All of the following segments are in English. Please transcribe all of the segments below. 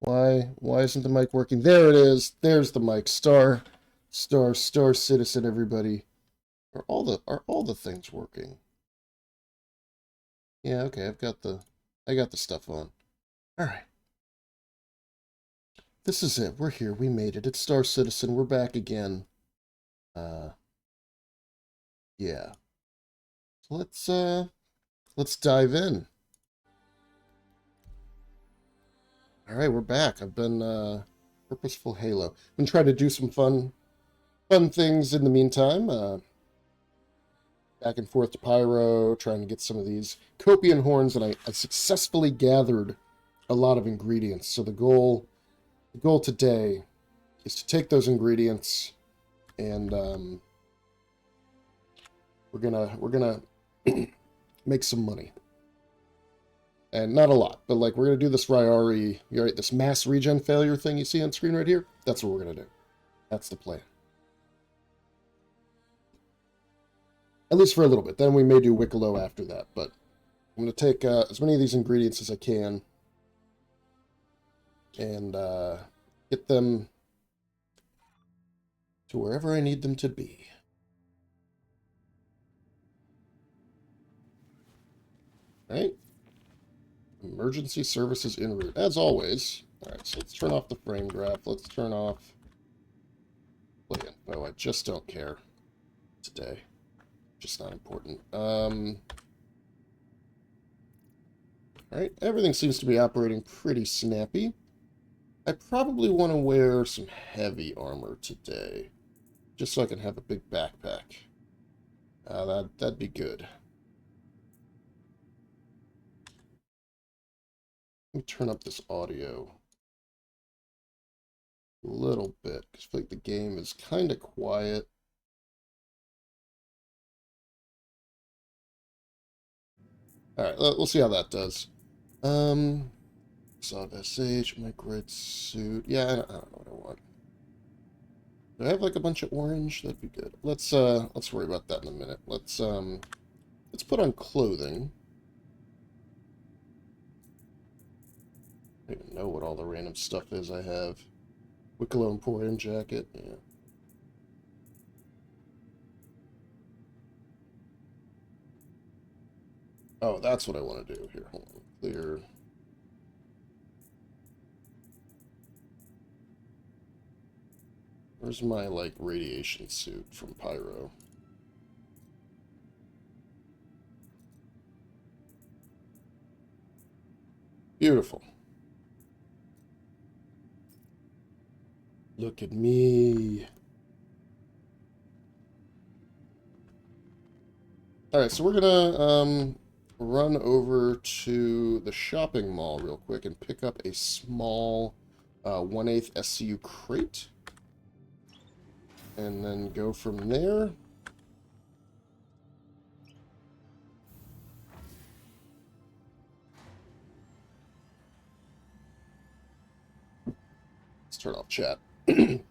Why isn't the mic working? There it is. There's the mic. Star citizen, everybody. Are all the things working? Yeah, okay, I got the stuff on. Alright. This is it. We're here. We made it. It's Star Citizen. We're back again. Yeah. So let's dive in. Alright, we're back. I've been Purposeful Halo. Been trying to do some fun things in the meantime. Back and forth to Pyro, trying to get some of these Copian horns, and I successfully gathered a lot of ingredients. So the goal today is to take those ingredients and we're gonna make some money. And not a lot, but like we're gonna do this Ryari, this mass regen failure thing you see on screen right here. That's what we're gonna do. That's the plan. At least for a little bit. Then we may do Wicklow after that, but I'm going to take as many of these ingredients as I can and get them to wherever I need them to be. All right. Emergency services en route, as always. All right, so let's turn off the frame graph. Let's turn off play info. I just don't care today. Just not important. Alright, everything seems to be operating pretty snappy. I probably want to wear some heavy armor today, just so I can have a big backpack. That'd be good. Let me turn up this audio a little bit, because I feel like the game is kind of quiet. Alright, we'll see how that does. Sod SH, microwave suit. Yeah, I don't know what I want. Do I have like a bunch of orange? That'd be good. Let's worry about that in a minute. Let's put on clothing. I don't even know what all the random stuff is I have. Wicklow Emporium jacket, yeah. Oh, that's what I want to do here. Hold on. Clear. Where's my, like, radiation suit from Pyro? Beautiful. Look at me. Alright, so we're gonna, run over to the shopping mall real quick and pick up a small 1/8 SCU crate. And then go from there. Let's turn off chat. But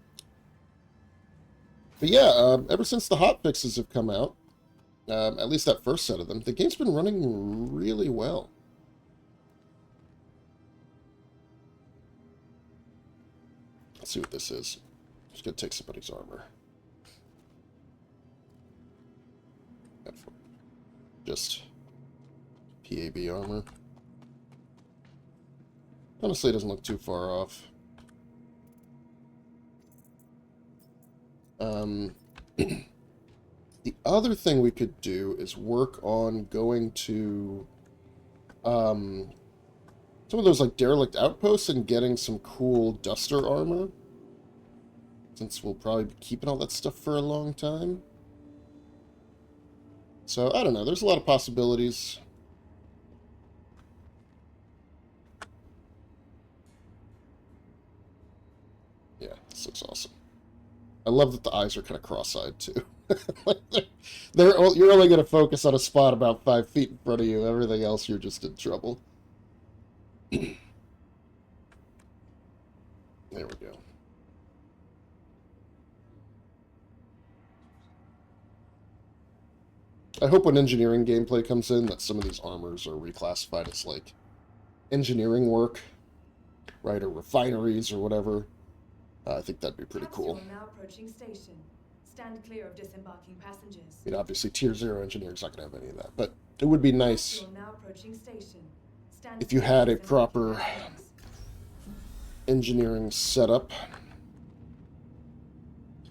yeah, ever since the hotfixes have come out, at least that first set of them, the game's been running really well. Let's see what this is. Just gonna take somebody's armor. Just PAB armor. Honestly, it doesn't look too far off. The other thing we could do is work on going to some of those like derelict outposts and getting some cool duster armor, since we'll probably be keeping all that stuff for a long time. So I don't know, there's a lot of possibilities. Yeah, this looks awesome. I love that the eyes are kind of cross-eyed too. You're only going to focus on a spot about 5 feet in front of you. Everything else, you're just in trouble. There we go. I hope when engineering gameplay comes in that some of these armors are reclassified as, like, engineering work, right, or refineries or whatever. I think that'd be pretty cool. Now approaching station. Stand clear of disembarking passengers. I mean, obviously, Tier 0 engineering's not going to have any of that, but it would be nice Now approaching station. Stand if you clear had of a proper passengers. engineering setup.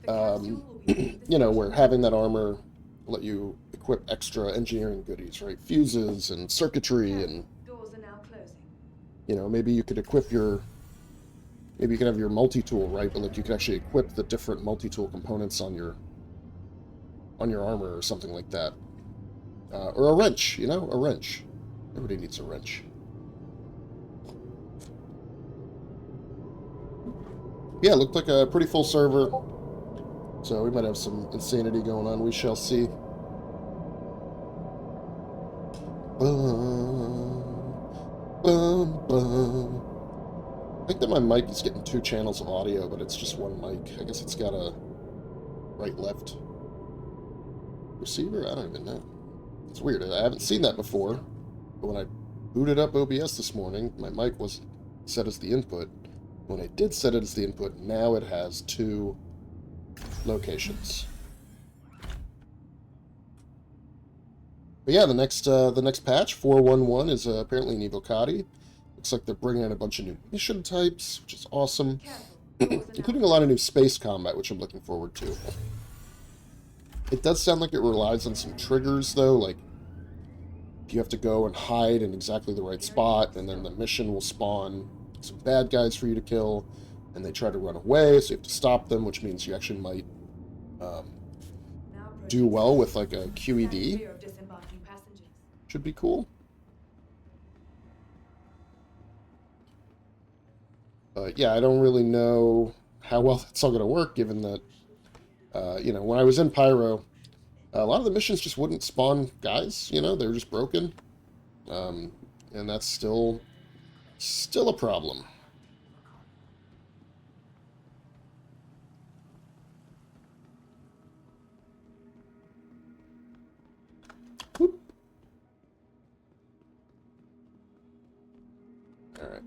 The capsule will be leaving the You know, station. where having that armor let you equip extra engineering goodies, right? Fuses and circuitry, and Doors are now closing. you know, maybe you could equip your, maybe you could have your multi-tool, right? But like you could actually equip the different multi-tool components on your armor or something like that. Or a wrench, you know, a wrench. Everybody needs a wrench. Yeah, it looked like a pretty full server. So we might have some insanity going on. We shall see. I think that my mic is getting 2 channels of audio, but it's just one mic. I guess it's got a right-left receiver? I don't even know. It's weird. I haven't seen that before. But when I booted up OBS this morning, my mic was set as the input. When I did set it as the input, now it has 2 locations. But yeah, the next patch, 4.1.1, is apparently an Evocati. Looks like they're bringing in a bunch of new mission types, which is awesome. Including a lot of new space combat, which I'm looking forward to. It does sound like it relies on some triggers, though, like you have to go and hide in exactly the right spot, and then the mission will spawn some bad guys for you to kill, and they try to run away, so you have to stop them, which means you actually might do well with like a QED. Should be cool. But yeah, I don't really know how well that's all going to work, given that, you know, when I was in Pyro, a lot of the missions just wouldn't spawn guys, you know, they were just broken. And that's still a problem. Whoop. All right.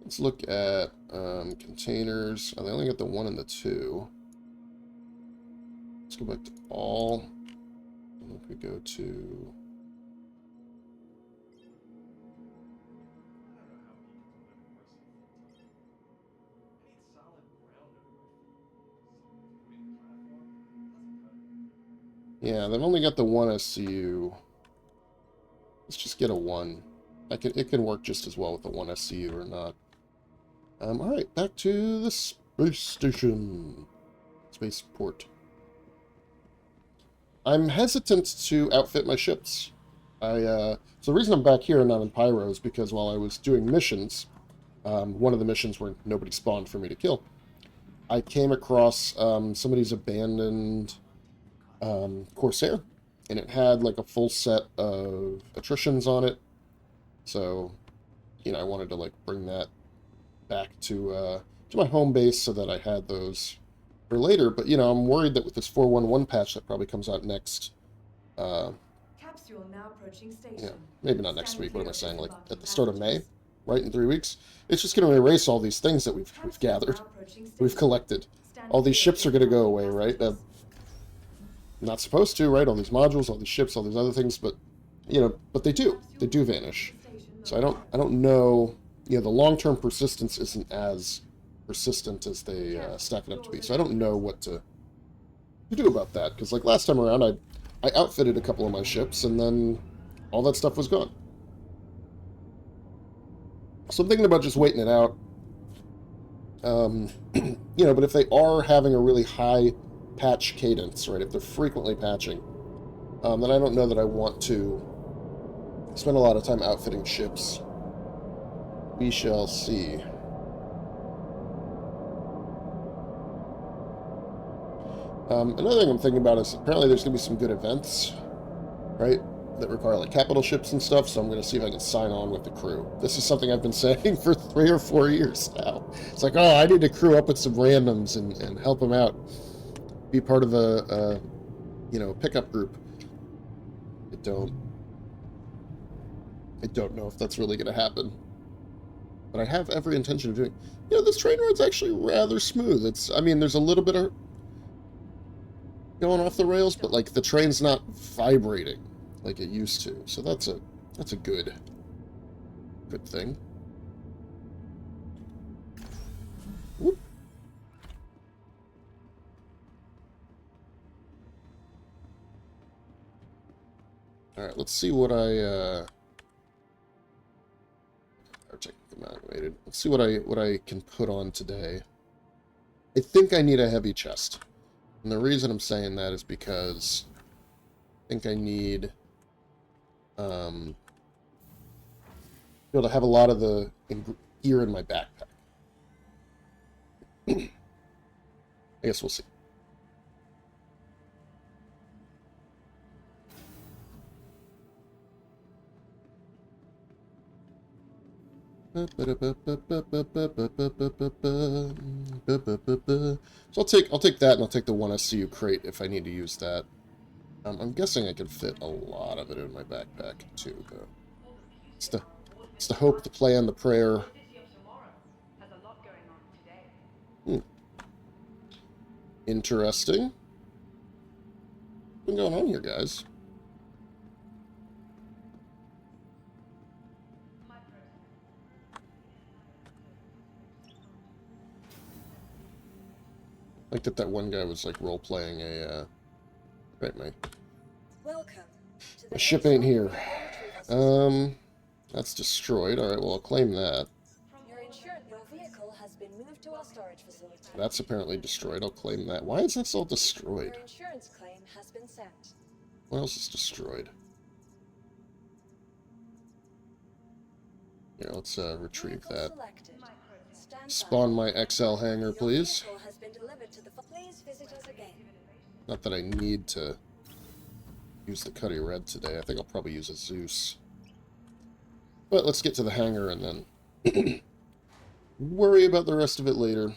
Let's look at containers. Oh, they only got the 1 and the 2. Let's go back to all. And if we go to... Yeah, they've only got the 1 SCU. Let's just get a 1. It can work just as well with the 1 SCU or not. Alright, back to the space station. Spaceport. I'm hesitant to outfit my ships. So the reason I'm back here and not in Pyro is because while I was doing missions, one of the missions where nobody spawned for me to kill, I came across somebody's abandoned Corsair, and it had like a full set of attritions on it. So, you know, I wanted to like bring that back to my home base so that I had those for later. But you know, I'm worried that with this 4.1.1 patch that probably comes out next, Capsule now approaching station. yeah, maybe not next week. What am I saying? Like at the start of May, right? In 3 weeks, it's just going to erase all these things that we've gathered, we've collected. All these ships are going to go away, right? Not supposed to, right? All these modules, all these ships, all these other things, but you know, but they do vanish. So I don't know. You know, the long-term persistence isn't as persistent as they stack it up to be. So I don't know what to do about that, because like last time around, I outfitted a couple of my ships, and then all that stuff was gone. So I'm thinking about just waiting it out. You know, but if they are having a really high patch cadence, right, if they're frequently patching, then I don't know that I want to spend a lot of time outfitting ships. We shall see. Another thing I'm thinking about is apparently there's going to be some good events, right, that require like capital ships and stuff, so I'm going to see if I can sign on with the crew. This is something I've been saying for 3 or 4 years now. It's like, oh, I need to crew up with some randoms and help them out. Be part of a you know, pickup group. I don't know if that's really going to happen. but I have every intention of doing. You know, this train road's actually rather smooth. I mean, there's a little bit of going off the rails, but like the train's not vibrating like it used to. So that's a good thing. Whoop. All right, let's see what I evaluated. Let's see what I can put on today. I think I need a heavy chest. And the reason I'm saying that is because I think I need be able to have a lot of the gear in my backpack. I guess we'll see. So I'll take that, and I'll take the 1SCU crate if I need to use that. I'm guessing I can fit a lot of it in my backpack too, though. It's the hope, the plan, the prayer. Interesting. What's been going on here, guys? Like that one guy was like role-playing a, right, my ship ain't here. That's destroyed. Alright, well, I'll claim that. Your vehicle has been moved to our storage facility. That's apparently destroyed. I'll claim that. Why is this all destroyed? Your insurance claim has been sent. What else is destroyed? Here, let's retrieve that. Spawn my XL hangar, please. Not that I need to use the Cuddy Red today. I think I'll probably use a Zeus. But let's get to the hangar and then worry about the rest of it later.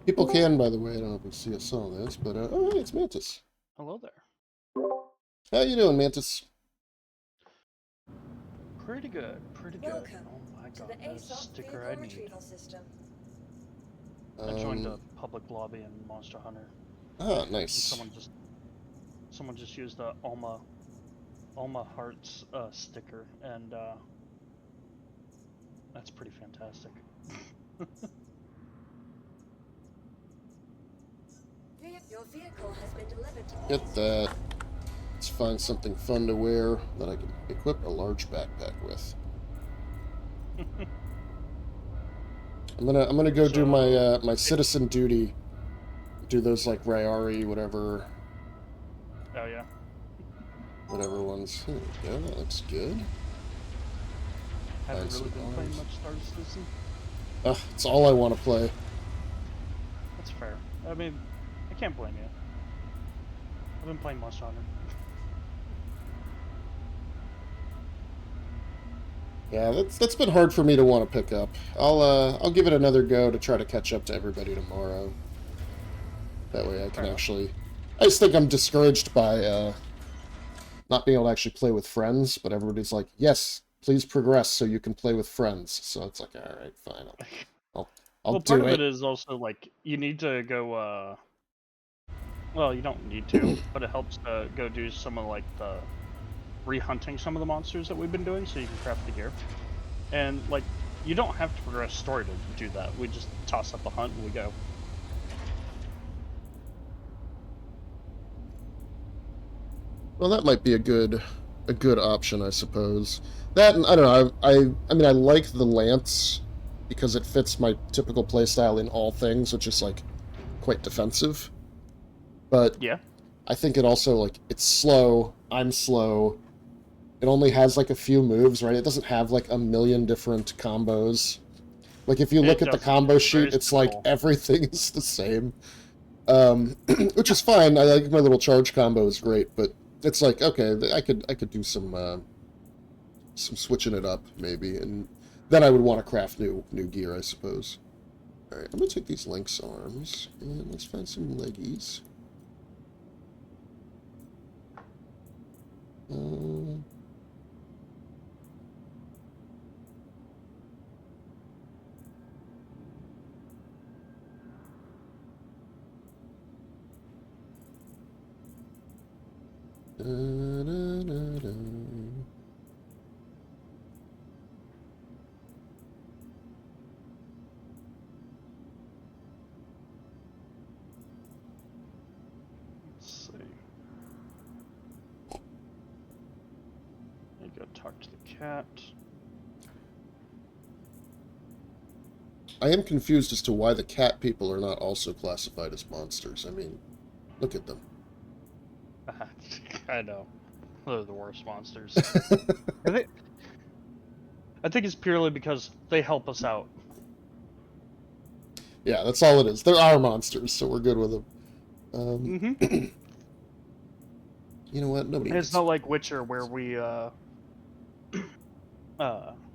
People can, by the way. I don't know if you see us saw this, but oh, hey, it's Mantis. Hello there. How you doing, Mantis? Pretty good, pretty good. Welcome Oh my to god, the that is a ASOP sticker I vehicle need. retrieval system. I joined a public lobby in Monster Hunter. Ah, And nice. someone just used the Alma Hearts sticker, and that's pretty fantastic. Your vehicle has been delivered to Get that. Let's find something fun to wear that I can equip a large backpack with. I'm gonna go do my my citizen duty. Do those like Ryari, whatever Oh yeah. ones. Here we go. That looks good. Haven't Find really some been playing arms. much Star Citizen. It's all I want to play. That's fair. I mean, I can't blame you. I've been playing Monster Hunter. Yeah, that's been hard for me to want to pick up. I'll give it another go to try to catch up to everybody tomorrow. That way I can actually... I just think I'm discouraged by not being able to actually play with friends, but everybody's like, yes, please progress so you can play with friends. So it's like, all right, fine, I'll Well, do part of it. it is also like you need to go. Well, you don't need to, but it helps to go do some of like the re-hunting some of the monsters that we've been doing, so you can craft the gear. And like, you don't have to progress story to do that. We just toss up a hunt and we go. Well, that might be a good option, I suppose. That, and I don't know, I mean, I like the Lance because it fits my typical playstyle in all things, which is like quite defensive. But Yeah. I think it also, like, it's slow, I'm slow. It only has like a few moves, right? It doesn't have like a million different combos. Like if you look at the combo sheet, it's like everything is the same. Which is fine. I like my little charge combo is great, but it's like, okay, I could do some some switching it up, maybe, and then I would want to craft new gear, I suppose. Alright, I'm going to take these Lynx arms, and let's find some leggies. Da, da, da, da. Let's see. I go talk to the cat. I am confused as to why the cat people are not also classified as monsters. I mean, look at them. I know. They're the worst monsters. I think it's purely because they help us out. Yeah, that's all it is. They're our monsters, so we're good with them. You know what? Nobody. It's not like Witcher where we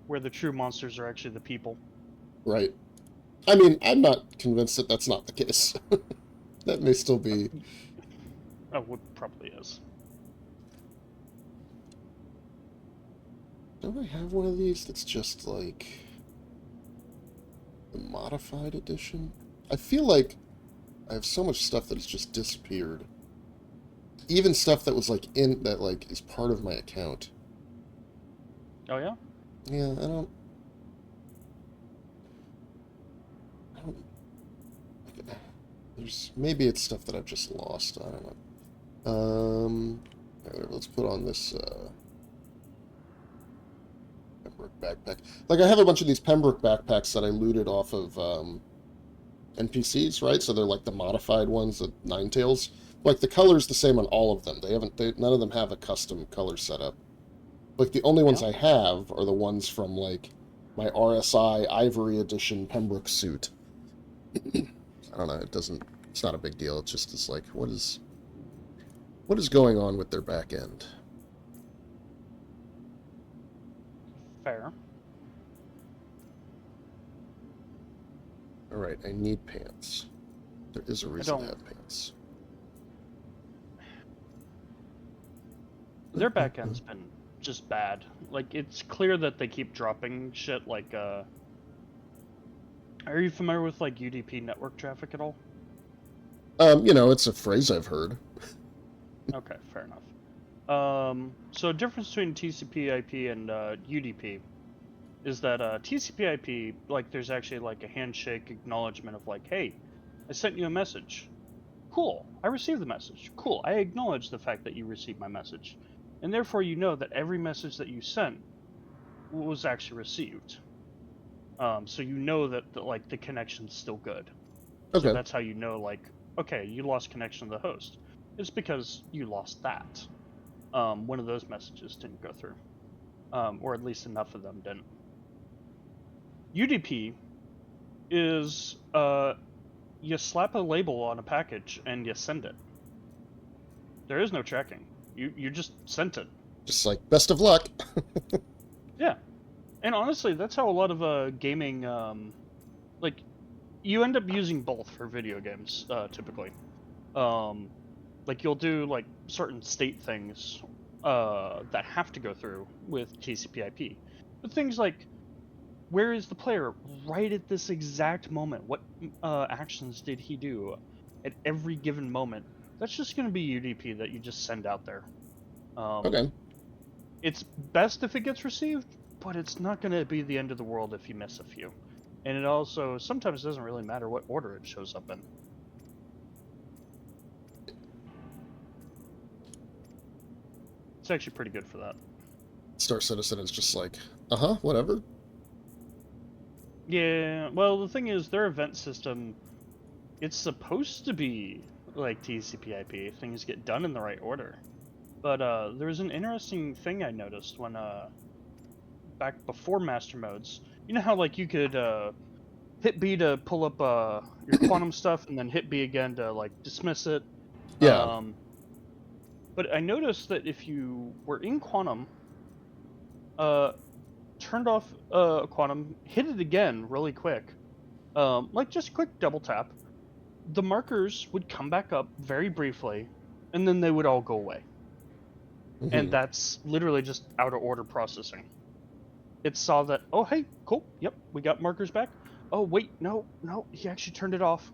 where the true monsters are actually the people. Right. I mean, I'm not convinced that that's not the case. That may still be. Oh, it probably is. Don't I have one of these that's just like the modified edition? I feel like I have so much stuff that has just disappeared. Even stuff that was like in that like is part of my account. Oh yeah? Yeah, I don't there's maybe it's stuff that I've just lost. I don't know. Alright, let's put on this Pembroke backpack. Like, I have a bunch of these Pembroke backpacks that I looted off of NPCs, right? So they're like the modified ones, the Ninetales. Like, the color's the same on all of them. None of them have a custom color setup. Like, the only ones I have are the ones from, like, my RSI Ivory Edition Pembroke suit. I don't know, it's not a big deal. It's like, what is going on with their back end? Fair. Alright, I need pants. There is a reason to have pants. Their back end's been just bad. Like, it's clear that they keep dropping shit like, Are you familiar with, like, UDP network traffic at all? It's a phrase I've heard. Okay, fair enough. So the difference between TCP/IP and UDP is that TCP/IP, like, there's actually like a handshake acknowledgement of like, hey, I sent you a message. Cool, I received the message. Cool, I acknowledge the fact that you received my message, and therefore you know that every message that you sent was actually received. So you know that like the connection's still good. Okay. So that's how you know, like, okay, you lost connection to the host. It's because you lost that. One of those messages didn't go through. Or at least enough of them didn't. UDP is, you slap a label on a package and you send it. There is no tracking. You just sent it. Just like, best of luck. Yeah. And honestly, that's how a lot of gaming, like, you end up using both for video games, typically. Like, you'll do, like, certain state things that have to go through with TCP/IP. But things like, where is the player right at this exact moment? What actions did he do at every given moment? That's just going to be UDP that you just send out there. Okay. It's best if it gets received, but it's not going to be the end of the world if you miss a few. And it also sometimes doesn't really matter what order it shows up in. It's actually pretty good for that. Star Citizen is just like, whatever. Yeah, well, the thing is, their event system, it's supposed to be like TCP/IP. Things get done in the right order. But there was an interesting thing I noticed when, back before Master Modes. You know how, like, you could hit B to pull up your quantum stuff, and then hit B again to, like, dismiss it? Yeah. But I noticed that if you were in quantum, turned off quantum, hit it again really quick, like just a quick double tap. The markers would come back up very briefly, and then they would all go away. And Mhm. that's literally just out of order processing. It saw that, oh hey, cool, yep, we got markers back. Oh wait, no, he actually turned it off.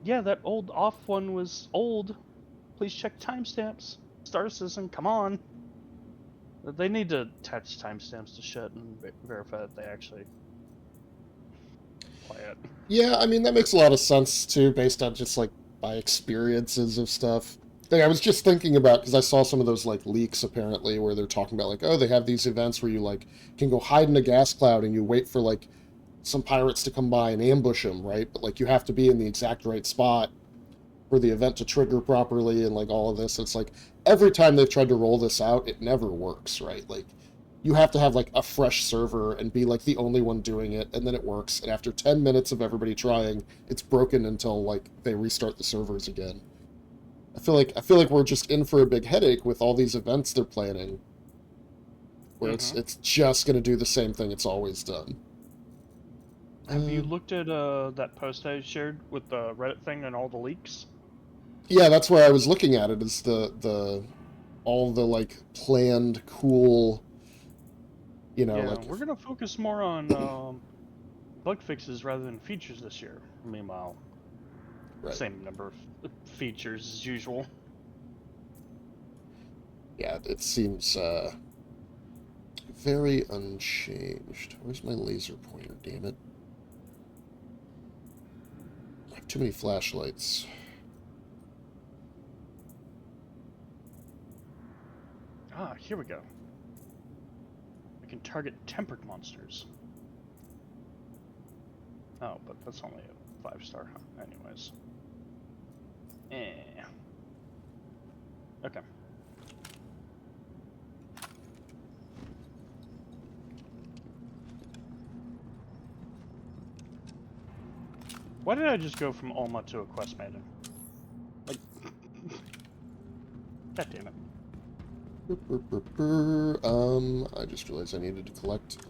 Yeah, that old off one was old. Please check timestamps. Star Citizen, come on. They need to attach timestamps to shit and verify that they actually play it. Yeah, I mean, that makes a lot of sense, too, based on just, like, my experiences of stuff. Like, I was just thinking about, because I saw some of those, like, leaks, apparently, where they're talking about, like, oh, they have these events where you, like, can go hide in a gas cloud and you wait for, like, some pirates to come by and ambush them, right? But, like, you have to be in the exact right spot for the event to trigger properly and, like, all of this. It's like, every time they've tried to roll this out, it never works, right? Like, you have to have like a fresh server and be like the only one doing it, and then it works. And after 10 minutes of everybody trying, it's broken until like they restart the servers again. I feel like we're just in for a big headache with all these events they're planning, where it's just going to do the same thing it's always done. Have you looked at that post I shared with the Reddit thing and all the leaks? Yeah, that's where I was looking at it. Is the all the like planned cool, Yeah, like we're gonna focus more on bug fixes rather than features this year. Meanwhile, right. same number of features as usual. Yeah, it seems very unchanged. Where's my laser pointer, damn it? I have too many flashlights. Ah, here we go. We can target tempered monsters. Oh, but that's only a 5-star, huh? Anyways. Okay. Why did I just go from Alma to a quest maiden? Like, god damn it. I just realized I needed to collect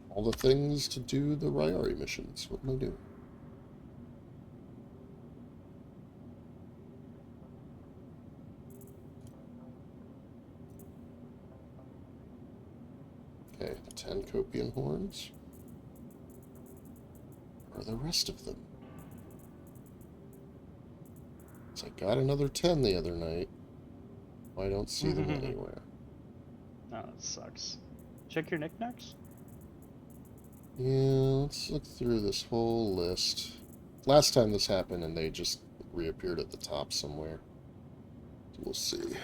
all the things to do the Ryari missions. What am I doing? Okay, 10 Copian horns. Where are the rest of them? So I got another 10 the other night. I don't see them anywhere. Oh, that sucks. Check your knickknacks? Yeah, let's look through this whole list. Last time this happened and they just reappeared at the top somewhere. So we'll see.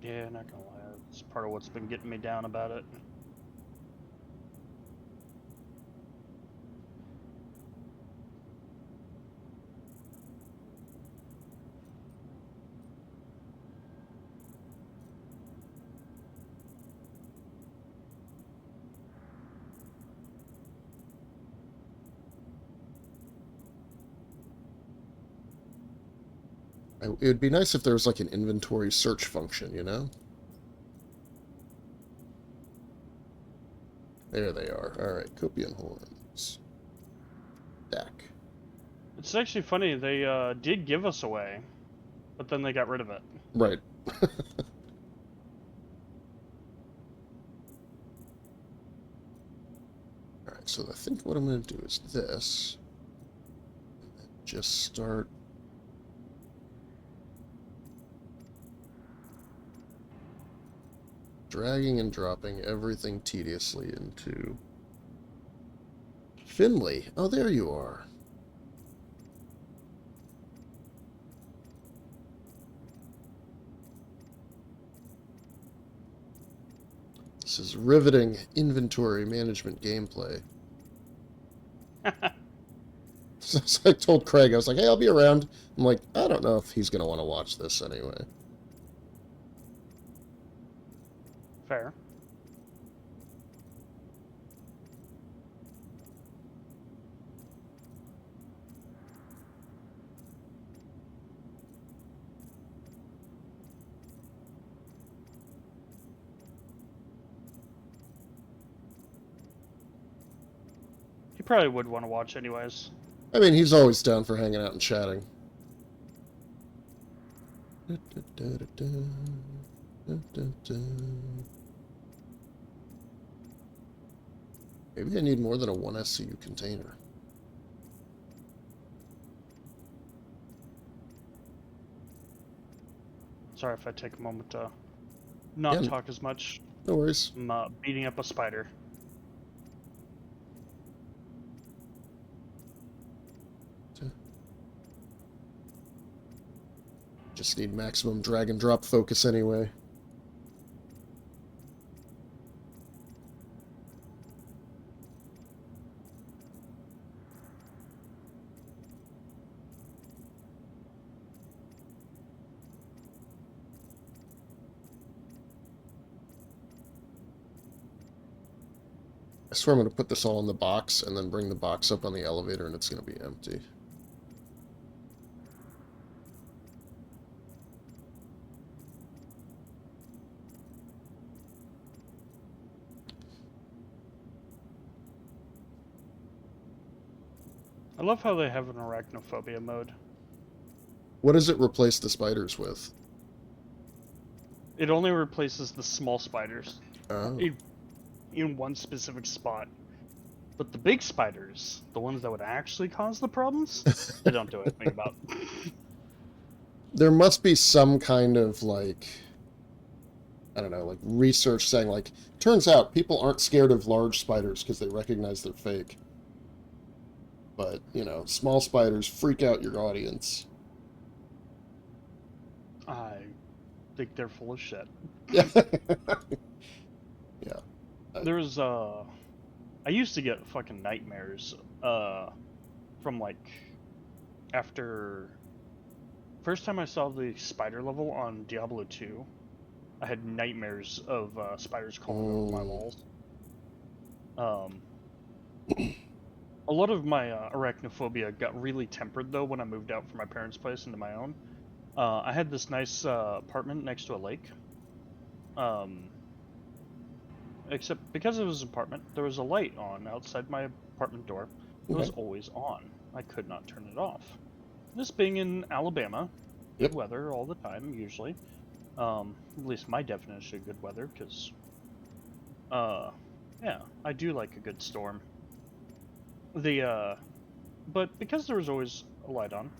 Yeah, not gonna lie. It's part of what's been getting me down about it. It would be nice if there was like an inventory search function, you know? There they are. Alright, Copian horns. Back. It's actually funny, they did give us away, but then they got rid of it. Right. Alright, so I think what I'm going to do is this. Just start dragging and dropping everything tediously into Finley. Oh, there you are. This is riveting inventory management gameplay. So I told Kraig, I was like, hey, I'll be around. I'm like, I don't know if he's going to want to watch this anyway. Fair. You probably would want to watch anyways. I mean, he's always down for hanging out and chatting. Maybe I need more than a 1 SCU container. Sorry if I take a moment to not talk as much. No worries. I'm beating up a spider. Just need maximum drag and drop focus anyway. I swear I'm going to put this all in the box and then bring the box up on the elevator and it's going to be empty. I love how they have an arachnophobia mode. What does it replace the spiders with? It only replaces the small spiders. Oh. In one specific spot. But the big spiders, the ones that would actually cause the problems, they don't do anything about. There must be some kind of, like, I don't know, like research saying, like, turns out people aren't scared of large spiders because they recognize they're fake. But, you know, small spiders freak out your audience. I think they're full of shit. Yeah. Yeah. There was, I used to get fucking nightmares, from, like, after... First time I saw the spider level on Diablo 2, I had nightmares of, spiders crawling over my walls. A lot of my, arachnophobia got really tempered, though, when I moved out from my parents' place into my own. I had this nice, apartment next to a lake. Except because it was an apartment, there was a light on outside my apartment door. It was always on. I could not turn it off. This being in Alabama, good weather all the time, usually. At least my definition of good weather, because, yeah, I do like a good storm. But because there was always a light on,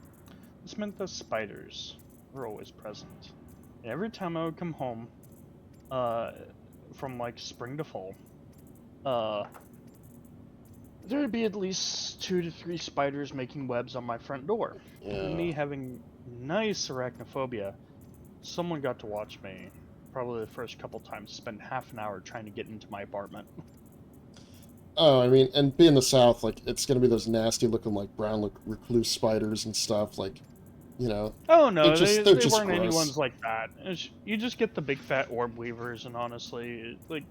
this meant the spiders were always present. And every time I would come home, from like spring to fall, there would be at least 2 to 3 spiders making webs on my front door. Yeah. And me having nice arachnophobia, someone got to watch me probably the first couple times spend half an hour trying to get into my apartment. Oh, I mean, and being the South, like, it's going to be those nasty looking, like, brown recluse spiders and stuff, like, you know. Oh, no, they they just weren't any gross. ones like that. You just get the big fat orb weavers, and honestly, like,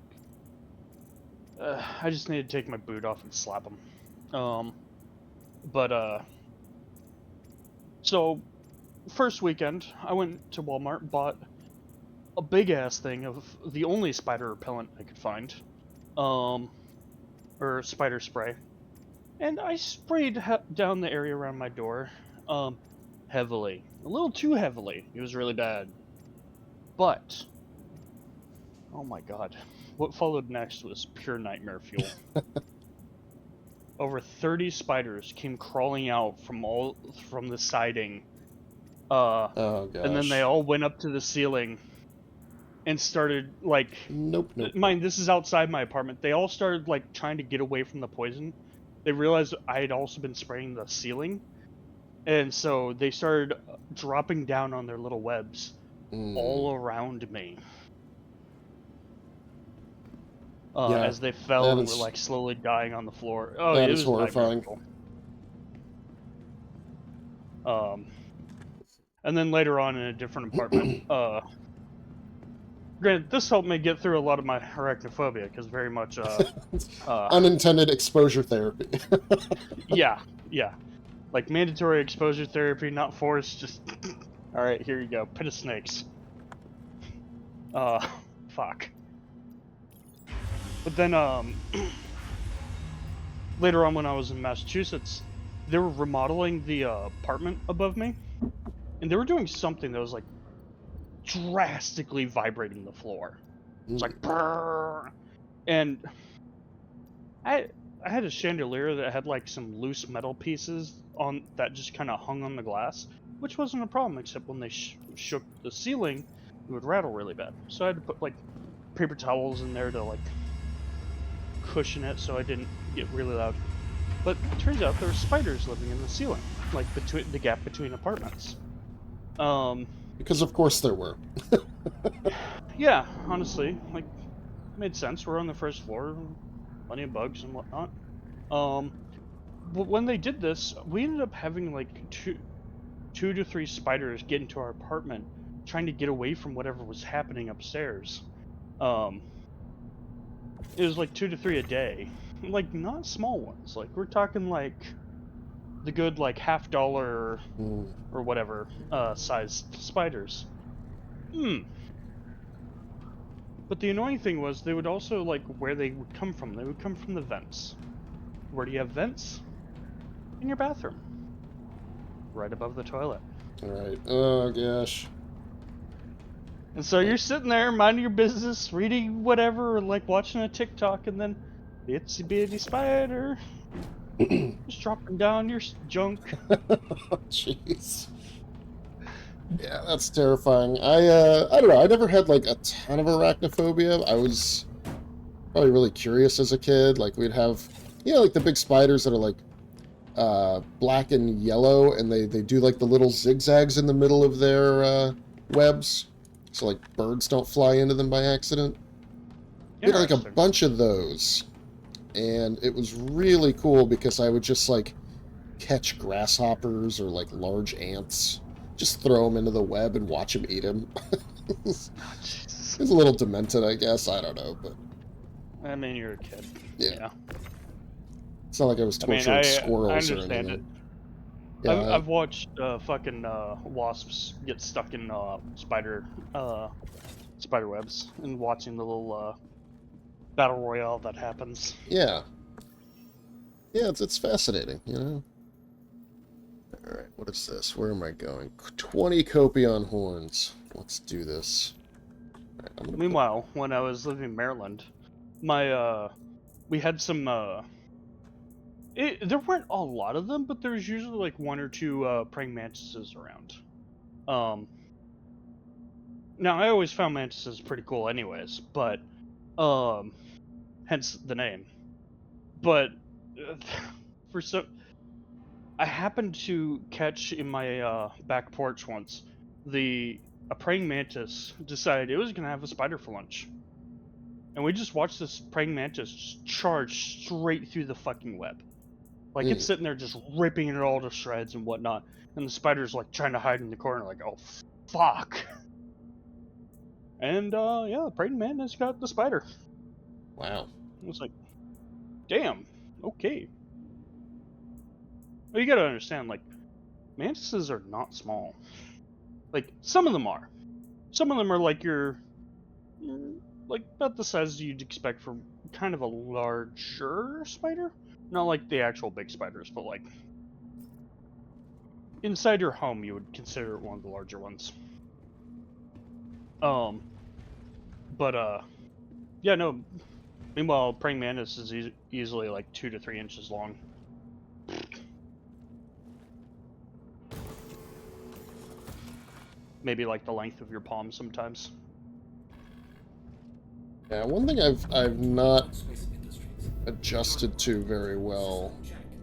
I just need to take my boot off and slap them. So, first weekend, I went to Walmart, bought a big-ass thing of the only spider repellent I could find. Or spider spray. And I sprayed down the area around my door, heavily. A little too heavily. It was really bad. But, oh my god. What followed next was pure nightmare fuel. Over 30 spiders came crawling out from the siding. Oh, gosh. And then they all went up to the ceiling and started, like... Nope. Mind, this is outside my apartment. They all started, like, trying to get away from the poison. They realized I had also been spraying the ceiling. And so they started dropping down on their little webs all around me. As they fell and were, like, slowly dying on the floor. Oh, that it is was horrifying. And then later on in a different apartment, granted, this helped me get through a lot of my arachnophobia, because very much, unintended exposure therapy. yeah. Like, mandatory exposure therapy, not forced, just... Alright, here you go. Pit of snakes. Fuck. But then, later on when I was in Massachusetts, they were remodeling the apartment above me, and they were doing something that was like drastically vibrating the floor. It's like, brrr. And I had a chandelier that had like some loose metal pieces on that just kind of hung on the glass, which wasn't a problem except when they shook the ceiling, it would rattle really bad. So I had to put like paper towels in there to like cushion it so I didn't get really loud. But it turns out there were spiders living in the ceiling, like between the gap between apartments. Because of course there were. Yeah, honestly, like made sense. We're on the first floor, plenty of bugs and whatnot. But when they did this, we ended up having like two to three spiders get into our apartment, trying to get away from whatever was happening upstairs. It was like 2 to 3 a day, like not small ones. Like we're talking like the good like $50 or whatever sized spiders. But the annoying thing was they would also like where they would come from. They would come from the vents. Where do you have vents? In your bathroom, right above the toilet. All right. Oh gosh. And so you're sitting there minding your business, reading whatever, or like watching a TikTok, and then itsy bitty spider just dropping down your junk. Jeez. Yeah, that's terrifying. I don't know. I never had like a ton of arachnophobia. I was probably really curious as a kid. Like we'd have, like the big spiders that are like black and yellow, and they do like the little zigzags in the middle of their webs, so like birds don't fly into them by accident. We had like a bunch of those, and it was really cool because I would just like catch grasshoppers or like large ants, just throw them into the web and watch them eat them. It's a little demented, I guess. I don't know, but I mean, you're a kid. Yeah. It's not like I was torturing squirrels I or understand anything. it. Yeah, I've watched fucking wasps get stuck in spider webs and watching the little battle royale that happens. Yeah, it's fascinating, All right, what is this? Where am I going? 20 Copion horns. Let's do this. All right, Meanwhile, when I was living in Maryland, we had some there weren't a lot of them, but there's usually like 1 or 2 praying mantises around. Now I always found mantises pretty cool anyways, but hence the name. But I happened to catch in my back porch once a praying mantis decided it was gonna have a spider for lunch. And we just watched this praying mantis just charge straight through the fucking web. Like, it's sitting there just ripping it all to shreds and whatnot. And the spider's, like, trying to hide in the corner, like, oh, fuck. And, yeah, the praying mantis got the spider. Wow. It was like, damn, okay. Well, you gotta understand, like, mantises are not small. Like, some of them are. Some of them are, like, like, about the size you'd expect for kind of a larger spider. Not like the actual big spiders, but like inside your home, you would consider it one of the larger ones. Yeah, no. Meanwhile, praying mantis is easily like 2 to 3 inches long. Maybe like the length of your palm sometimes. Yeah, one thing I've not adjusted to very well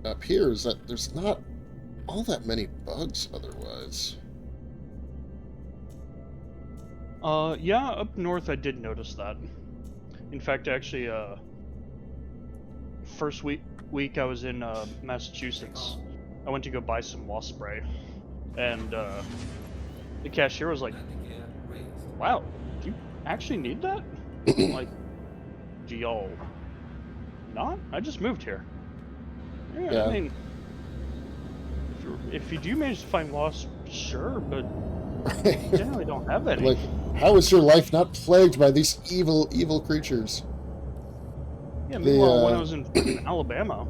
up here is that there's not all that many bugs otherwise. Yeah, up north I did notice that. In fact, actually, first week I was in Massachusetts, I went to go buy some wasp spray, and the cashier was like, "Wow, do you actually need that?" I'm like, "Do y'all not? I just moved here." Yeah. I mean, if you do manage to find wasps, sure, but you generally don't have any. Like, how is your life not plagued by these evil creatures? Yeah, meanwhile, when I was in Alabama,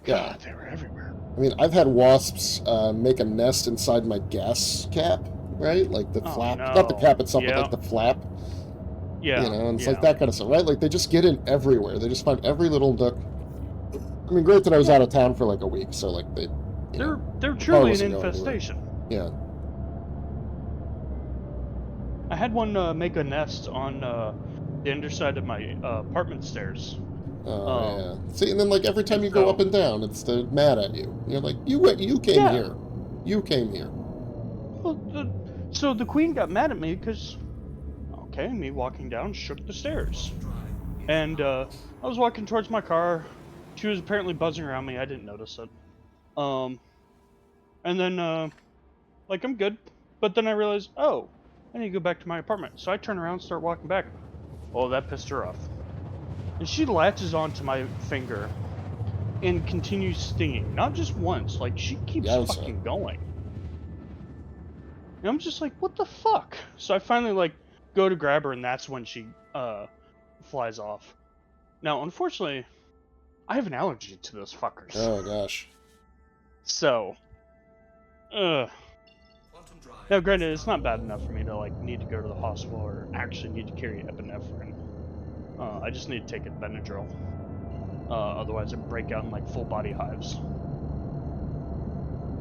Yeah. God, they were everywhere. I mean, I've had wasps make a nest inside my gas cap, right? Like the Oh flap, not the no. cap itself, but Yeah. like the flap. Yeah. You know, and it's like Yeah. that kind of stuff, right? Like they just get in everywhere. They just find every little nook. I mean, great that I was Yeah. out of town for like a week, so like they, They're the car truly an wasn't going anywhere. infestation. Yeah. I had one make a nest on the underside of my apartment stairs. Oh Um, yeah. See, and then like every time and you go up so and down, it's mad at you. You're like, you came yeah. here, you came here. Well, so the queen got mad at me because, okay, me walking down shook the stairs, and I was walking towards my car. She was apparently buzzing around me. I didn't notice it. Um, and then like I'm good, but then I realized, oh, I need to go back to my apartment. So I turn around, and start walking back. Oh, that pissed her off, and she latches onto my finger and continues stinging. Not just once, like she keeps Yowza. fucking going. And I'm just like, what the fuck? So I finally like go to grab her, and that's when she flies off. Now, unfortunately, I have an allergy to those fuckers. Oh gosh. So, uh. Now, granted, it's not bad enough for me to like need to go to the hospital or actually need to carry epinephrine. I just need to take a Benadryl. Otherwise, I break out in like full body hives.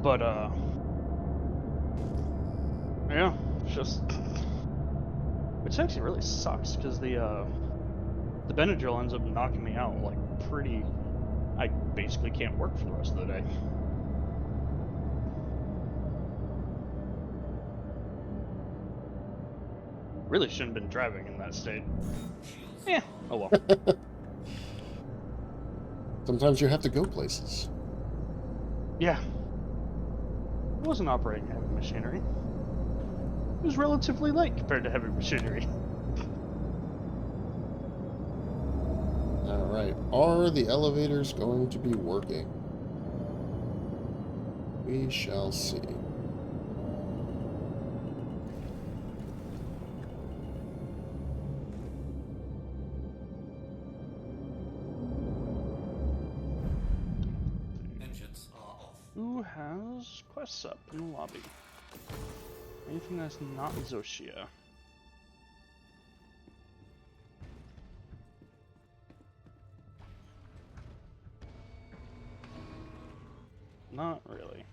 But yeah, it's just, which actually really sucks because the Benadryl ends up knocking me out like pretty. I basically can't work for the rest of the day. Really shouldn't have been driving in that state. Yeah. Oh well. Sometimes you have to go places. Yeah. I wasn't operating heavy machinery. It was relatively light compared to heavy machinery. Alright, are the elevators going to be working? We shall see. Who has quests up in the lobby? Anything that's not Zoshia. Not really.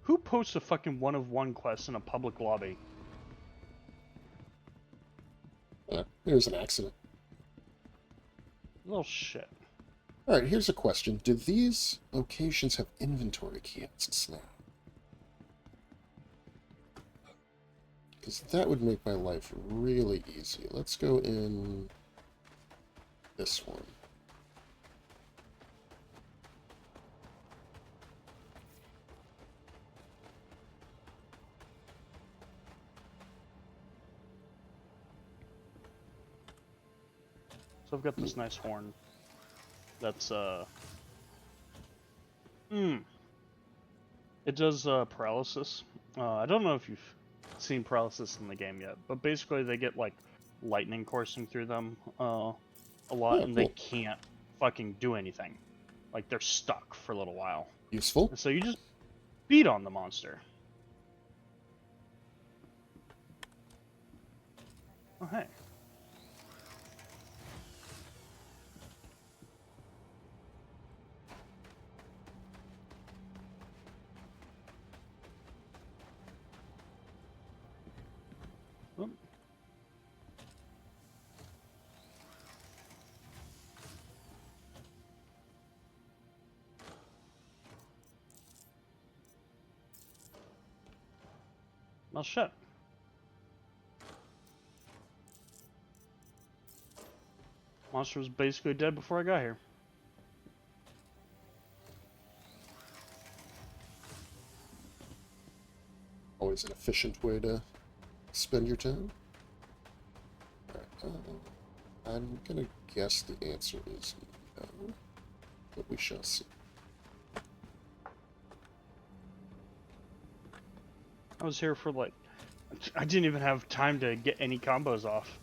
Who posts a fucking one-of-one quest in a public lobby? Here's an accident. Little shit. Alright, here's a question. Do these locations have inventory kiosks now? Because that would make my life really easy. Let's go in this one. So I've got this nice horn. That's it does paralysis. I don't know if you've seen paralysis in the game yet, but basically they get like lightning coursing through them a lot, Oh, and cool. they can't fucking do anything. Like they're stuck for a little while. Useful. And so you just beat on the monster. Oh hey. Oop. Well, shit. Monster was basically dead before I got here. Always an efficient way to spend your time. Alright, I'm gonna guess the answer is no, but we shall see. I was here for like, I didn't even have time to get any combos off.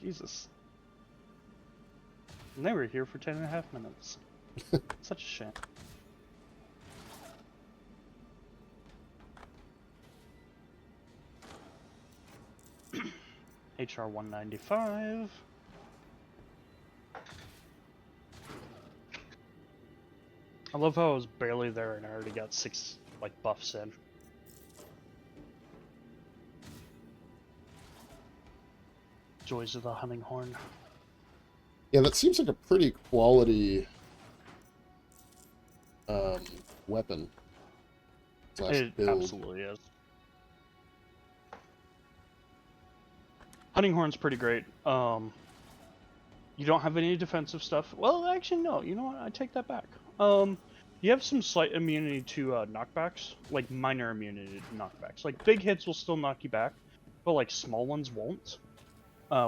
Jesus. And they were here for 10.5 minutes. Such a shame. HR 195. I love how I was barely there and I already got 6 like buffs in. Joys of the hunting horn. Yeah, that seems like a pretty quality weapon. It Build. absolutely is. Hunting horn's pretty great. You don't have any defensive stuff. Well, actually, no. You know what? I take that back. You have some slight immunity to knockbacks, like minor immunity to knockbacks. Like big hits will still knock you back, but like small ones won't,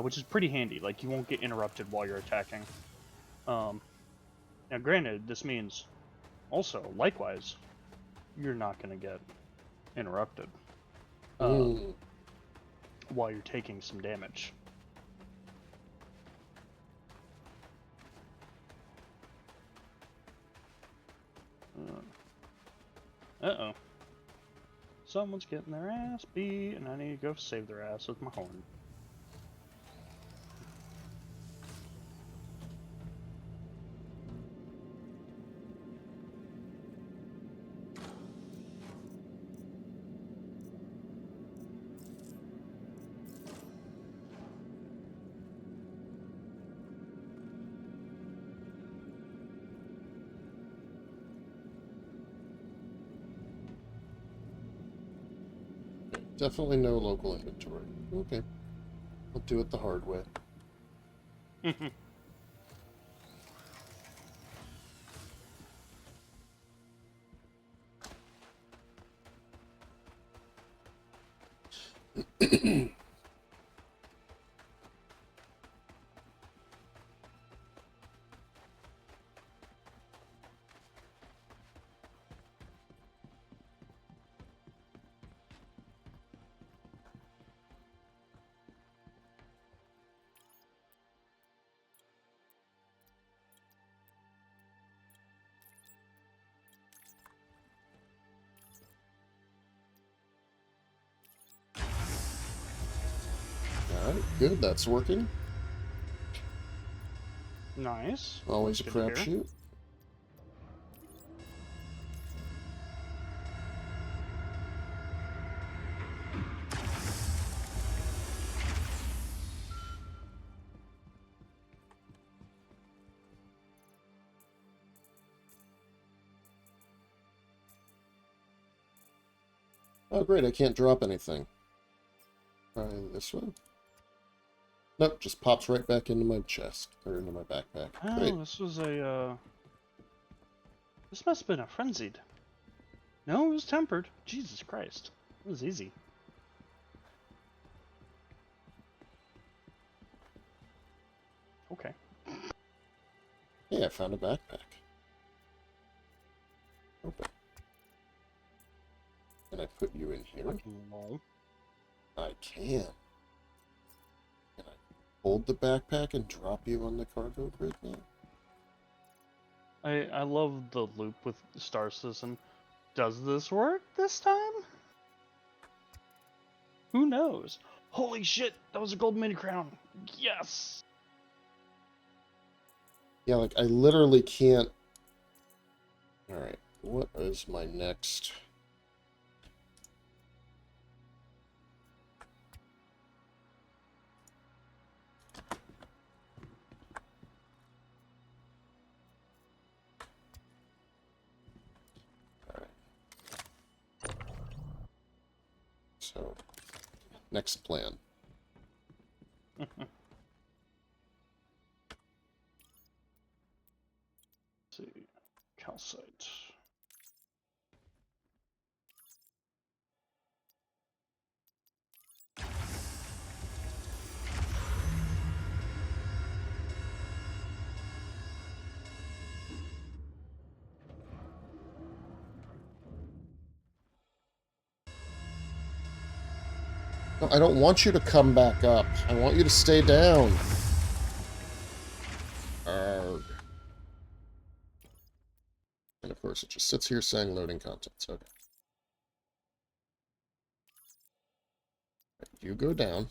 which is pretty handy. Like you won't get interrupted while you're attacking. Now, granted, this means also likewise, you're not gonna get interrupted while you're taking some damage. Uh-oh. Someone's getting their ass beat, and I need to go save their ass with my horn. Definitely no local inventory. Okay. I'll do it the hard way. Alright, good, that's working. Nice. Always a Good to hear. crapshoot. Oh great, I can't drop anything. Try this one. Nope, just pops right back into my chest, or into my backpack. Oh, Great. this was a, This must have been a frenzied. No, it was tempered. Jesus Christ. It was easy. Okay. Hey, I found a backpack. Open. Can I put you in here? Lol. I can. Can I hold the backpack and drop you on the cargo grid now? I love the loop with Star Citizen. Does this work this time? Who knows? Holy shit, that was a gold mini crown. Yes! Yeah, like, I literally can't... Alright, what is my next... Alright. So, next plan. See, calcite. No, I don't want you to come back up. I want you to stay down. Arr. Arg. And of course, it just sits here saying loading contents. Okay. You go down.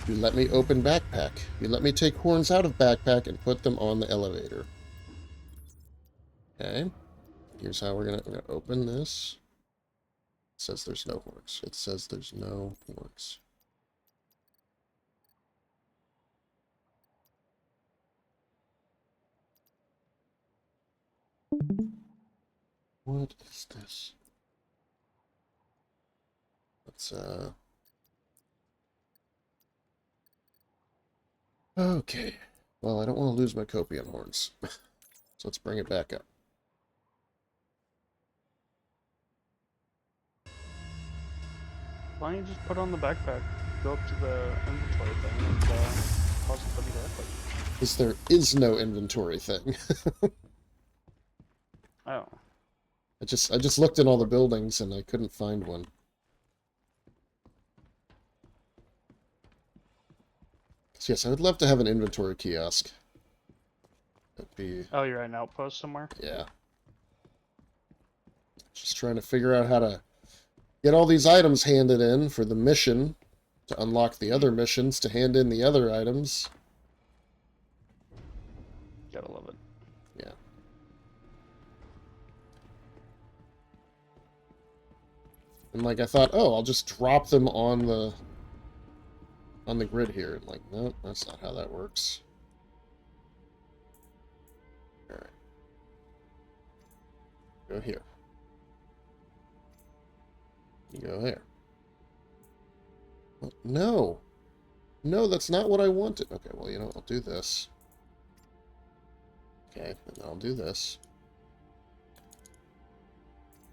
You let me open backpack. You let me take horns out of backpack and put them on the elevator. Okay. Here's how we're gonna open this. It says there's no horns. It says there's no horns. What is this? Let's, okay. Well, I don't want to lose my copium horns. So let's bring it back up. Why don't you just put on the backpack, go up to the inventory thing, and pause the button directly? Because there is no inventory thing. Oh. I just looked in all the buildings and I couldn't find one. So yes, I would love to have an inventory kiosk. That'd be... Oh, you're at an outpost somewhere? Yeah. Just trying to figure out how to get all these items handed in for the mission, to unlock the other missions, to hand in the other items. Gotta love it. Yeah. And like I thought, oh, I'll just drop them on the grid here. And like, no, that's not how that works. Alright. Go here. You go there. Oh, no! No, that's not what I wanted. Okay, well, you know, I'll do this. Okay, and then I'll do this.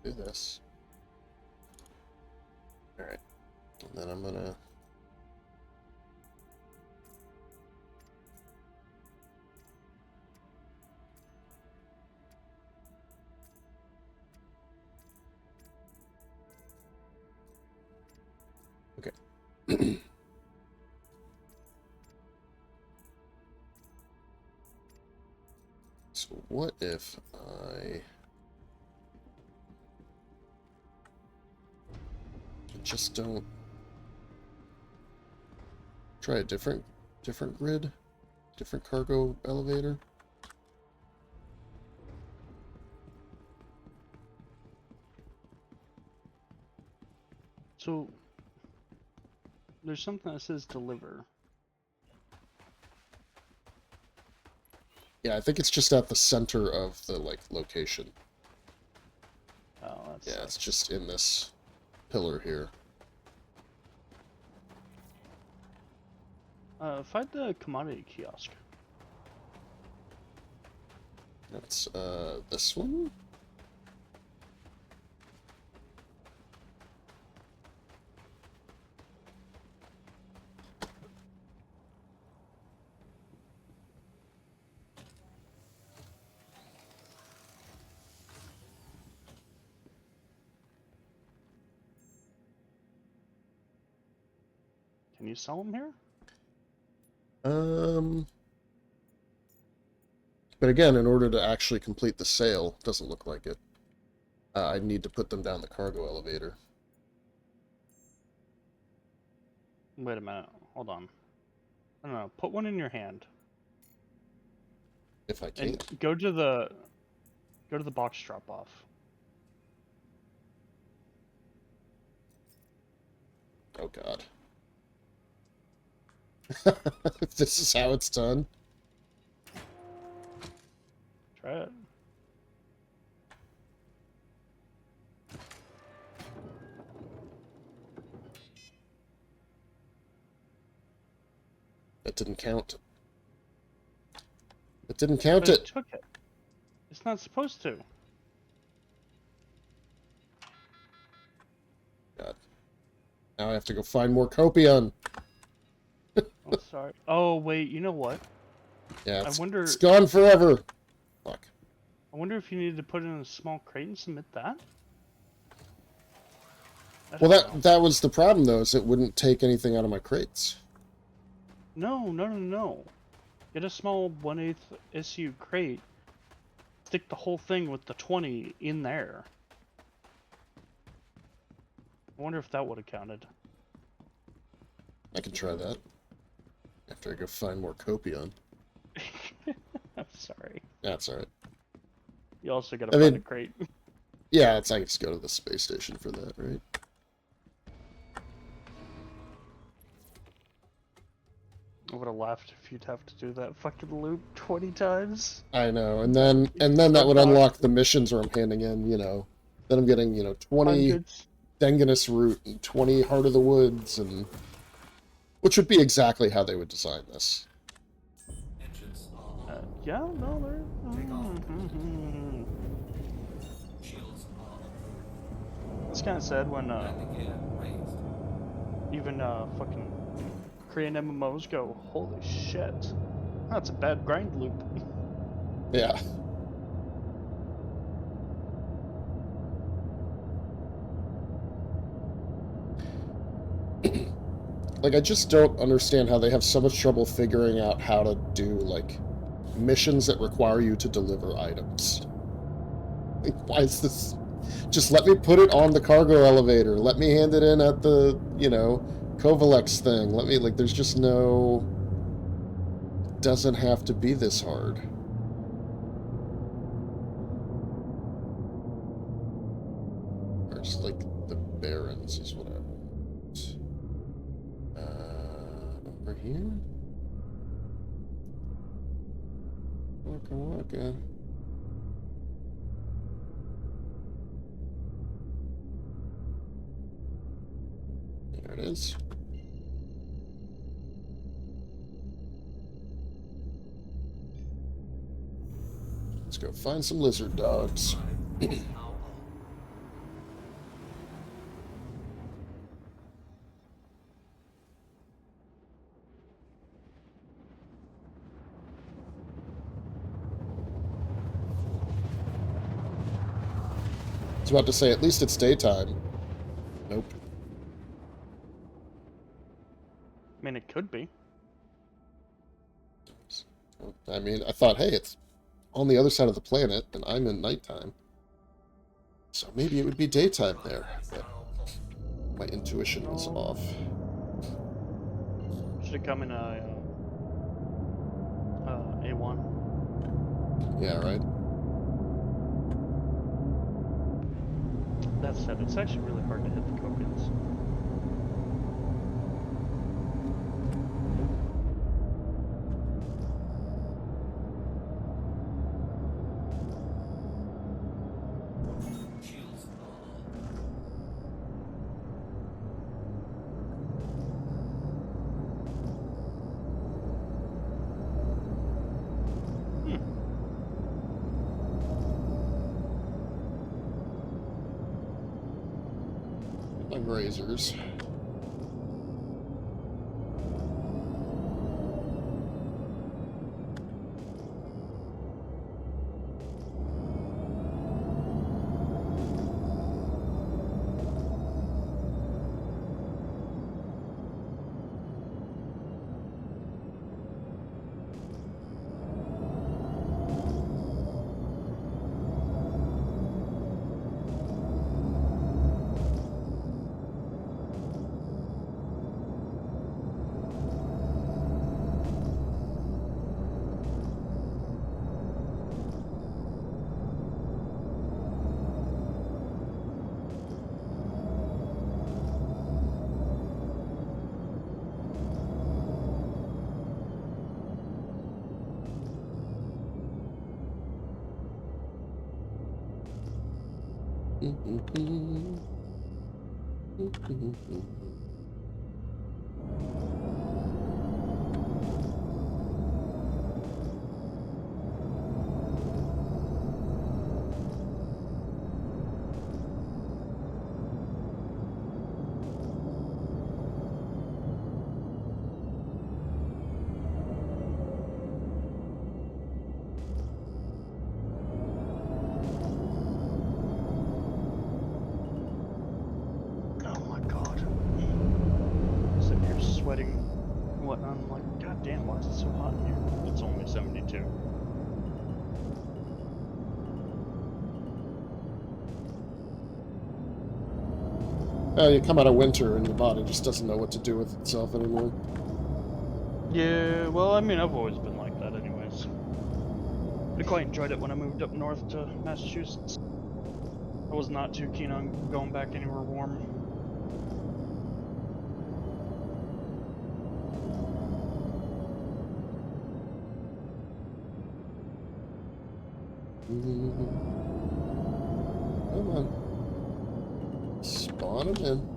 Do this. Alright. And then I'm gonna... Okay. So what if I just don't try a different grid, different cargo elevator? So, there's something that says deliver. Yeah, I think it's just at the center of the, like, location. Oh, that's... Yeah, it's just in this pillar here. Find the commodity kiosk. That's, this one? Can you sell them here? But again, in order to actually complete the sale, doesn't look like it. I need to put them down the cargo elevator. Wait a minute. Hold on. I don't know. Put one in your hand. If I can. And go to the box drop off. Oh god. This is how it's done. Try it. That didn't count. It didn't count But it. took it. It's not supposed to. God. Now I have to go find more copion. Oh, sorry. Oh, wait. You know what? Yeah, wonder- it's gone forever. Fuck. I wonder if you needed to put it in a small crate and submit that? I Well, don't know. that was the problem, though, is it wouldn't take anything out of my crates. No. Get a small 1/8 SU crate. Stick the whole thing with the 20 in there. I wonder if that would have counted. I can try that. After I go find more copion. I'm sorry. That's alright. You also gotta I find mean- a crate. Yeah, it's I just go to the space station for that, right? I would have laughed if you'd have to do that fucking loop 20 times. I know, and then that would unlock the missions where I'm handing in, then I'm getting, 20 Hundreds. Denganus route and 20 Heart of the Woods, and which would be exactly how they would design this. Yeah, no, they're... It's kind of sad when, even, fucking Korean MMOs go, holy shit, that's a bad grind loop. Yeah. Like, I just don't understand how they have so much trouble figuring out how to do, like, missions that require you to deliver items. Like, why is this... Just let me put it on the cargo elevator. Let me hand it in at the, Kovalex thing. Let me, like, there's just no... It doesn't have to be this hard. Where's, like, the Barons is what I want. Over here? Waka waka. There it is. Let's go find some lizard dogs. I was about to say, at least it's daytime. Nope. I mean, it could be. I mean, I thought, hey, it's on the other side of the planet, and I'm in nighttime. So maybe it would be daytime there, but my intuition was off. Should have come in A1. Yeah, right? That said, it's actually really hard to hit the tokens. My razors. Oh my god. too. You come out of winter and your body just doesn't know what to do with itself anymore. Yeah, well, I mean, I've always been like that anyways. I quite enjoyed it when I moved up north to Massachusetts. I was not too keen on going back anywhere warm. Come on. Spawn them in.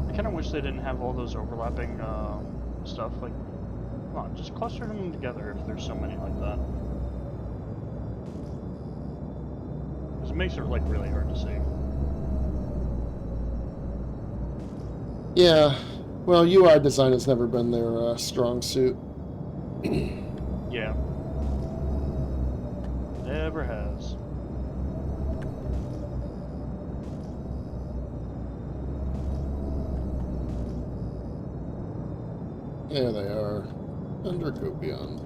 I kind of wish they didn't have all those overlapping stuff. Like, come on, just cluster them together if there's so many like that. Because it makes it like really hard to see. Yeah, well, UI design has never been their strong suit. Yeah. Never has. There they are. Under Copion.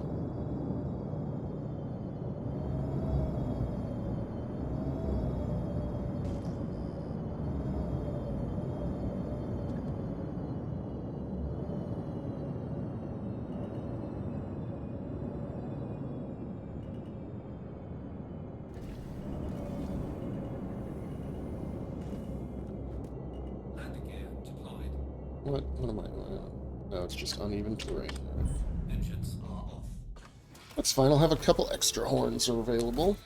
What am I doing? No, it's just uneven terrain. Engines are off. That's fine, I'll have a couple extra horns available.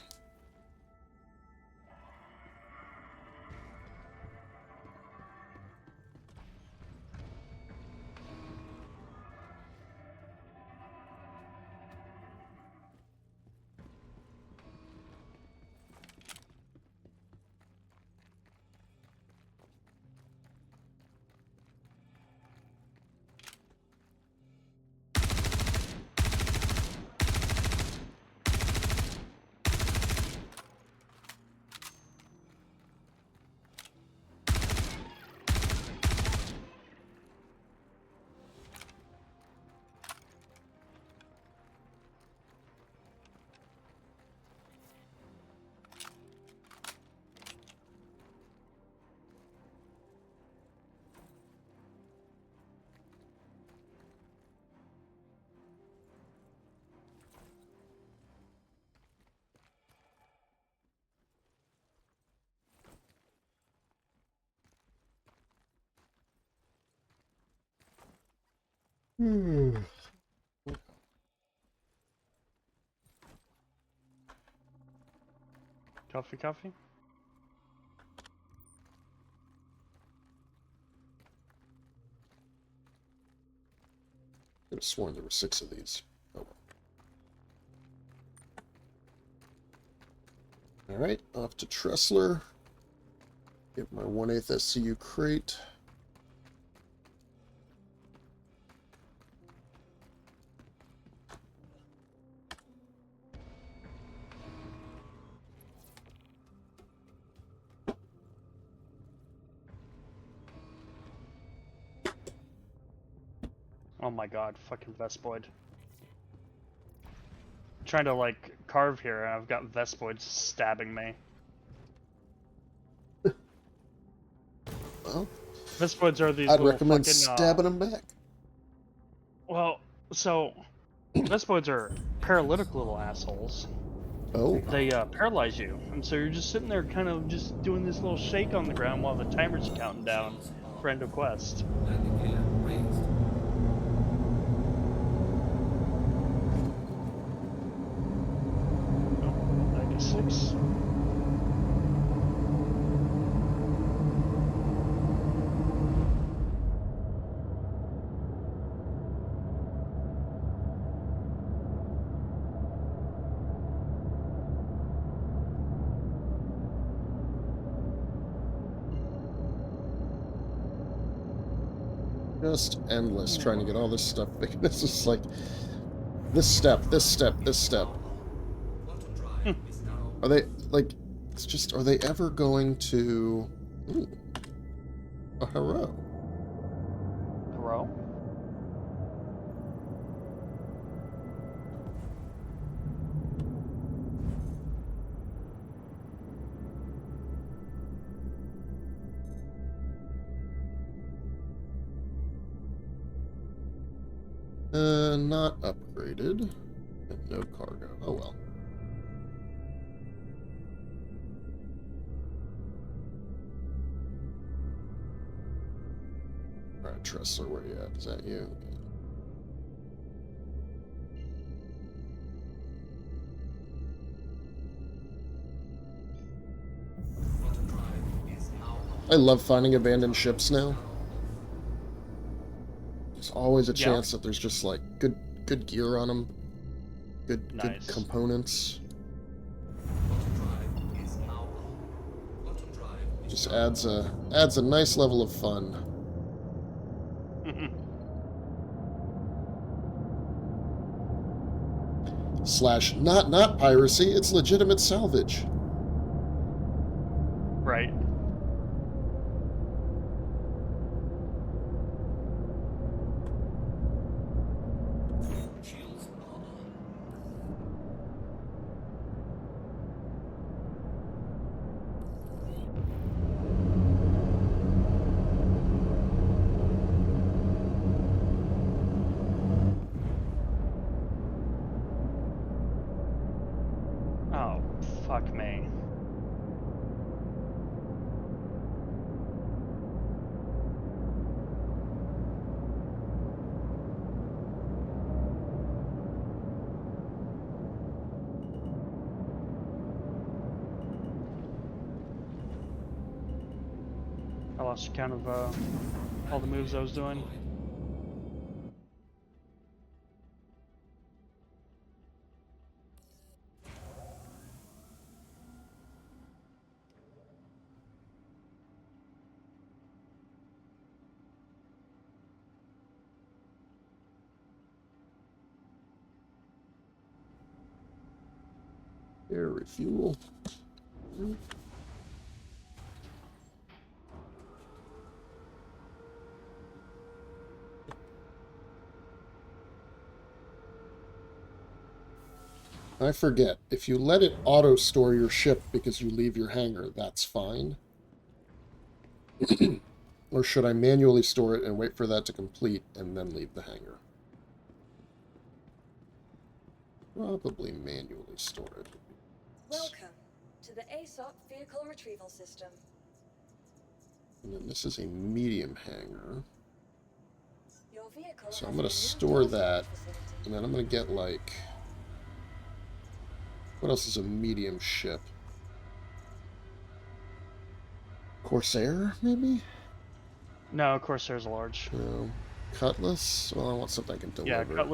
Coffee? I could have sworn there were 6 of these. Oh well. Alright, off to Tressler. Get my 1/8 SCU crate. Oh my god, fucking Vespoid. I'm trying to like carve here and I've got Vespoids stabbing me. Well, Vespoids are these I'd little recommend fucking, stabbing them back. Well, so Vespoids are paralytic little assholes. Oh. They paralyze you, and so you're just sitting there kind of just doing this little shake on the ground while the timer's counting down for end of quest. Landing gear raised. ships. Just endless trying to get all this stuff. This is like this step, this step, this step. Quantum drive is now Are they like? It's just. Are they ever going to? Ooh, a hero. Bro? Not upgraded. And no cargo. Oh well. Alright, Tressler, where you at? Is that you? quantum drive is now I love finding abandoned ships now. There's always a Yeah. chance that there's just like good gear on them, good Nice. components. quantum drive is now on. Quantum drive is Just now adds a nice level of fun. Slash not piracy, it's legitimate salvage. Right. shields are on. Oh, fuck me. I lost count of all the moves I was doing. Air refuel. I forget. If you let it auto-store your ship because you leave your hangar, that's fine. Or should I manually store it and wait for that to complete and then leave the hangar? Probably manually store it. Welcome to the ASOP vehicle retrieval system. And then this is a medium hangar. Your vehicle So has I'm going been to moved store to a that. facility. And then I'm going to get like... What else is a medium ship? Corsair, maybe? No, Corsair's a large. No. Cutlass? Well, I want something I can deliver. Yeah,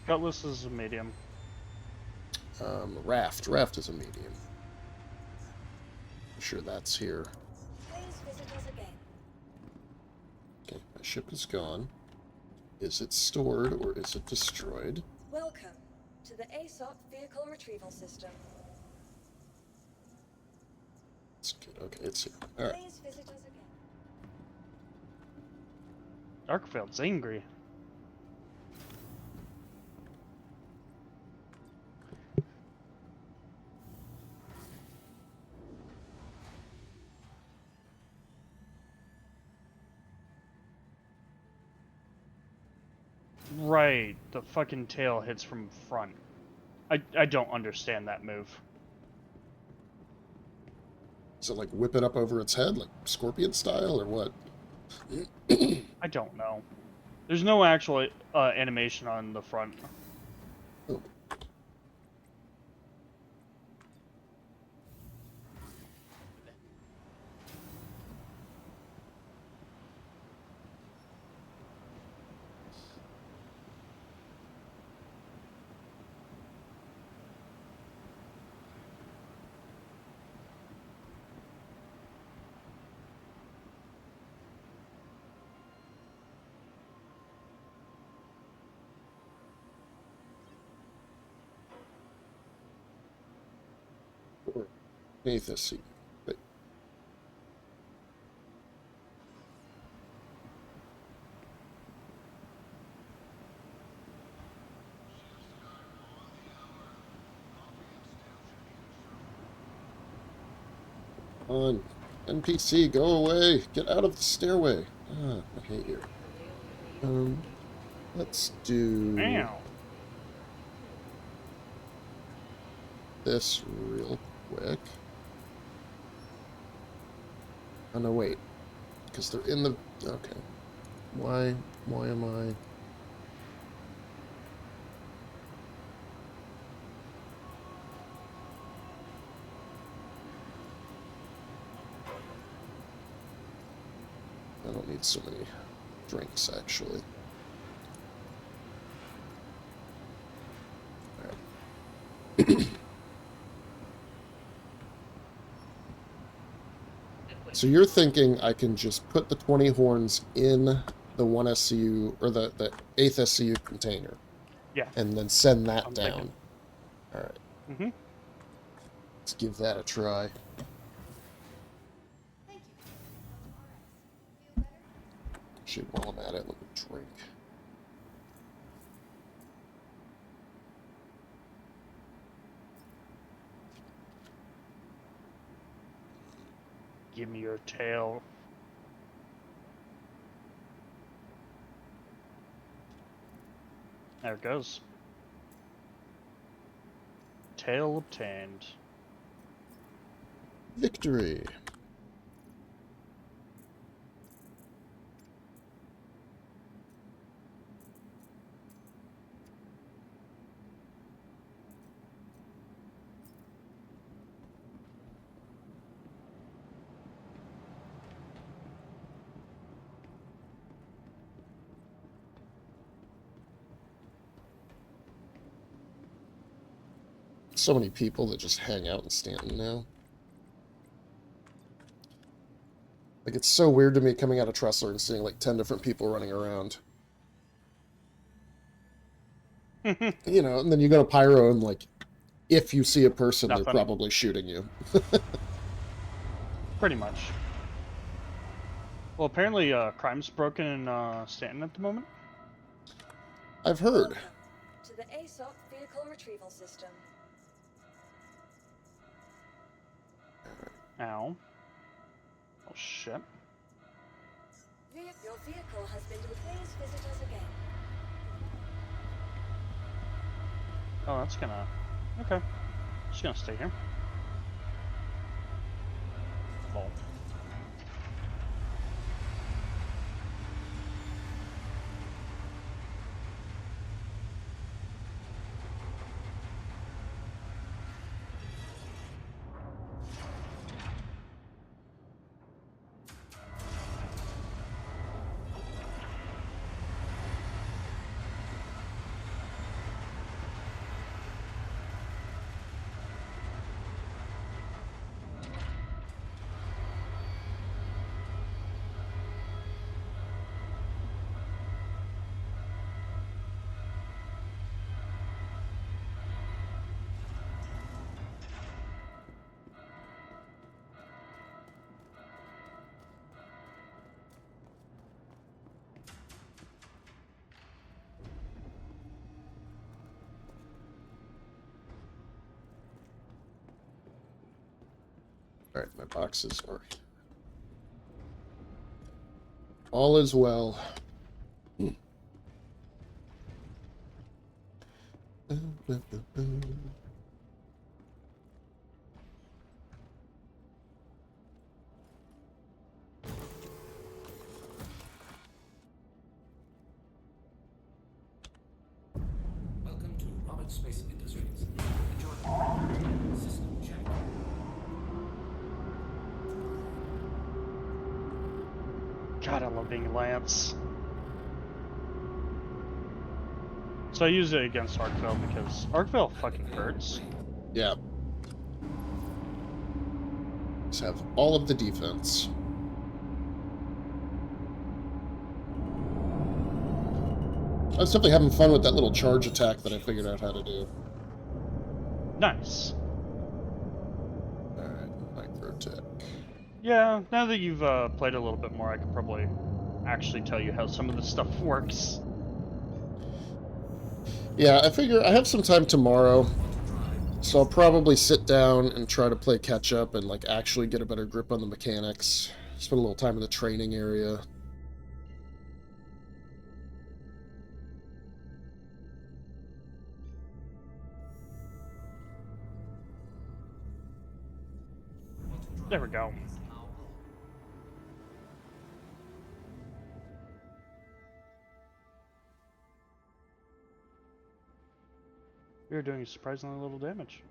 Cutlass is a medium. Raft. Raft is a medium. I'm sure that's here. Please visit us again. Okay, my ship is gone. Is it stored or is it destroyed? Welcome to the ASOP vehicle retrieval system. It's good. Okay, it's here. Alright. Please visit us again. Darkfield's angry. Right, the fucking tail hits from front. I don't understand that move. Is it like whip it up over its head, like scorpion style, or what? I don't know. There's no actual animation on the front. Oh. Mantis. But on NPC, go away. Get out of the stairway. Ah, I hate you. Let's do Ow. this real quick. Oh no, wait. Because they're in the... Okay. Why am I... I don't need so many drinks, actually. Alright. So you're thinking I can just put the 20 horns in the 1 SCU, or the 8th SCU container, Yeah. and then send that I'm down. thinking. Alright, Mm-hmm. let's give that a try. Actually, while I'm at it, let me drink. Give me your tail. There it goes. Tail obtained. Victory! So many people that just hang out in Stanton now. Like, it's so weird to me coming out of Tressler and seeing like 10 different people running around. You know, and then you go to Pyro and like, if you see a person, Nothing. they're probably shooting you. Pretty much. Well, apparently crime's broken in Stanton at the moment. I've heard. Welcome to the ASOC vehicle retrieval system. Ow. Oh shit. Your vehicle has been... Please visit us again. Oh, that's gonna... Okay. Just gonna stay here. Lol. Alright, my boxes are... All is well. Welcome to Robert Space Industries. Enjoy. System check. God, I love being Lance. So I use it against Arkvale because Arkvale fucking hurts. Yeah. Just have all of the defense. I was definitely having fun with that little charge attack that I figured out how to do. Nice. Alright, tech. Yeah, now that you've played a little bit more, I could probably actually tell you how some of this stuff works. Yeah, I figure I have some time tomorrow, so I'll probably sit down and try to play catch up and like actually get a better grip on the mechanics. Spend a little time in the training area. There we go. You're doing surprisingly little damage.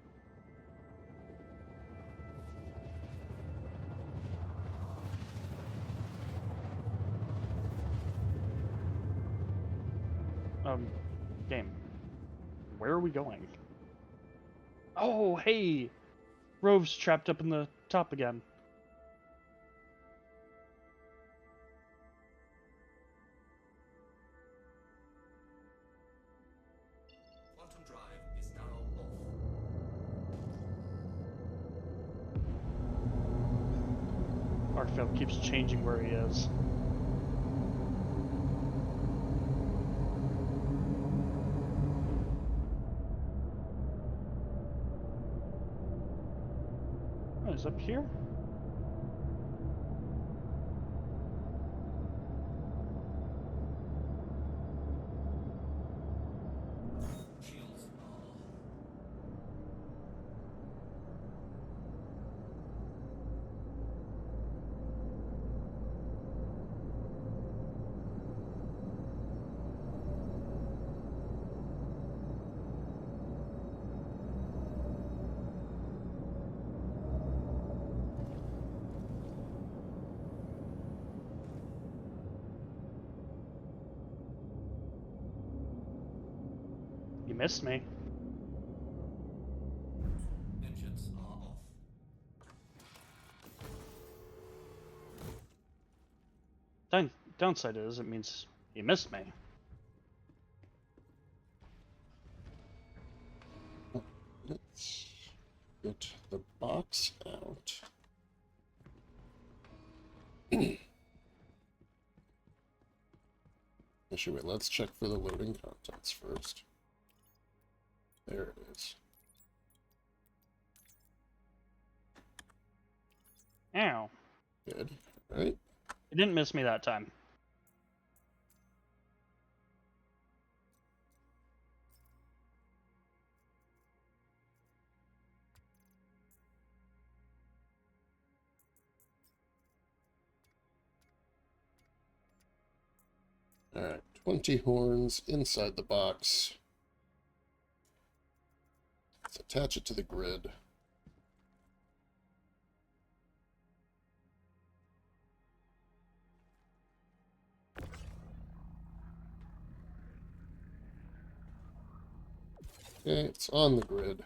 Game. Where are we going? Oh, hey! Rove's trapped up in the top again. Quantum drive is now off. Arcvale keeps changing where he is. Oh, he's up here? Shields are off. You missed me. Engines are off. Downside is, it means you missed me. Let's get the box out. Actually, wait, let's check for the loading contents first. There it is. Ow. Good. All right. You didn't miss me that time. Alright, 20 horns inside the box. Let's attach it to the grid. Okay, it's on the grid.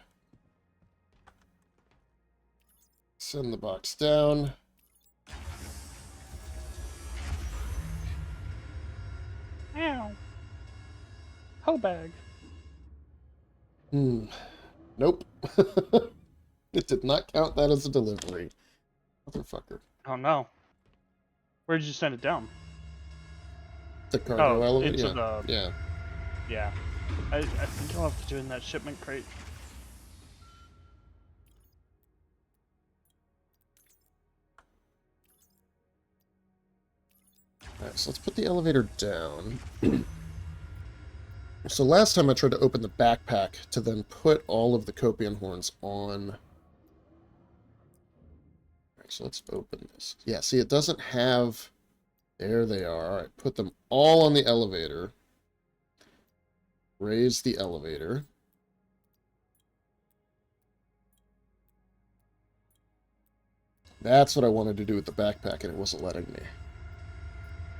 Send the box down. Ow. Hoe bag. Nope. It did not count that as a delivery. Motherfucker. Oh no. Where did you send it down? The cargo elevator? into Yeah. the... Yeah. Yeah. I think I'll have to do it in that shipment crate. Alright, so let's put the elevator down. So last time I tried to open the backpack to then put all of the copian horns on. Alright, so let's open this. Yeah, see, it doesn't have... There they are. Alright, put them all on the elevator. Raise the elevator. That's what I wanted to do with the backpack, and it wasn't letting me.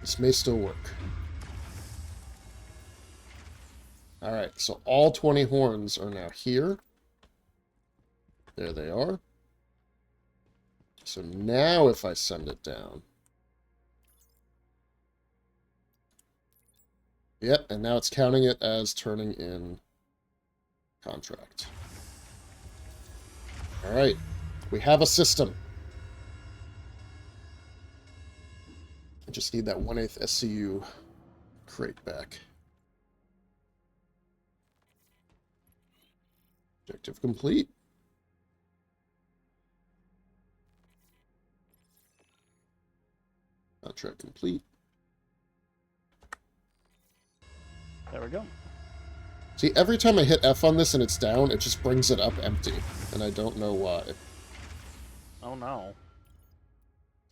This may still work. Alright, so all 20 horns are now here. There they are. So now if I send it down... Yep, and now it's counting it as turning in contract. Alright, we have a system. I just need that 1/8 SCU crate back. Objective complete. Contract complete. There we go. See, every time I hit F on this and it's down, it just brings it up empty. And I don't know why. Oh no.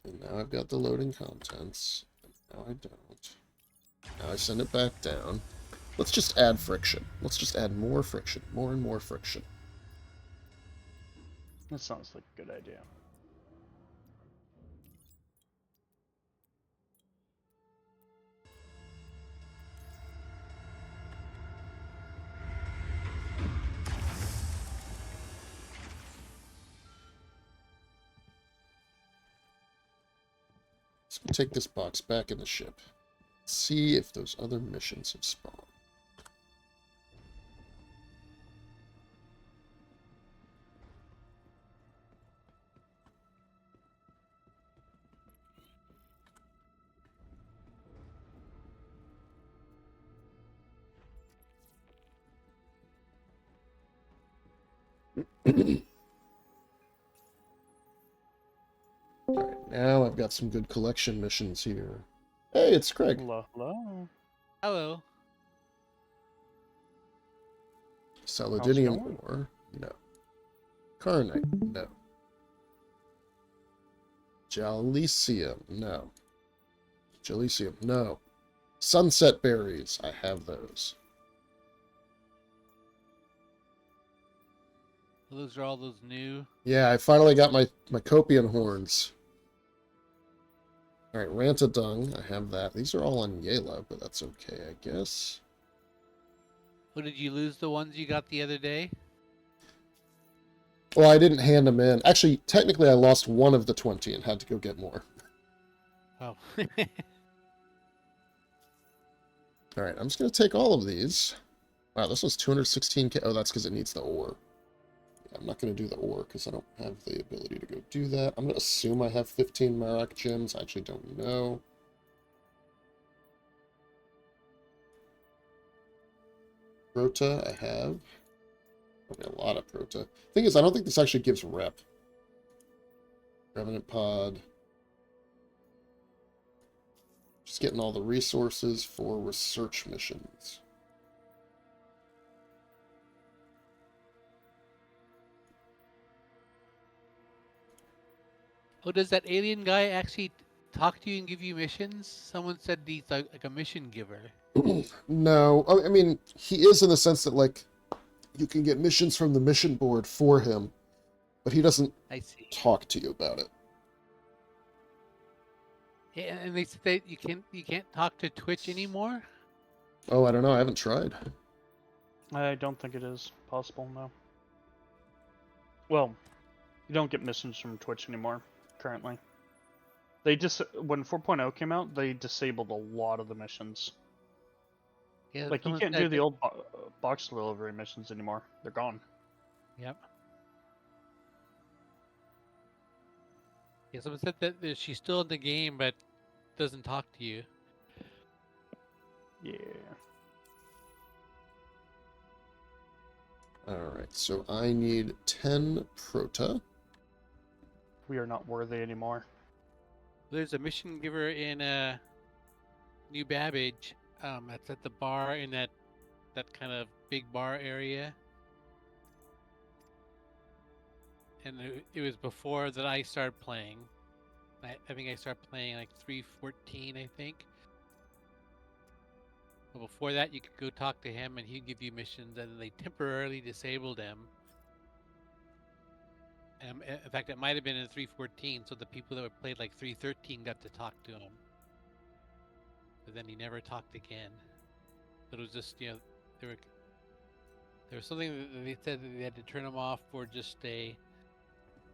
And now I've got the loading contents. And now I don't. Now I send it back down. Let's just add friction. Let's just add more friction. More and more friction. That sounds like a good idea. So we'll take this box back in the ship. See if those other missions have spawned. Alright, now I've got some good collection missions here. Hey, it's Kraig. Hello, hello. Hello. Saladinium going? ore? No. Carnite? No. Jalicium? No. Jalicium? No. Sunset berries? I have those. Those are all those new. Yeah, I finally got my Copian horns. Alright, Rantadung, I have that. These are all on Yela, but that's okay, I guess. Oh, did you lose the ones you got the other day? Well, I didn't hand them in. Actually, technically I lost one of the 20 and had to go get more. Oh. Alright, I'm just going to take all of these. Wow, this was 216k. Oh, that's because it needs the ore. Yeah, I'm not going to do the ore because I don't have the ability to go do that. I'm going to assume I have 15 Marak gems. I actually don't know. Prota, I have. Probably a lot of Prota. Thing is, I don't think this actually gives rep. Revenant Pod. Just getting all the resources for research missions. Oh, does that alien guy actually talk to you and give you missions? Someone said he's like a mission giver. No, I mean, he is in the sense that, like, you can get missions from the mission board for him, but he doesn't I see. talk to you about it. Yeah, and they said that you can't talk to Twitch anymore. Oh, I don't know. I haven't tried. I don't think it is possible, no. Well, you don't get missions from Twitch anymore, currently. They just when 4.0 came out, they disabled a lot of the missions. Yeah, Like, you someone can't said do the that- old box delivery missions anymore. They're gone. Yep. Yeah, someone said that she's still in the game, but doesn't talk to you. Yeah. Alright, so I need 10 Prota. We are not worthy anymore. There's a mission giver in New Babbage. That's at the bar in that kind of big bar area. And it was before that I started playing. I think I started playing like 3.14, I think. But before that, you could go talk to him, and he'd give you missions, and they temporarily disabled him. In fact, it might have been in 3.14, so the people that played like 3.13 got to talk to him. But then he never talked again. But it was just, there was something that they said that they had to turn him off for just a,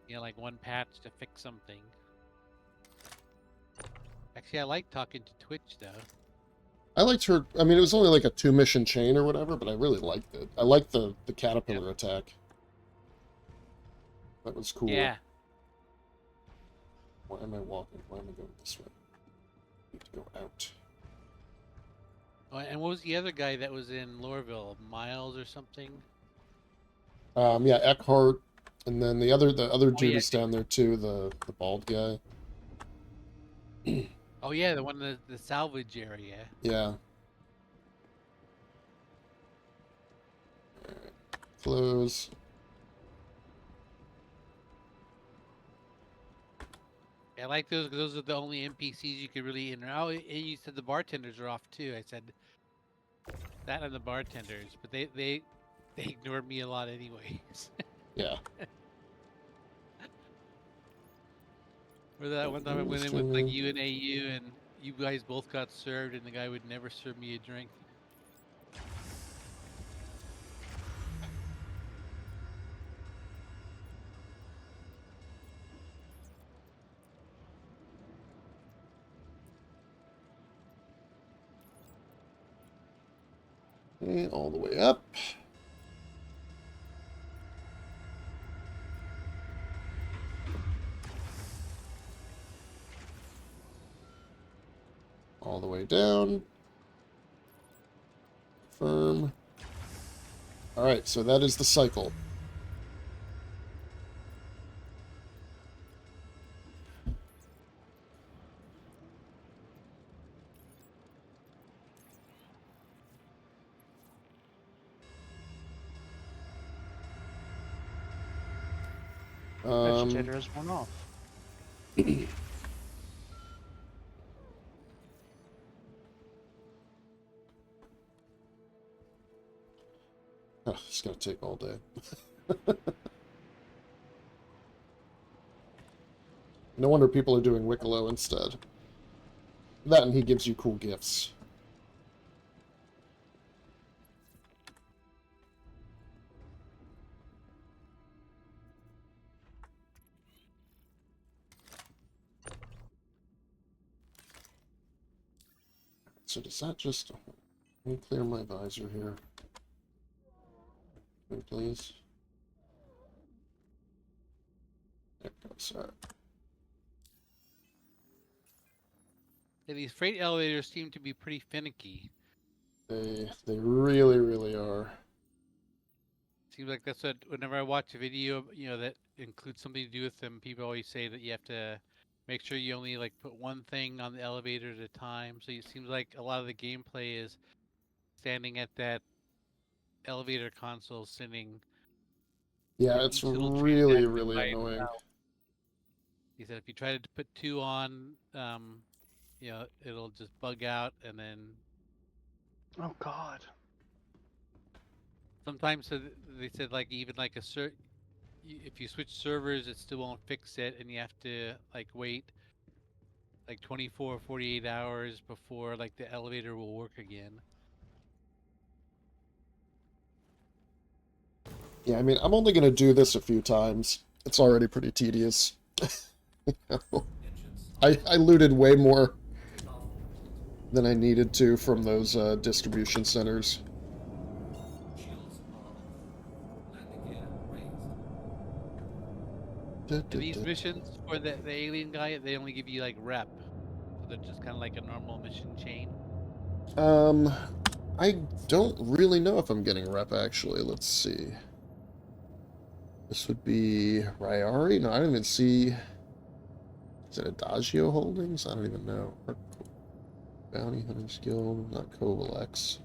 like one patch to fix something. Actually, I like talking to Twitch though. I liked her. I mean, it was only like a 2-mission chain or whatever, but I really liked it. I liked the caterpillar attack. That was cool. Yeah. Why am I walking? Why am I going this way? Need to go out. Oh, and what was the other guy that was in Lorville? Miles or something? Yeah, Eckhart, and then the other yeah. Judy's down there too. The bald guy. Oh yeah, the one in the salvage area. Yeah. Alright. Close. I like those 'cause those are the only NPCs you could really interact. Oh, and you said the bartenders are off too. I said that and the bartenders, but they ignored me a lot anyways. Yeah. Or that one time I went in with like you and AU, and you guys both got served, and the guy would never serve me a drink. Okay, all the way up. All the way down. Confirm. Alright, so that is the cycle. Vegetator is one off. Oh, it's gonna take all day. No wonder people are doing Wicklow instead. That and he gives you cool gifts. So does that just... Let me clear my visor here. Please. There it goes. All right. Yeah, these freight elevators seem to be pretty finicky. They really, really are. Seems like that's what whenever I watch a video, that includes something to do with them, people always say that you have to make sure you only like put one thing on the elevator at a time. So it seems like a lot of the gameplay is standing at that elevator console sitting. Yeah, for it's each little really, transaction really by annoying. itself. He said if you try to put two on, it'll just bug out, and then Oh God. sometimes they said like even like if you switch servers, it still won't fix it, and you have to like wait like 24 or 48 hours before like the elevator will work again. Yeah, I mean, I'm only going to do this a few times. It's already pretty tedious. I looted way more than I needed to from those distribution centers. Shields off. Landing gear raised. And these missions for the alien guy, they only give you like rep, so they're just kind of like a normal mission chain. I don't really know if I'm getting rep, actually. Let's see. This would be Ryari? No, I don't even see... Is it Adagio Holdings? I don't even know. Bounty Hunters Guild, not Kovalex.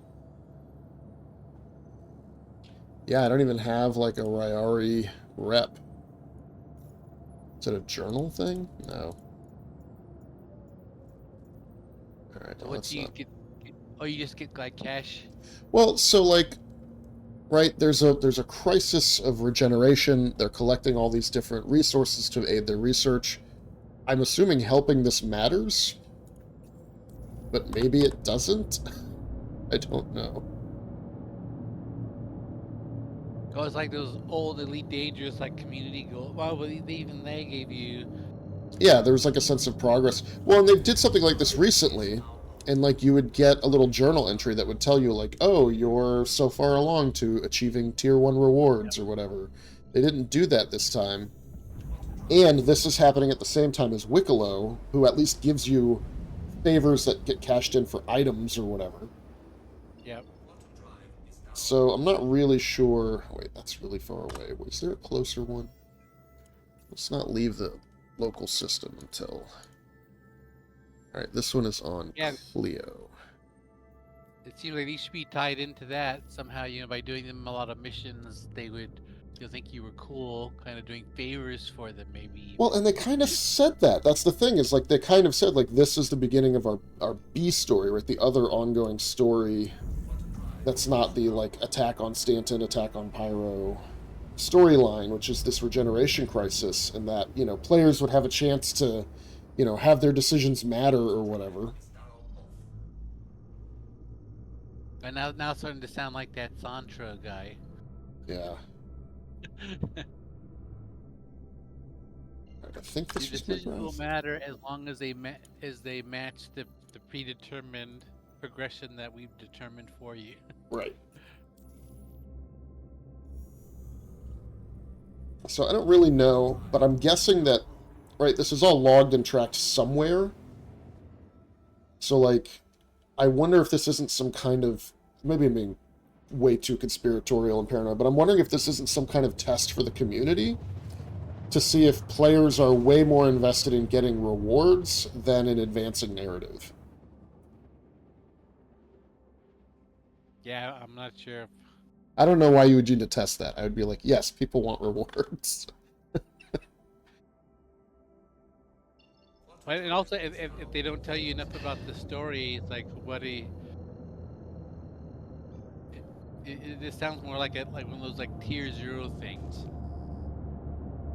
Yeah, I don't even have, like, a Ryari rep. Is it a journal thing? No. Alright, So no, what that's do you not... get? Oh, you just get like cash? Well, so, like... Right, there's a crisis of regeneration. They're collecting all these different resources to aid their research. I'm assuming helping this matters, but maybe it doesn't. I don't know. Oh, it's like those old Elite Dangerous like community goals. Well, but even they gave you. Yeah, there was like a sense of progress. Well, and they did something like this recently, and like you would get a little journal entry that would tell you like, oh, you're so far along to achieving tier 1 rewards or whatever. They didn't do that this time. And this is happening at the same time as Wicklow, who at least gives you favors that get cashed in for items or whatever. Yep. So I'm not really sure. Wait, that's really far away. Was there a closer one? Let's not leave the local system until... Alright, this one is on Yeah. Clio. It seems like these should be tied into that somehow. You know, by doing them a lot of missions, you'll think you were cool, kind of doing favors for them, maybe. Well, and they kind of said that. That's the thing, is like they kind of said, like, this is the beginning of our B story, right? The other ongoing story that's not the, like, attack on Stanton, attack on Pyro storyline, which is this regeneration crisis, and that, you know, players would have a chance to, you know, have their decisions matter or whatever. And now it's starting to sound like that Santra guy. Yeah. I think Your this was my decisions will graph. matter as long as they match the predetermined progression that we've determined for you. Right. So I don't really know, but I'm guessing that, right, this is all logged and tracked somewhere. So, like, I wonder if this isn't some kind of, maybe I'm being way too conspiratorial and paranoid, but I'm wondering if this isn't some kind of test for the community to see if players are way more invested in getting rewards than in advancing narrative. Yeah, I'm not sure. I don't know why you would need to test that. I would be like, yes, people want rewards. And also, if they don't tell you enough about the story, it's like, it just sounds more like one of those like tier 0 things.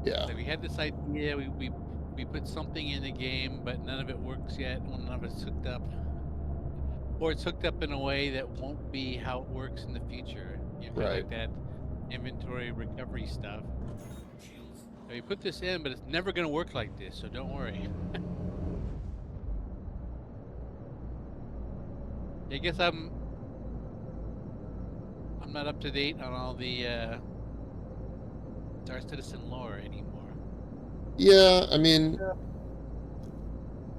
Yeah. Like we had this idea, we put something in the game, but none of it works yet. None of it's hooked up, or it's hooked up in a way that won't be how it works in the future. You know, kind of Right. like that inventory recovery stuff. We put this in, but it's never going to work like this, so don't worry. I guess I'm not up to date on all the Star Citizen lore anymore. Yeah, I mean,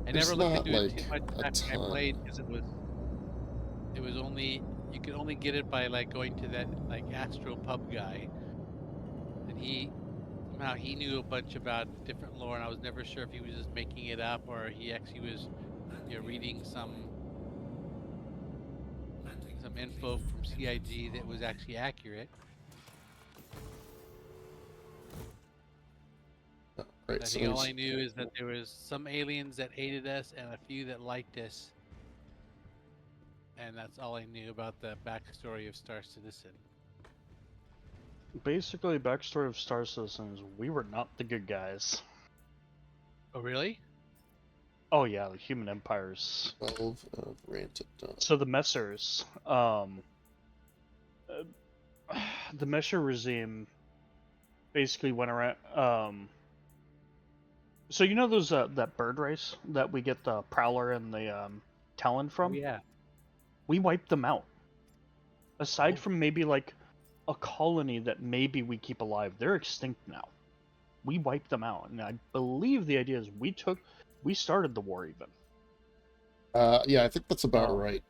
I there's never looked not, into it like, too much a after I ton. played because it was only, you could only get it by like going to that like Astro Pub guy, and somehow he knew a bunch about different lore, and I was never sure if he was just making it up or he actually was, you know, reading some info from CIG that was actually accurate. Right, I so think all there's- I knew is that there was some aliens that hated us and a few that liked us. And that's all I knew about the backstory of Star Citizen. Basically, backstory of Star Citizen is we were not the good guys. Oh, really? Oh yeah, the human empires. 12 of Ranted Dawn. So the Messers, the Messer regime basically went around. So you know those that bird race that we get the Prowler and the Talon from? Oh, yeah. We wiped them out. Aside from maybe like a colony that maybe we keep alive, they're extinct now. We wiped them out, and I believe the idea is we started the war even. Yeah, I think that's about Oh. right.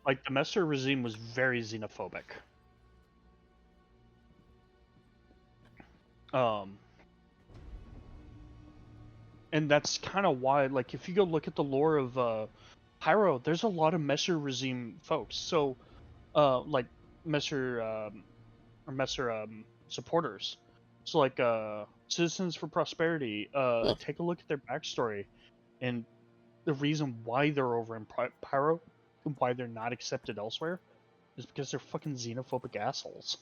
Like the Messer regime was very xenophobic. And that's kind of why, like, if you go look at the lore of Pyro, there's a lot of Messer regime folks. So, like Messer or Messer supporters. So, like, Citizens for Prosperity. Take a look at their backstory, and the reason why they're over in Pyro and why they're not accepted elsewhere is because they're fucking xenophobic assholes.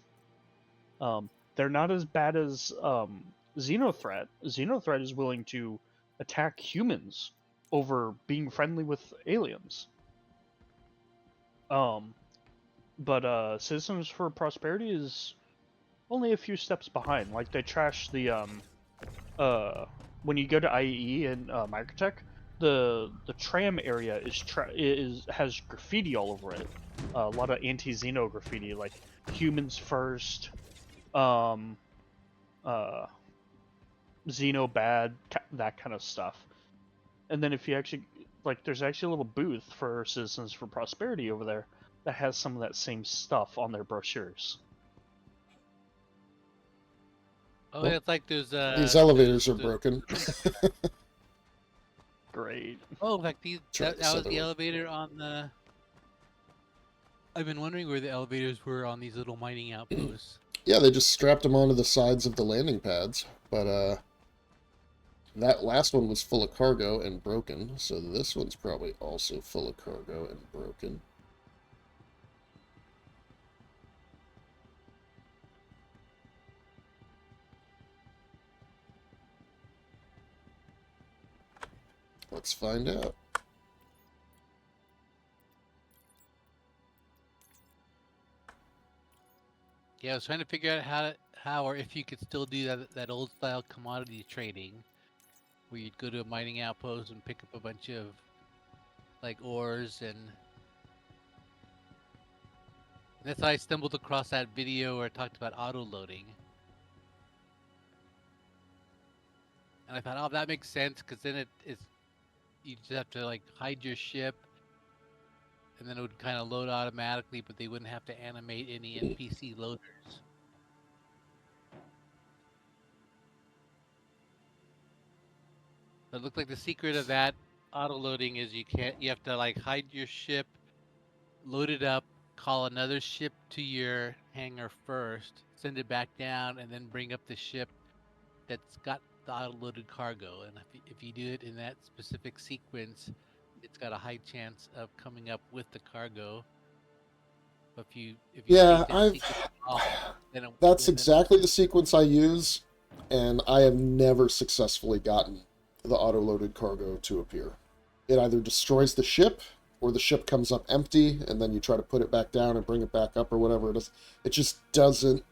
They're not as bad as Xenothreat. Xenothreat is willing to attack humans over being friendly with aliens. But Citizens for Prosperity is only a few steps behind. Like they trash the when you go to IEE and Microtech, the tram area has graffiti all over it. A lot of anti-Xeno graffiti, like humans first, Xeno bad, that kind of stuff. And then if you actually like there's actually a little booth for Citizens for Prosperity over there that has some of that same stuff on their brochures. Oh, Well, yeah, it's like These elevators are there's- broken. Great. Oh, in fact, these Try that, this that was other the one. elevator on the. I've been wondering where the elevators were on these little mining outposts. Yeah, they just strapped them onto the sides of the landing pads, but that last one was full of cargo and broken, so this one's probably also full of cargo and broken. Let's find out. Yeah, I was trying to figure out how or if you could still do that old style commodity trading, where you'd go to a mining outpost and pick up a bunch of like ores and. That's how I stumbled across that video where it talked about auto loading. And I thought, oh, that makes sense, because then it's you just have to like hide your ship, and then it would kind of load automatically, but they wouldn't have to animate any NPC loaders. But it looked like the secret of that auto loading is you have to like hide your ship, load it up, call another ship to your hangar first, send it back down, and then bring up the ship that's got the auto-loaded cargo. And if you do it in that specific sequence, it's got a high chance of coming up with the cargo. But if you Yeah, take that sequence off, then that's exactly the sequence I use, and I have never successfully gotten the auto-loaded cargo to appear. It either destroys the ship, or the ship comes up empty, and then you try to put it back down and bring it back up, or whatever it is. It just doesn't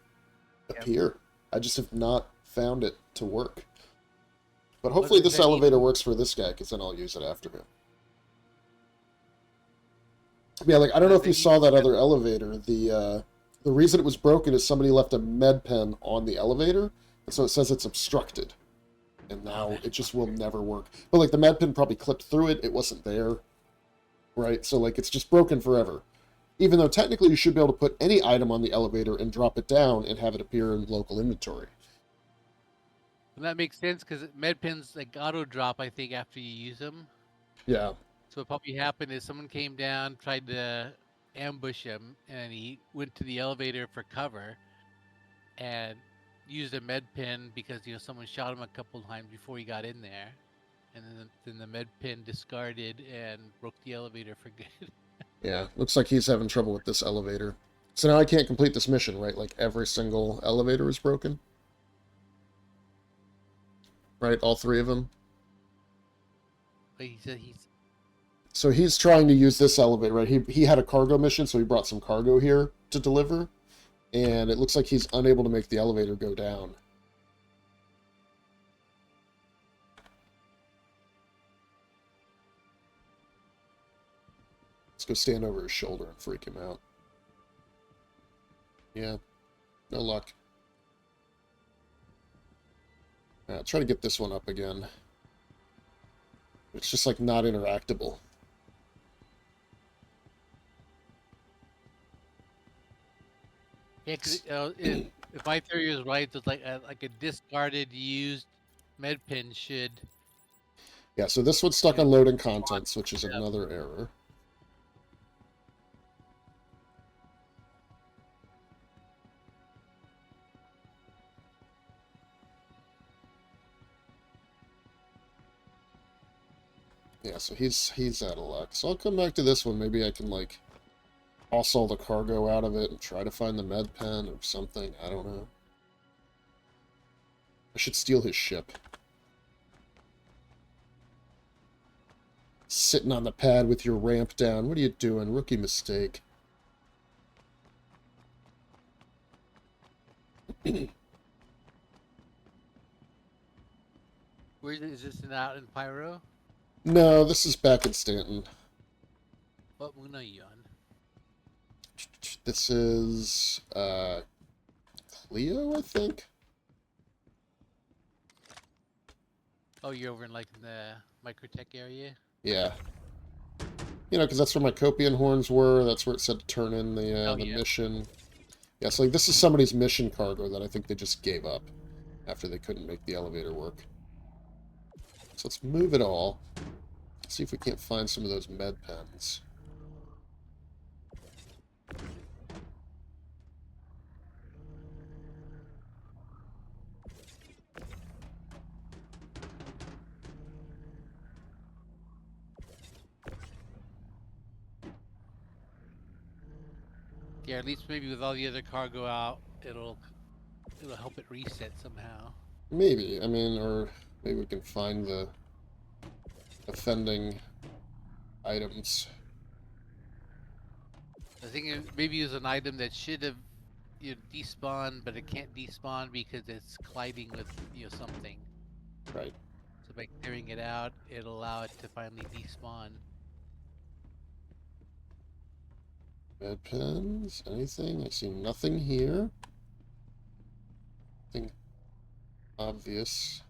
appear. I just have not found it to work. But hopefully this elevator works for this guy, because then I'll use it after him. Yeah, like, I don't know if you saw that other elevator. The reason it was broken is somebody left a med pen on the elevator, and so it says it's obstructed. And now it just will never work. But, like, the med pen probably clipped through it. It wasn't there. Right? So, like, it's just broken forever. Even though technically you should be able to put any item on the elevator and drop it down and have it appear in local inventory. And that makes sense, because med pens like auto drop, I think, after you use them. Yeah. So what probably happened is someone came down, tried to ambush him, and he went to the elevator for cover, and used a med pen because someone shot him a couple times before he got in there, and then the med pen discarded and broke the elevator for good. Yeah, looks like he's having trouble with this elevator. So now I can't complete this mission, right? Like every single elevator is broken? Right, all three of them? But he said he's So he's trying to use this elevator, right? He had a cargo mission, so he brought some cargo here to deliver. And it looks like he's unable to make the elevator go down. Let's go stand over his shoulder and freak him out. Yeah, no luck. Try to get this one up again. It's just like not interactable. yeah, because if my theory is right, it's like a discarded used med pen should. Yeah, so this one's stuck on loading contents, which is another error. Yeah, so he's out of luck. So I'll come back to this one. Maybe I can, like, toss all the cargo out of it and try to find the med pen or something. I don't know. I should steal his ship. Sitting on the pad with your ramp down. What are you doing? Rookie mistake. Where is this out in Pyro? No, this is back in Stanton. What moon are you on? This is, Cleo, I think? Oh, you're over in like the Microtech area? Yeah. You know, because that's where my Copian horns were. That's where it said to turn in the Oh, the yeah. mission. Yeah, so like this is somebody's mission cargo that I think they just gave up after they couldn't make the elevator work. So let's move it all. See if we can't find some of those med pens. Yeah, at least maybe with all the other cargo out, it'll help it reset somehow. Maybe, I mean, or maybe we can find the offending items. I think maybe it was an item that should have despawned, but it can't despawn because it's colliding with something. Right. So by clearing it out, it'll allow it to finally despawn. Med pens? Anything? I see nothing here. Nothing obvious.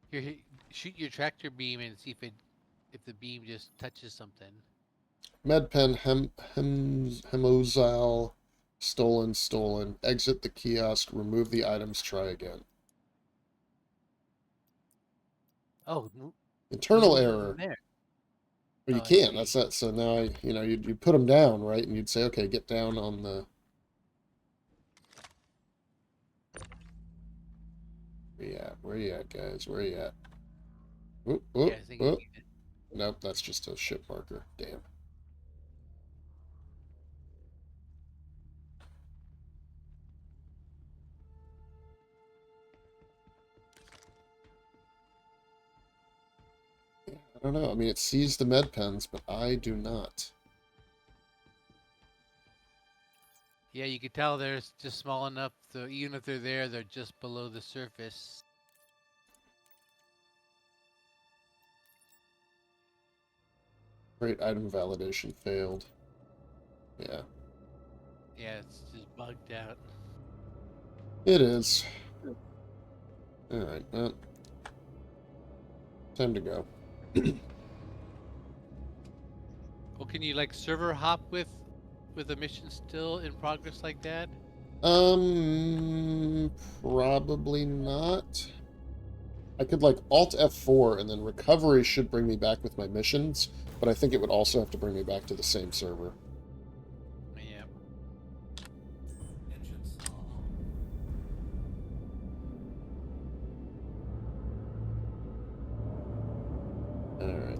Here, shoot your tractor beam and see if the beam just touches something. Medpen, Hemozal, stolen. Exit the kiosk, remove the items, try again. Oh, Internal move it error. from there. Well, you Oh, I can't. see. That's that. So now, you'd put them down, right? And you'd say, okay, get down on the... Where you at, guys? Where you at? Oop, Yeah, oop, I think oop. Nope, that's just a ship marker. Damn. I don't know. I mean, it sees the med pens, but I do not. Yeah, you can tell they're just small enough, so even if they're there, they're just below the surface. Great item validation failed. Yeah. Yeah, it's just bugged out. It is. Alright, well. Time to go. Well, can you like server hop with a mission still in progress like that? Probably not. I could like Alt F4 and then recovery should bring me back with my missions, but I think it would also have to bring me back to the same server. Yeah. Engines Alright.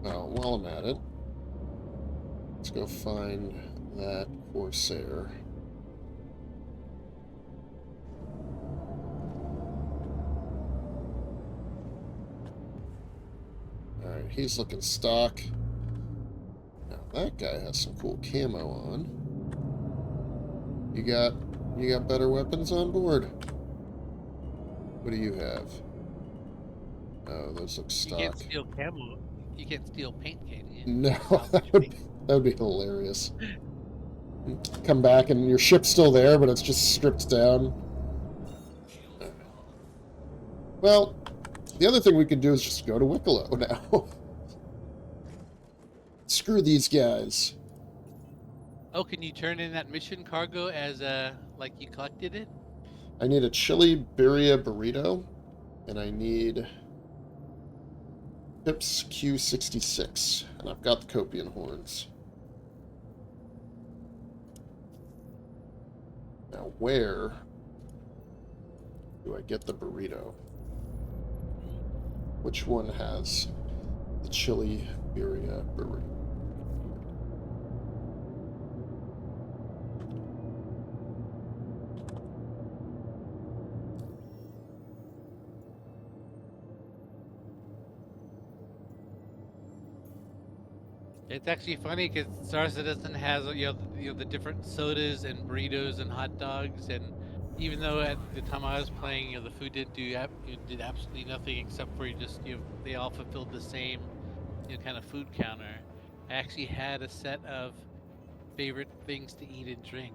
Well, while I'm at it, let's go find that Corsair. Alright, he's looking stock. Now that guy has some cool camo on. You got better weapons on board? What do you have? Oh, those look You stock. can't steal camo. You can't steal paint, can you? No, Salvage that paint. would be hilarious. Come back and your ship's still there, but it's just stripped down. Well, the other thing we could do is just go to Wicklow now. Screw these guys. Oh, can you turn in that mission cargo as like you collected it? I need a chili birria burrito, and I need Pips Q66, and I've got the Copian horns. Now, where do I get the burrito? Which one has the chili birria burrito? It's actually funny because Star Citizen has the different sodas and burritos and hot dogs, and even though at the time I was playing, the food did did absolutely nothing except for just they all fulfilled the same kind of food counter. I actually had a set of favorite things to eat and drink.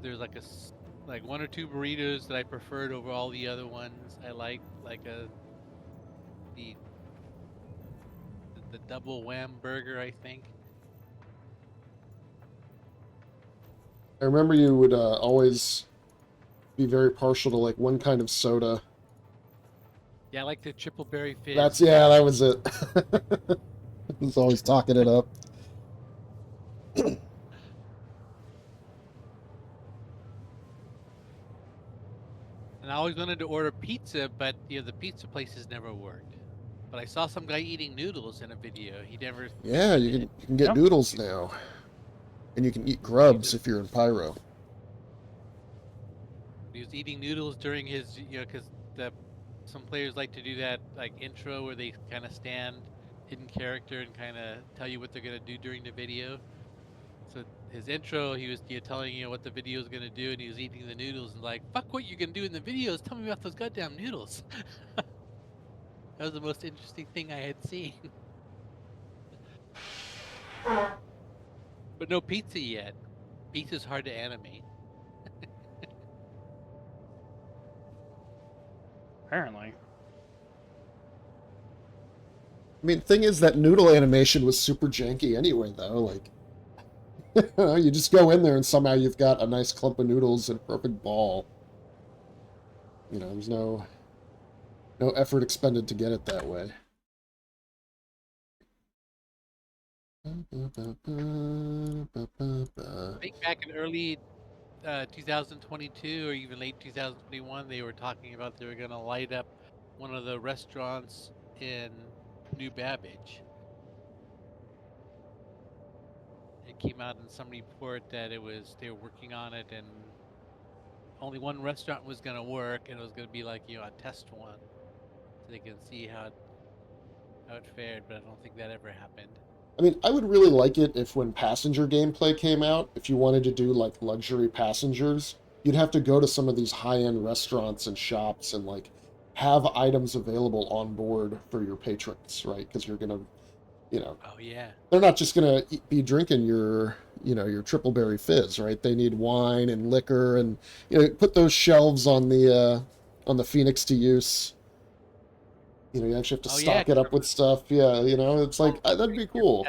There's like like 1 or 2 burritos that I preferred over all the other ones. I like the the double wham burger, I think. I remember you would always be very partial to like one kind of soda. Yeah, I like the triple berry That's, fizz. yeah, that was it. He's always talking it up. And I always wanted to order pizza, but the pizza places never worked. But I saw some guy eating noodles in a video. He never. Yeah, He you did. can get Yep. noodles now. And you can eat grubs if you're in Pyro. He was eating noodles during his, because some players like to do that like intro where they kind of stand hidden character and kind of tell you what they're gonna do during the video. So his intro, he was telling you what the video is gonna do, and he was eating the noodles and like, fuck what you can do in the videos. Tell me about those goddamn noodles. That was the most interesting thing I had seen. But no pizza yet. Pizza's hard to animate. Apparently. I mean, thing is that noodle animation was super janky anyway, though. Like, you just go in there and somehow you've got a nice clump of noodles and a perfect ball. You know, there's no effort expended to get it that way. I think back in early 2022 or even late 2021, they were talking about they were going to light up one of the restaurants in New Babbage. It came out in some report that they were working on it, and only one restaurant was going to work, and it was going to be like a test one, so they can see how it fared. But I don't think that ever happened. I mean, I would really like it if when passenger gameplay came out, if you wanted to do like luxury passengers, you'd have to go to some of these high-end restaurants and shops and like have items available on board for your patrons, right? Because you're gonna, Oh yeah. they're not just gonna be drinking your, your triple berry fizz, right? They need wine and liquor, and put those shelves on the Phoenix to use. You actually have to stock it up with stuff. Yeah, it's like that'd be cool.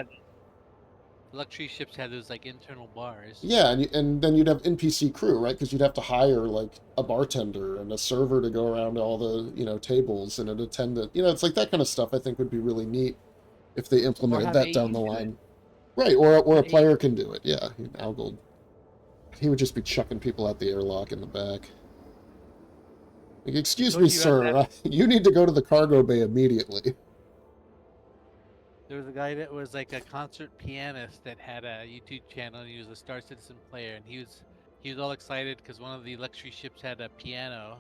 Luxury ships had those like internal bars. Yeah, and then you'd have NPC crew, right? Because you'd have to hire like a bartender and a server to go around all the tables and an attendant. It's like that kind of stuff. I think would be really neat if they implemented that down the line. Right, or a player can do it. Yeah, Algold. He would just be chucking people out the airlock in the back. Like, excuse me, sir. You need to go to the cargo bay immediately. There was a guy that was like a concert pianist that had a YouTube channel, and he was a Star Citizen player, and he was all excited because one of the luxury ships had a piano,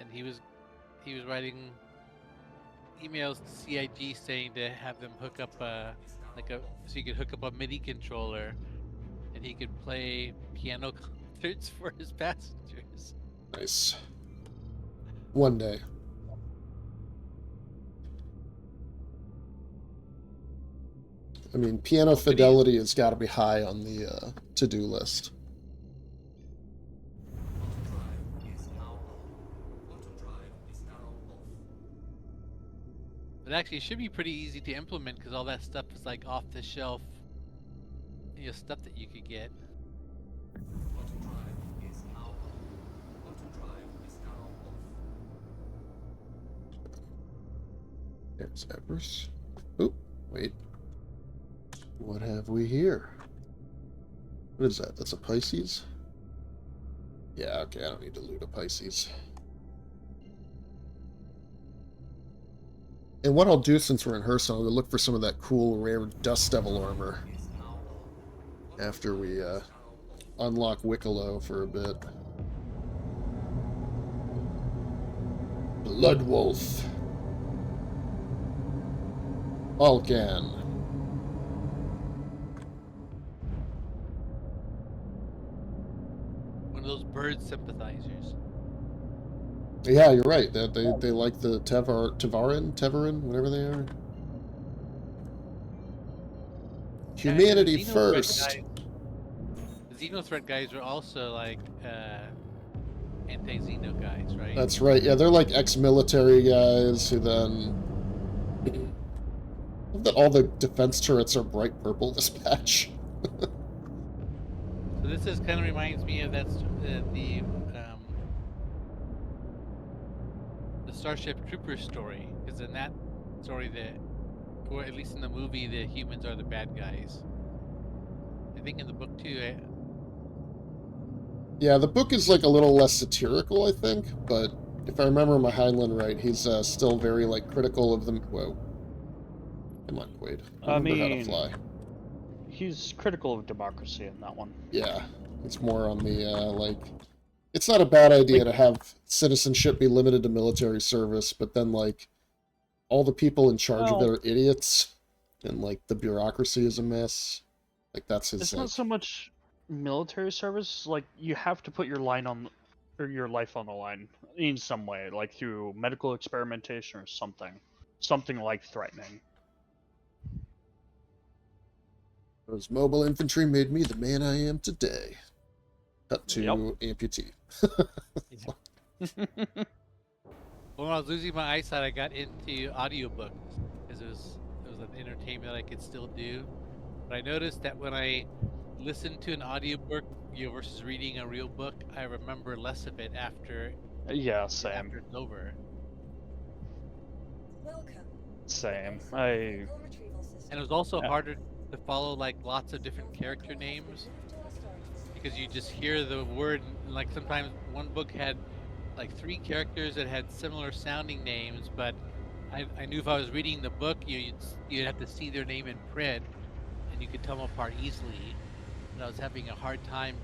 and he was writing emails to CIG saying to have them hook up so you could hook up a MIDI controller, and he could play piano concerts for his passengers. Nice. One day. I mean, piano fidelity has got to be high on the to-do list. But actually, it should be pretty easy to implement because all that stuff is like off-the-shelf, stuff that you could get. There's Everest. Oop, wait. What have we here? What is that? That's a Pisces? Yeah, okay, I don't need to loot a Pisces. And what I'll do since we're in Hearthstone, I'll go look for some of that cool, rare Dust Devil armor after we unlock Wicklow for a bit. Blood Wolf. Vulcan. One of those bird sympathizers. Yeah, you're right. They like the Tevarin, whatever they are. Humanity first. Xenothreat guys are also like anti-Xeno guys, right? That's right. Yeah, they're like ex-military guys who then... that all the defense turrets are bright purple this patch. So this is kind of reminds me of the Starship Troopers story, because in that story, or at least in the movie, the humans are the bad guys. I think in the book too. Yeah, the book is like a little less satirical, I think, but if I remember my Heinlein right, he's still very like critical of them. Whoa. Come on, Quade. Remember how to fly. He's critical of democracy in that one. Yeah, it's more on the, like... It's not a bad idea to have citizenship be limited to military service, but then, like, all the people in charge of it are idiots, and, like, the bureaucracy is a mess. Like, that's his, It's like... not so much military service, like, you have to put your line on, or your life on the line in some way, like through medical experimentation or something. Something like threatening. Those mobile infantry made me the man I am today. Cut to amputee. When I was losing my eyesight, I got into audiobooks because it was an entertainment I could still do. But I noticed that when I listen to an audiobook, versus reading a real book, I remember less of it after Same. it's over. Welcome. Same. Vehicle retrieval system. And it was also harder to follow like lots of different character names because you just hear the word. And, like sometimes one book had like 3 characters that had similar sounding names, but I knew if I was reading the book, you'd have to see their name in print, and you could tell them apart easily. But I was having a hard time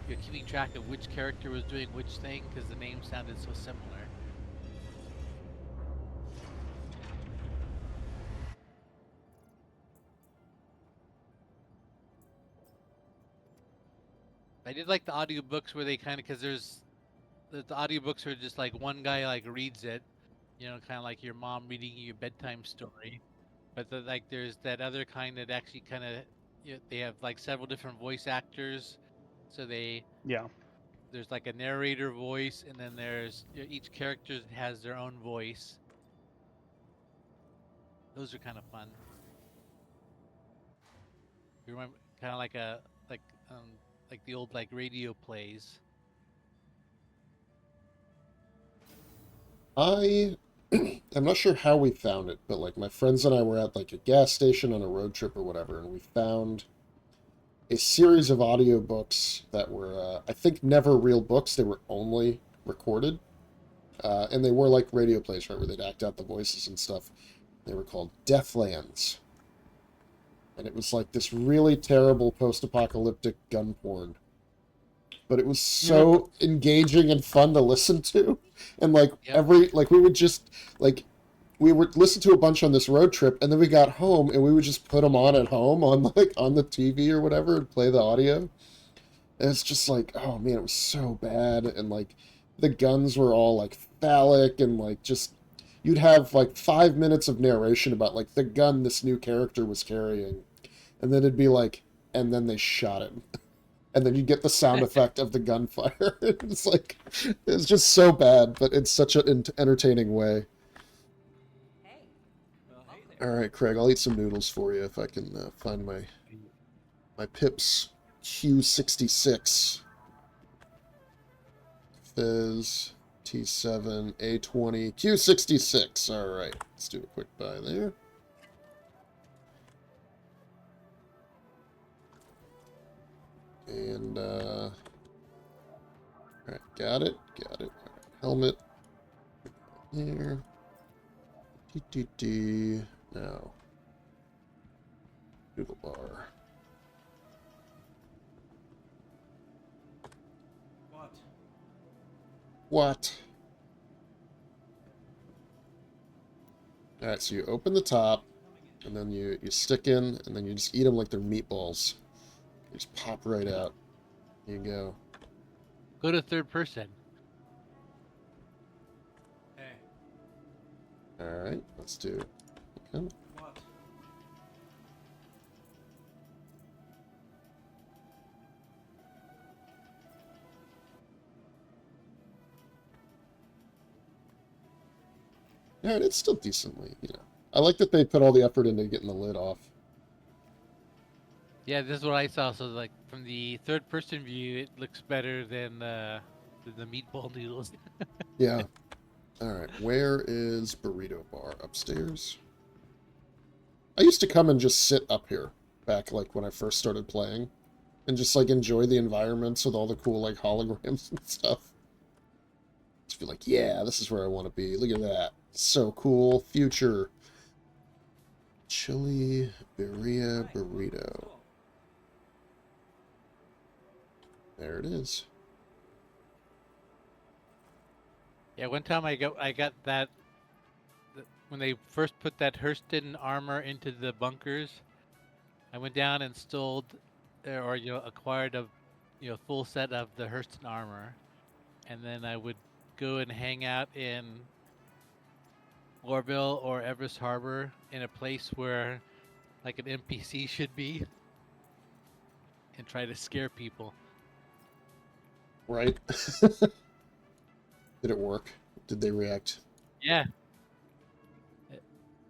keeping track of which character was doing which thing because the names sounded so similar. I did like the audiobooks where they kind of, because the audiobooks are just like one guy like reads it, kind of like your mom reading you your bedtime story. But there's that other kind that actually kind of, they have like several different voice actors. So there's like a narrator voice, and then there's each character has their own voice. Those are kind of fun. You remember kind of like the old like radio plays. I'm not sure how we found it, but like my friends and I were at like a gas station on a road trip or whatever, and we found a series of audiobooks that were, I think, never real books. They were only recorded. And they were like radio plays, right, where they'd act out the voices and stuff. They were called Deathlands. And it was like this really terrible post-apocalyptic gun porn. But it was so engaging and fun to listen to. And like we would just, like, we would listen to a bunch on this road trip, and then we got home, and we would just put them on at home on the TV or whatever and play the audio. And it's just like, oh man, it was so bad. And like the guns were all like phallic, and like just, you'd have like 5 minutes of narration about like the gun this new character was carrying. And then it'd be like, and then they shot him. And then you get the sound effect of the gunfire. It's like, it's just so bad, but it's such an entertaining way. All right, Craig, I'll eat some noodles for you if I can find my Pips Q66. Fizz, T7, A20, Q66. All right, let's do a quick buy there. And, all right, got it. All right, helmet. Here. Now. Doodle bar. What? All right, so you open the top, and then you stick in, and then you just eat them like they're meatballs. You just pop right out. There you go. Go to third person. All right, let's do it. Okay. Yeah, and it's still decently, you know. I like that they put all the effort into getting the lid off. Yeah, this is what I saw. So like from the third person view, it looks better than the meatball noodles. Yeah. Alright, where is Burrito Bar? Upstairs? I used to come and just sit up here, back like when I first started playing, and just like enjoy the environments with all the cool like holograms and stuff. Just feel like, yeah, this is where I want to be. Look at that. So cool. Future. Chili Birria Burrito. There it is. Yeah, one time I got that when they first put that Hurston armor into the bunkers. I went down and stole, or acquired a full set of the Hurston armor, and then I would go and hang out in Orville or Everest Harbor in a place where like an NPC should be, and try to scare people. Right? Did it work? Did they react? Yeah.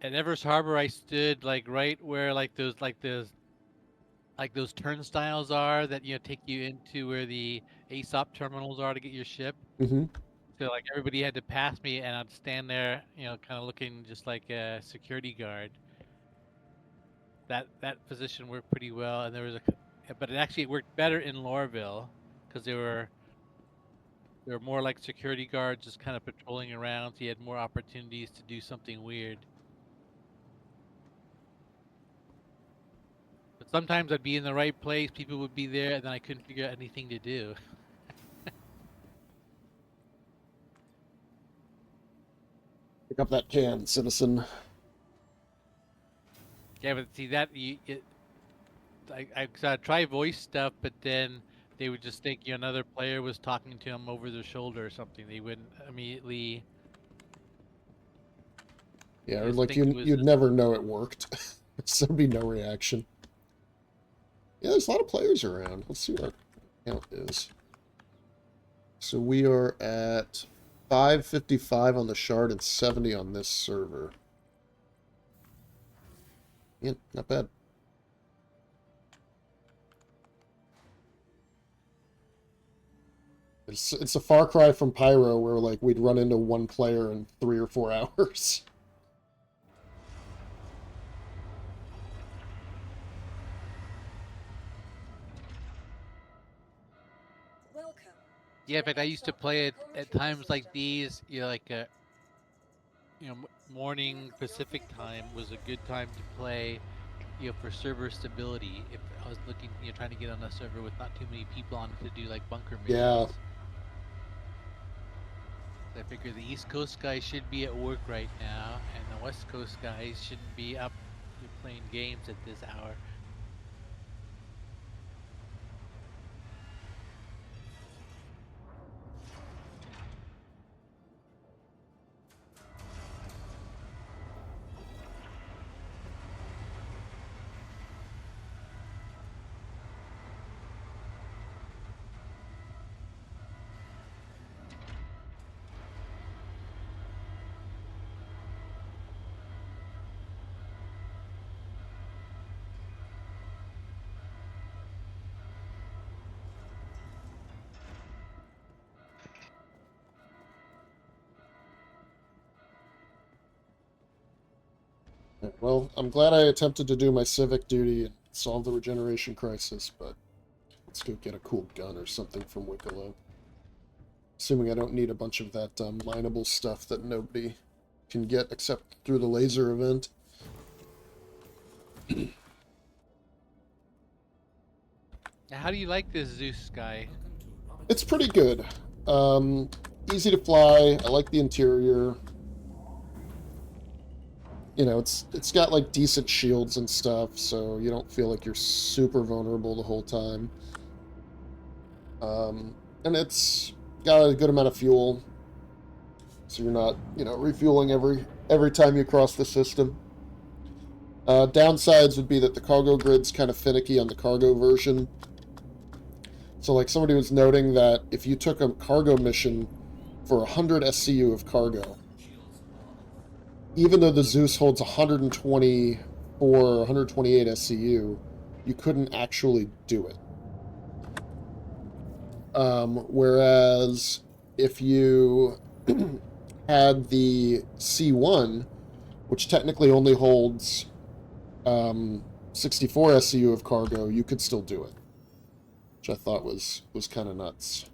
At Everest Harbor, I stood like right where those turnstiles are that take you into where the ASOP terminals are to get your ship. Mm-hmm. So like everybody had to pass me, and I'd stand there, kind of looking just like a security guard. That position worked pretty well, and but it worked better in Lorville because they were more like security guards, just kind of patrolling around. So you had more opportunities to do something weird. But sometimes I'd be in the right place, people would be there, and then I couldn't figure out anything to do. Pick up that can, citizen. Yeah, but see that I try voice stuff, but then they would just think another player was talking to them over their shoulder or something. They wouldn't immediately. Yeah, or just like think it was you'd a- never know it worked. So there'd be no reaction. Yeah, there's a lot of players around. Let's see what our count is. So we are at 555 on the shard and 70 on this server. Yeah, not bad. It's a far cry from Pyro, where like we'd run into one player in 3 or 4 hours. Welcome. Yeah, but I used to play it at times like these. Morning Pacific time was a good time to play. For server stability. If I was looking, trying to get on a server with not too many people on it to do like bunker missions. Yeah. I figure the East Coast guys should be at work right now, and the West Coast guys shouldn't be up playing games at this hour. Well, I'm glad I attempted to do my civic duty and solve the regeneration crisis, but let's go get a cool gun or something from Wicklow. Assuming I don't need a bunch of that mineable stuff that nobody can get except through the laser event. How do you like this Zeus guy? It's pretty good. Easy to fly. I like the interior. It's got like decent shields and stuff, so you don't feel like you're super vulnerable the whole time. And it's got a good amount of fuel, so you're not, refueling every time you cross the system. Downsides would be that the cargo grid's kind of finicky on the cargo version. So like somebody was noting that if you took a cargo mission for 100 SCU of cargo, even though the Zeus holds 124, 128 SCU, you couldn't actually do it. Whereas if you had the C1, which technically only holds 64 SCU of cargo, you could still do it, which I thought was kind of nuts.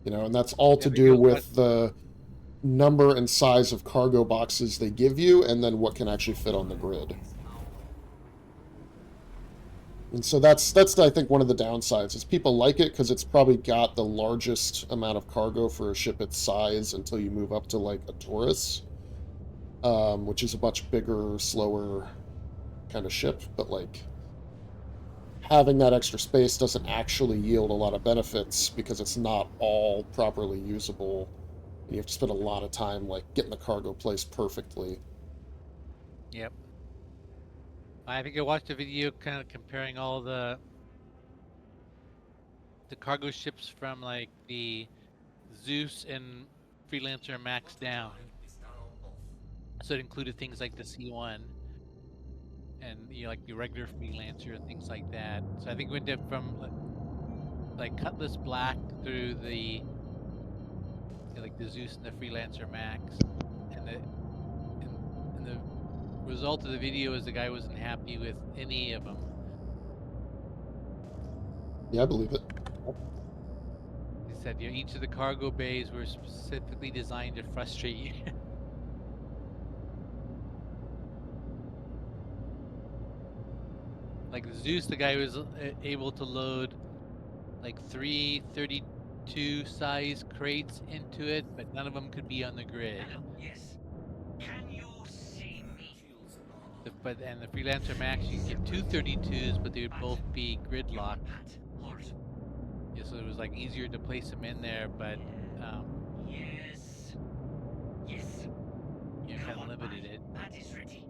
You know, and that's all to do with the number and size of cargo boxes they give you, and then what can actually fit on the grid. And so that's I think one of the downsides is people like it because it's probably got the largest amount of cargo for a ship its size until you move up to like a Taurus, which is a much bigger, slower kind of ship. But like having that extra space doesn't actually yield a lot of benefits because it's not all properly usable. You have to spend a lot of time like getting the cargo placed perfectly. Yep. I think I watched a video kind of comparing all the cargo ships from like the Zeus and Freelancer Max down. So it included things like the C1 and like the regular Freelancer and things like that. So I think we went from like Cutlass Black through the like the Zeus and the Freelancer Max, and the result of the video is the guy wasn't happy with any of them. Yeah, I believe it. He said, each of the cargo bays were specifically designed to frustrate you. Like the Zeus, the guy was able to load like 332 size crates into it, but none of them could be on the grid. Yes. Can you see me? And the Freelancer Max, you can get two 32s, but they would both be gridlocked. Yeah, so it was like easier to place them in there, but Yes. Yes. kind of limited it. Pat is ready.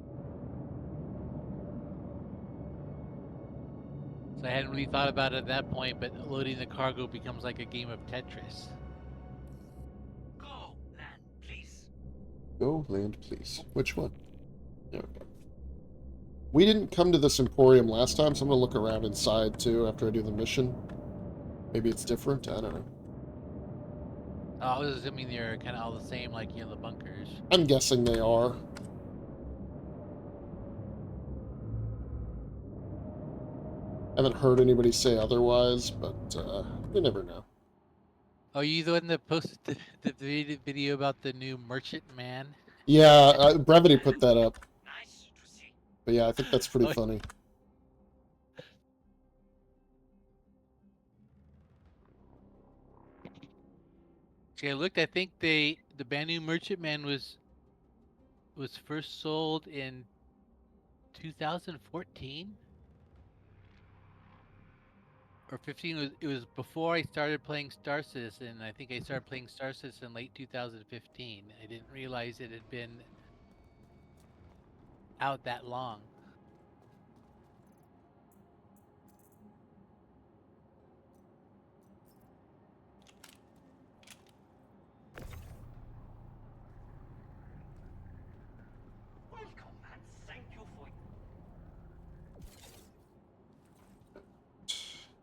So I hadn't really thought about it at that point, but loading the cargo becomes like a game of Tetris. Go, land, please. Go land, please. Which one? There we go. We didn't come to this Emporium last time, so I'm going to look around inside, too, after I do the mission. Maybe it's different? I don't know. I was assuming they're kind of all the same, like, the bunkers. I'm guessing they are. I haven't heard anybody say otherwise, but you never know. Oh, you the one that posted the video about the new Merchant Man? Yeah, Brevity put that up. Nice to see. But yeah, I think that's pretty funny. See, I looked. I think the brand new Merchant Man was first sold in 2014 or 15. It was before I started playing Star Citizen. I think I started playing Star Citizen in late 2015. I didn't realize it had been out that long. Welcome and thank you for.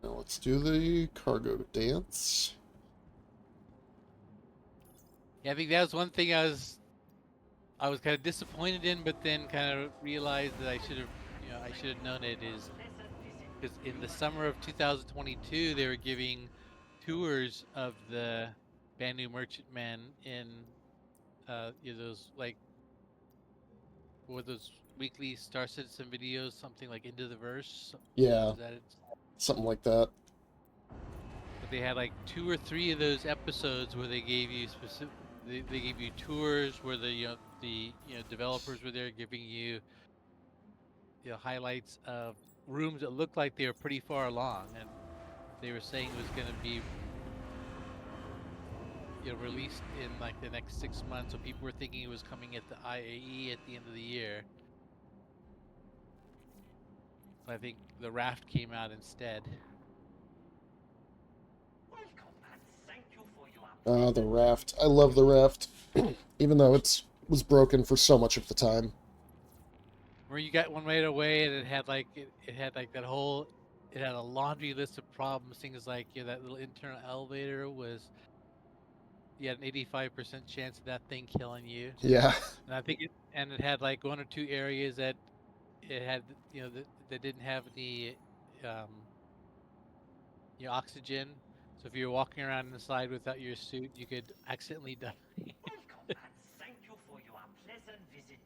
Now let's do the cargo dance. Yeah, I think that was one thing I was kind of disappointed in, but then kind of realized that I should have known it is because in the summer of 2022 they were giving tours of the brand new Merchantman in those like what were those weekly Star Citizen videos, something like Into the Verse. Yeah, Is that it? something like that. But they had like 2 or 3 of those episodes where they gave you they gave you tours where the developers were there giving you highlights of rooms that looked like they were pretty far along, and they were saying it was going to be released in like the next 6 months. So people were thinking it was coming at the IAE at the end of the year. But I think the Raft came out instead. Welcome and thank you for your The raft. I love the raft, even though it was broken for so much of the time. Where you got one right away, and it had like it had like that whole, it had a laundry list of problems. Things like that little internal elevator was, you had an 85% chance of that thing killing you. Yeah. And I think it had like one or two areas that it had, that didn't have any, um, oxygen. So if you were walking around inside without your suit, you could accidentally die.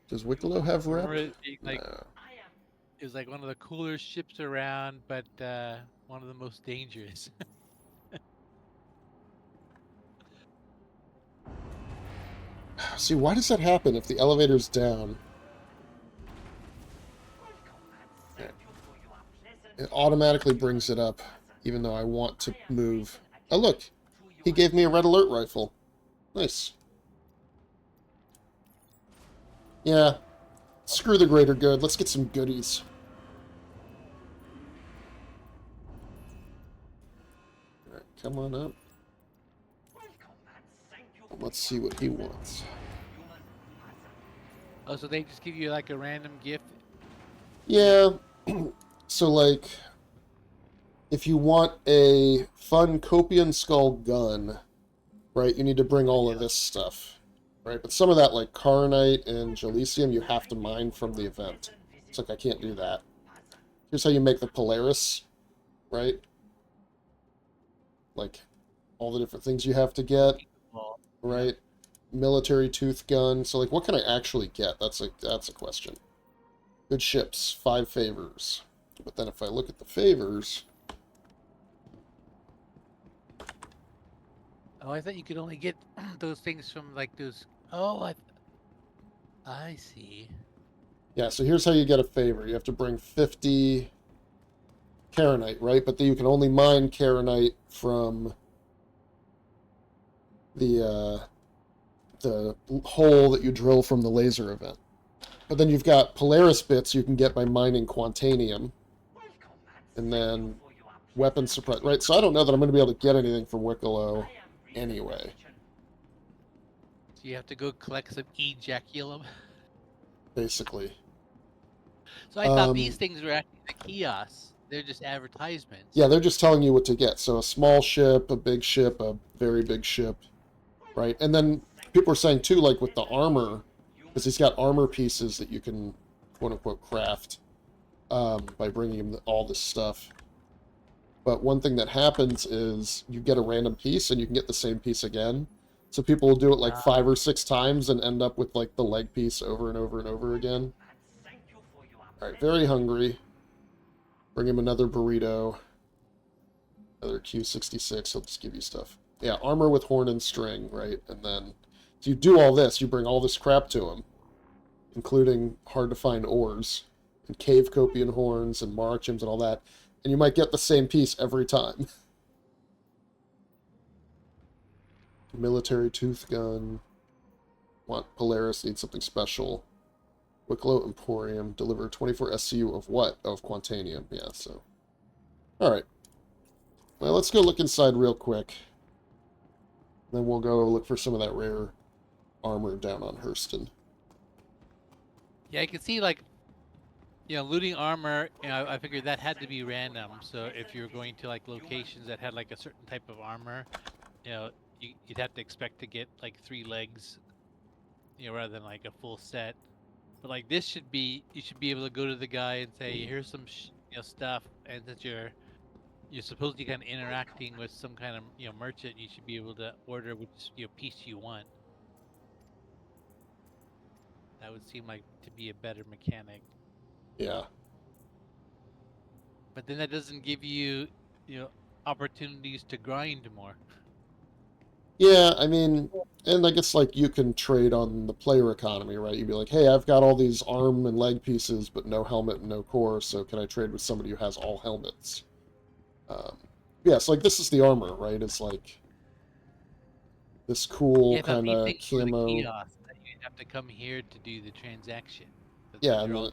Does Wicklow have rep? Remember it being like, No. it was like one of the cooler ships around, but one of the most dangerous. See, why does that happen if the elevator's down? It automatically brings it up, even though I want to move. Oh, look! He gave me a red alert rifle. Nice. Yeah. Screw the greater good. Let's get some goodies. Alright, come on up. Let's see what he wants. Oh, so they just give you like a random gift? Yeah. So, like, if you want a fun Copian Skull gun, right, you need to bring all of this stuff, right? But some of that, like Carnite and Gelisium, you have to mine from the event. It's like, I can't do that. Here's how you make the Polaris, right? Like, all the different things you have to get, right? Military tooth gun. So, like, what can I actually get? That's a question. Good ships, 5 favors. But then if I look at the favors... Oh, I thought you could only get those things from like those. Oh, I see. Yeah, so here's how you get a favor. You have to bring 50 Karenite, right? But then you can only mine Karenite from the hole that you drill from the laser event. But then you've got Polaris bits you can get by mining Quantanium. And then weapon suppress, right? So I don't know that I'm going to be able to get anything from Wicklow anyway. So you have to go collect some ejaculum. Basically. So I thought these things were actually the kiosks. They're just advertisements. Yeah, they're just telling you what to get. So a small ship, a big ship, a very big ship, right? And then people are saying too, like with the armor, because he's got armor pieces that you can quote-unquote craft by bringing him all this stuff. But one thing that happens is you get a random piece and you can get the same piece again. So people will do it like 5 or 6 times and end up with like the leg piece over and over and over again. Alright, very hungry. Bring him another burrito. Another Q66, he'll just give you stuff. Yeah, armor with horn and string, right? And then, so you do all this, you bring all this crap to him, including hard-to-find ores, and cave copian horns, and marchims, and all that, and you might get the same piece every time. Military tooth gun. Want Polaris, need something special. Wicklow Emporium, deliver 24 SCU of what? Of Quantanium, yeah, so. Alright. Well, let's go look inside real quick. Then we'll go look for some of that rare armor down on Hurston. Yeah, I can see like, looting armor. I figured that had to be random. So if you're going to like locations that had like a certain type of armor, you'd have to expect to get like 3 legs, rather than like a full set. But like this should be, you should be able to go to the guy and say, here's some stuff, and that you're supposedly kind of interacting with some kind of merchant, you should be able to order which piece you want. That would seem like to be a better mechanic. Yeah. But then that doesn't give you opportunities to grind more. Yeah, I mean, and I guess like you can trade on the player economy, right? You'd be like, hey, I've got all these arm and leg pieces, but no helmet and no core, so can I trade with somebody who has all helmets? Yeah, so like this is the armor, right? It's like this cool kind of camo. Kiosk, that you have to come here to do the transaction. Yeah, and then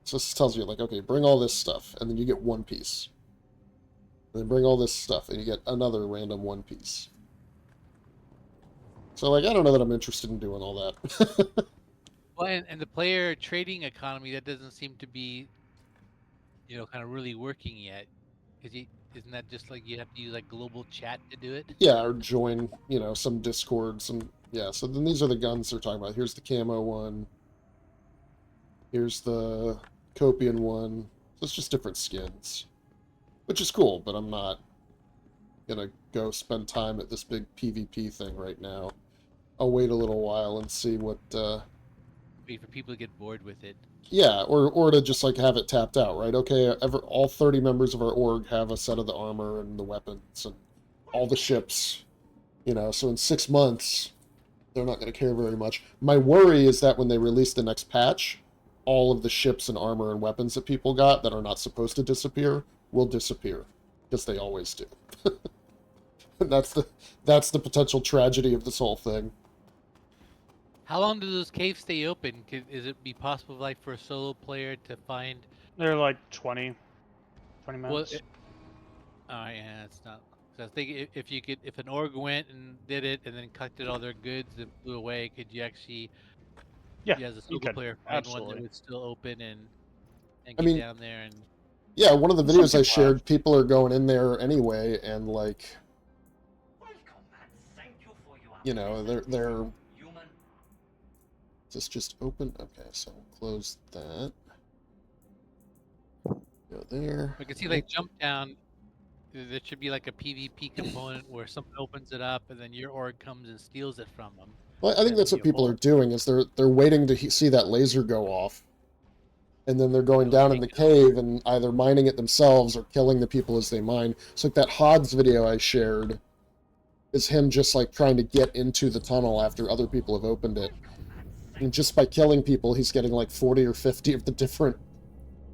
so this tells you like, okay, bring all this stuff, and then you get 1 piece. And then bring all this stuff, and you get another random 1 piece. So, like, I don't know that I'm interested in doing all that. Well, and the player trading economy, that doesn't seem to be, kind of really working yet. Because isn't that just like you have to use like global chat to do it? Yeah, or join, some Discord, yeah, so then these are the guns they're talking about. Here's the camo one. Here's the Copian one. So it's just different skins. Which is cool, but I'm not gonna go spend time at this big PvP thing right now. I'll wait a little while and see what, Wait for people to get bored with it. yeah, or to just, like, have it tapped out, right? Okay, all 30 members of our org have a set of the armor and the weapons and all the ships, so in 6 months, they're not going to care very much. My worry is that when they release the next patch, all of the ships and armor and weapons that people got that are not supposed to disappear will disappear, because they always do. And that's the potential tragedy of this whole thing. How long do those caves stay open? Is it be possible, like, for a solo player to find? They're like 20 minutes. Oh yeah, it's not. 'Cause I think if an org went and did it and then collected all their goods and flew away, could you actually, Yeah, as a you solo could. player, find one Absolutely. that would still open and I get mean, down there and? yeah, one of the Some videos I people shared, have. people are going in there anyway, and, like, they're Is this just open? Okay, so we'll close that. Go there. I can see, like, jump down. There should be like a PvP component where someone opens it up and then your org comes and steals it from them. Well, I think that's what people are doing, is they're waiting to see that laser go off. And then they're going down in the cave and either mining it themselves or killing the people as they mine. So like that Hogs video I shared is him just, like, trying to get into the tunnel after other people have opened it. And just by killing people, he's getting like 40 or 50 of the different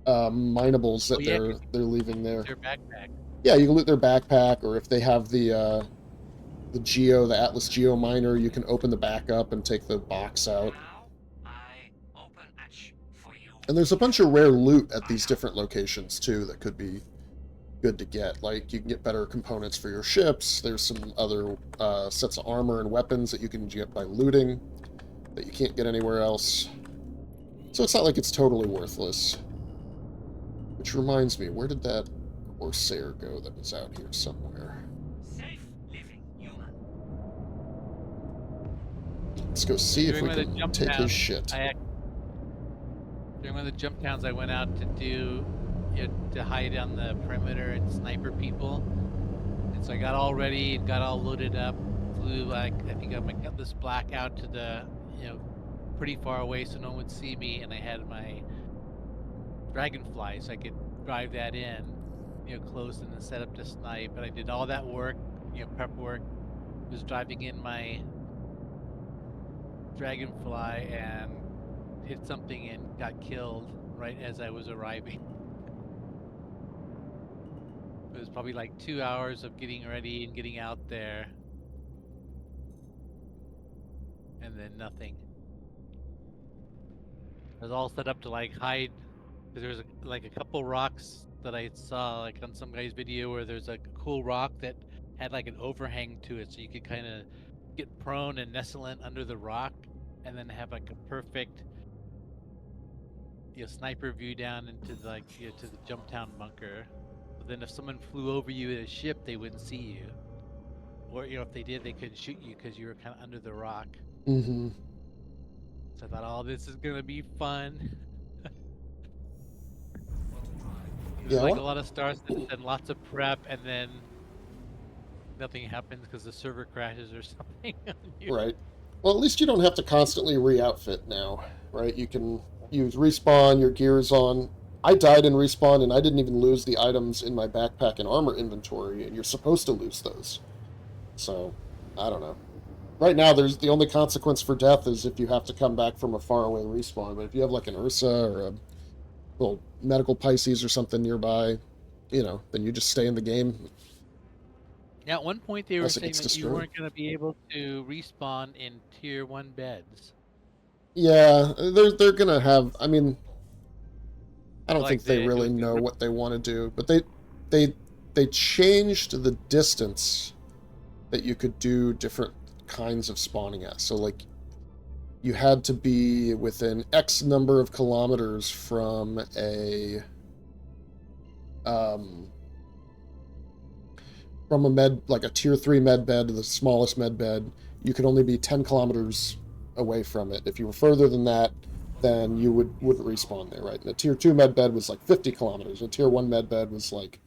minables that they're leaving there. Their backpack. Yeah, you can loot their backpack, or if they have the Atlas Geo miner, you can open the back up and take the box out. And there's a bunch of rare loot at these different locations too that could be good to get. Like, you can get better components for your ships. There's some other sets of armor and weapons that you can get by looting that you can't get anywhere else. So it's not like it's totally worthless. Which reminds me, where did that Corsair go that was out here somewhere? Safe living human. Let's go see if we can take his shit. During one of the jump downs, I went out to do, to hide on the perimeter and sniper people. And so I got all ready and got all loaded up. Flew, like, I think I got this black out to the, pretty far away so no one would see me, and I had my Dragonfly so I could drive that in, close and then set up to snipe. But I did all that work, prep work, was driving in my Dragonfly and hit something and got killed right as I was arriving. It was probably like 2 hours of getting ready and getting out there, and then nothing. I was all set up to, like, hide, because there was like a couple rocks that I saw, like, on some guy's video, where there's like a cool rock that had like an overhang to it, so you could kind of get prone and nestle in under the rock, and then have like a perfect, sniper view down into like to the jump town bunker. But then if someone flew over you in a ship, they wouldn't see you, or if they did, they couldn't shoot you because you were kind of under the rock. Mm-hmm. So I thought, oh, this is gonna be fun. Yeah, like a lot of stars and lots of prep, and then nothing happens because the server crashes or something. Right. Well, at least you don't have to constantly re-outfit now, right? You can use respawn, your gear's on. I died in respawn, and I didn't even lose the items in my backpack and armor inventory, and you're supposed to lose those. So, I don't know. Right now, the only consequence for death is if you have to come back from a faraway respawn. But if you have like an Ursa or a little medical Pisces or something nearby, then you just stay in the game. Yeah, at one point they were saying that you weren't going to be able to respawn in tier 1 beds. Yeah, they're going to have. I mean, I don't think they really know what they want to do, but they changed the distance that you could do different kinds of spawning at. So, like, you had to be within X number of kilometers from a like a tier 3 med bed, the smallest med bed. You could only be 10 kilometers away from it. If you were further than that, then you wouldn't respawn there, right? And a tier 2 med bed was like 50 kilometers. A tier 1 med bed was like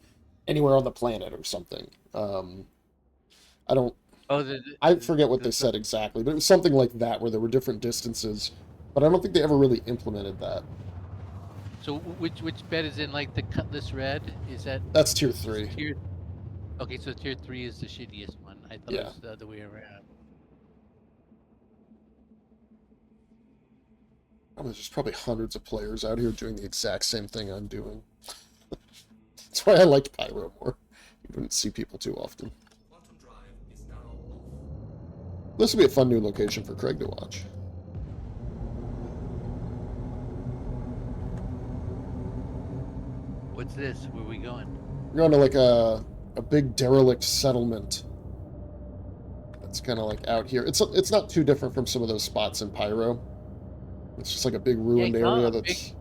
anywhere on the planet or something. I don't Oh, I forget what they said exactly, but it was something like that where there were different distances. But I don't think they ever really implemented that. So which bed is in like the Cutlass Red? Is that That's tier 3. tier? Okay, so tier 3 is the shittiest one. I thought it Yeah. was the other way around. There's probably hundreds of players out here doing the exact same thing I'm doing. That's why I liked Pyro more. You wouldn't see people too often. Quantum drive is now off. This would be a fun new location for Kraig to watch. What's this? Where are we going? We're going to like a big derelict settlement. That's kind of like out here. It's not too different from some of those spots in Pyro. It's just like a big ruined area that's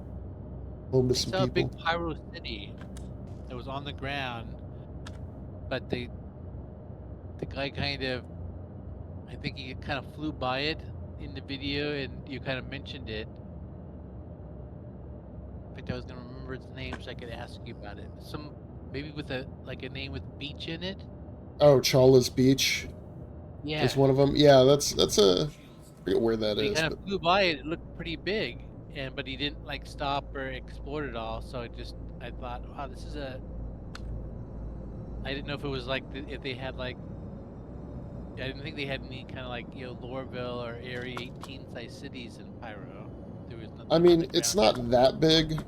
home to some It's a people. big pyro city that was on the ground, but the guy kind of, I think he kind of flew by it in the video, and you kind of mentioned it. In fact, I was gonna remember its name so I could ask you about it. Maybe with a name with beach in it. Oh, Chala's Beach Yeah. is one of them. Yeah, that's a. I forget where that He is. kind of flew by it. It looked pretty big, but he didn't like stop or explore it all. So I thought, wow, this is a. I didn't know if it was like if they had like. I didn't think they had any kind of like Lorville or Area 18 size cities in Pyro. There was nothing I on mean, the it's ground. not that big.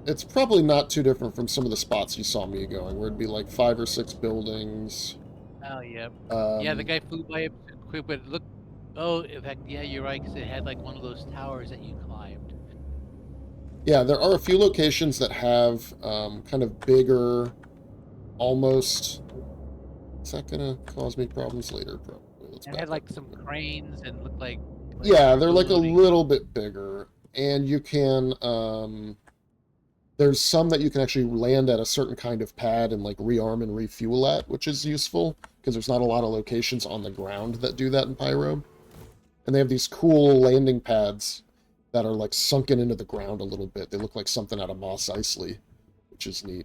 It's probably not too different from some of the spots you saw me going, where it'd be like 5 or 6 buildings. Oh yeah. Yeah, the guy flew by it quick, but it looked. Oh, in fact, yeah, you're right, because it had like one of those towers that you climbed. Yeah, there are a few locations that have kind of bigger, almost. Is that gonna cause me problems later? Probably. Let's It back had like up. some cranes and looked like. Yeah, cargo they're like a loading. little bit bigger, and you can. There's some that you can actually land at a certain kind of pad and like rearm and refuel at, which is useful because there's not a lot of locations on the ground that do that in Pyro. And they have these cool landing pads that are like sunken into the ground a little bit. They look like something out of Mos Eisley, which is neat.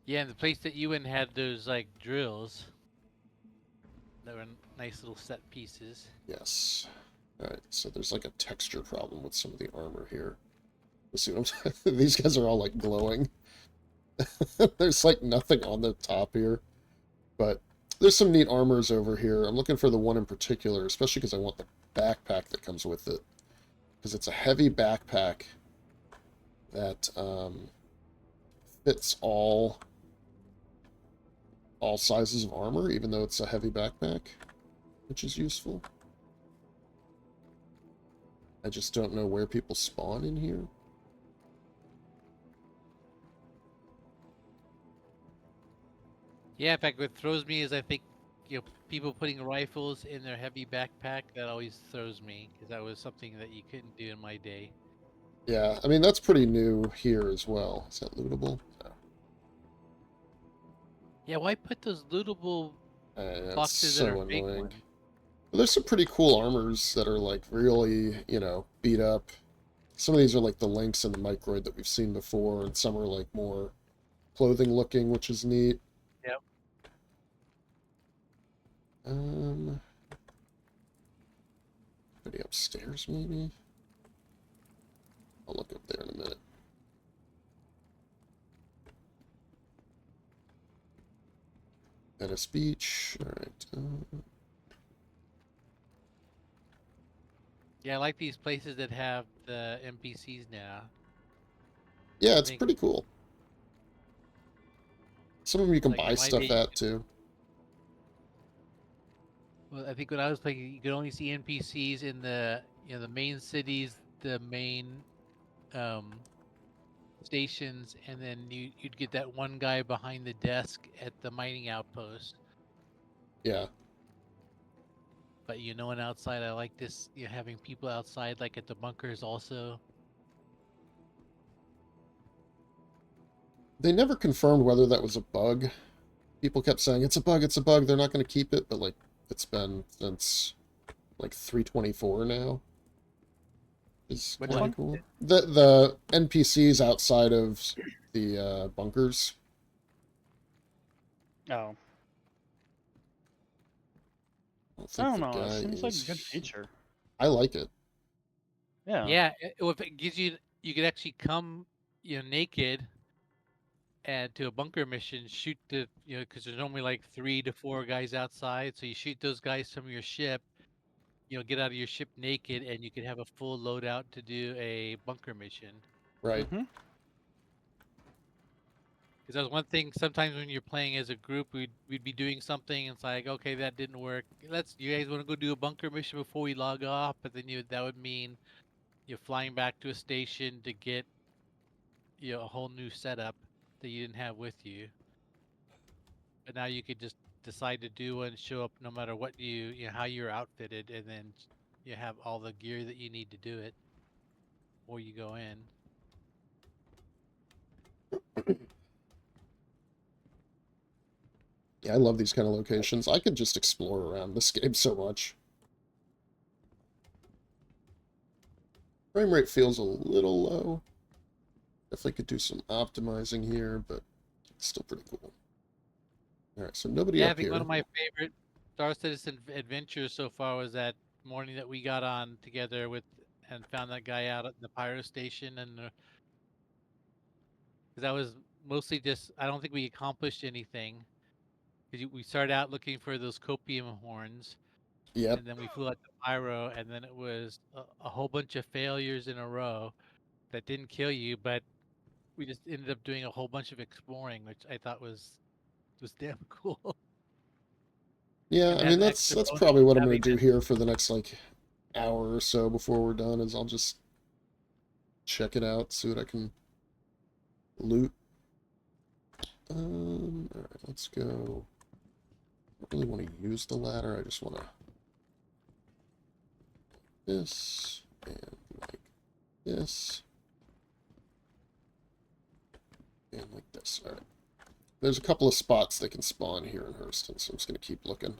Yeah, and the place that you went had those like drills. That were nice little set pieces. Yes. Alright, so there's like a texture problem with some of the armor here. Let's see what I'm saying. These guys are all like glowing. There's like nothing on the top here. But there's some neat armors over here. I'm looking for the one in particular, especially because I want the backpack that comes with it. Because it's a heavy backpack that fits all sizes of armor, even though it's a heavy backpack, which is useful. I just don't know where people spawn in here. Yeah, in fact, what throws me is I think people putting rifles in their heavy backpack. That always throws me because that was something that you couldn't do in my day. Yeah, I mean, that's pretty new here as well. Is that lootable? No. Yeah, why put those lootable That's boxes that so are big annoying. ones? But there's some pretty cool armors that are, like, really, beat up. Some of these are, like, the Lynx and the Microid that we've seen before, and some are, like, more clothing-looking, which is neat. Yep. Anybody upstairs, maybe? I'll look up there in a minute. Venice Beach. Alright. Yeah, I like these places that have the NPCs now. Yeah, it's think- pretty cool. Some of them you can Like, in buy my stuff day- at, too. Well, I think when I was playing, you could only see NPCs in the the main cities, the main stations, and then you'd get that one guy behind the desk at the mining outpost. Yeah. But no one outside. I like this, having people outside, like at the bunkers also. They never confirmed whether that was a bug. People kept saying, it's a bug, it's a bug, they're not going to keep it, but, like, it's been since, like, 324 now. It's Which kind one? of cool. The NPCs outside of the bunkers. Oh, I I think don't the know. It guy seems like a is... good feature. I like it. Yeah. Yeah, well, if it gives you could actually come, naked and to a bunker mission, shoot the, because there's normally like 3 to 4 guys outside, so you shoot those guys from your ship, get out of your ship naked, and you could have a full loadout to do a bunker mission. Right. Mm-hmm. Because that was one thing. Sometimes when you're playing as a group, we'd be doing something, and it's like, okay, that didn't work. You guys want to go do a bunker mission before we log off? But then that would mean you're flying back to a station to get a whole new setup that you didn't have with you. But now you could just decide to do one, show up no matter what how you're outfitted, and then you have all the gear that you need to do it, or you go in. Yeah, I love these kind of locations. I could just explore around this game so much. Frame rate feels a little low. Definitely could do some optimizing here, but it's still pretty cool. Alright, so nobody Yeah, I up think here. one of my favorite Star Citizen adventures so far was that morning that we got on together and found that guy out at the pyro station, and because that was mostly just, I don't think we accomplished anything. Because we started out looking for those copium horns, Yep. and then we flew out to pyro, and then it was a whole bunch of failures in a row that didn't kill you, but we just ended up doing a whole bunch of exploring, which I thought was damn cool. Yeah, And I have mean, the that's extra that's bonus probably of what I'm going having to do that. here for the next, like, hour or so before we're done, is I'll just check it out, see what I can loot. Alright, let's go. I don't really want to use the ladder, I just want to... this, and like this, and like this. Alright. There's a couple of spots they can spawn here in Hurston, so I'm just going to keep looking.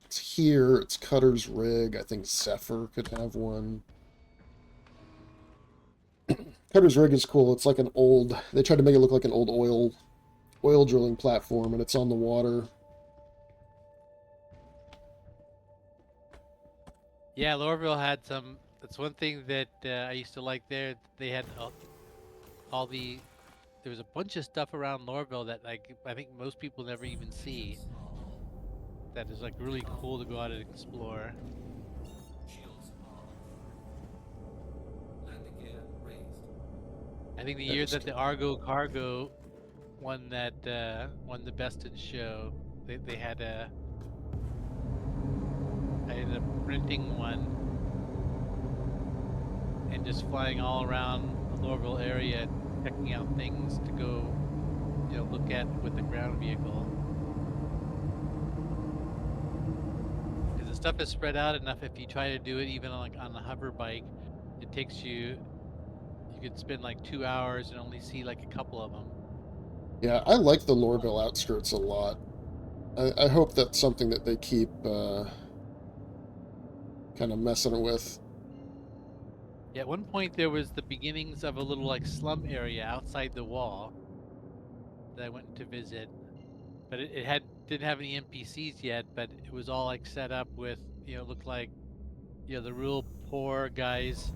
It's here, it's Cutter's Rig, I think Zephyr could have one. Cutter's Rig is cool, it's like an old... They tried to make it look like an old oil drilling platform, and it's on the water. Yeah, Lorville had some. That's one thing that I used to like there. They had all the. There was a bunch of stuff around Lorville that, like, I think most people never even see. That is, like, really cool to go out and explore. Shields off. Landing gear raised. I think the That year is that the cool. Argo Cargo won the best in show, they had a. I ended up renting one and just flying all around the Lorville area, checking out things to go, look at with the ground vehicle. Because the stuff is spread out enough. If you try to do it even on a hover bike, it takes you. You could spend like 2 hours and only see like a couple of them. Yeah, I like the Lorville outskirts a lot. I hope that's something that they keep kind of messing with. Yeah, at one point there was the beginnings of a little like slum area outside the wall that I went to visit, but it didn't have any NPCs yet, but it was all like set up with, looked like, the real poor guys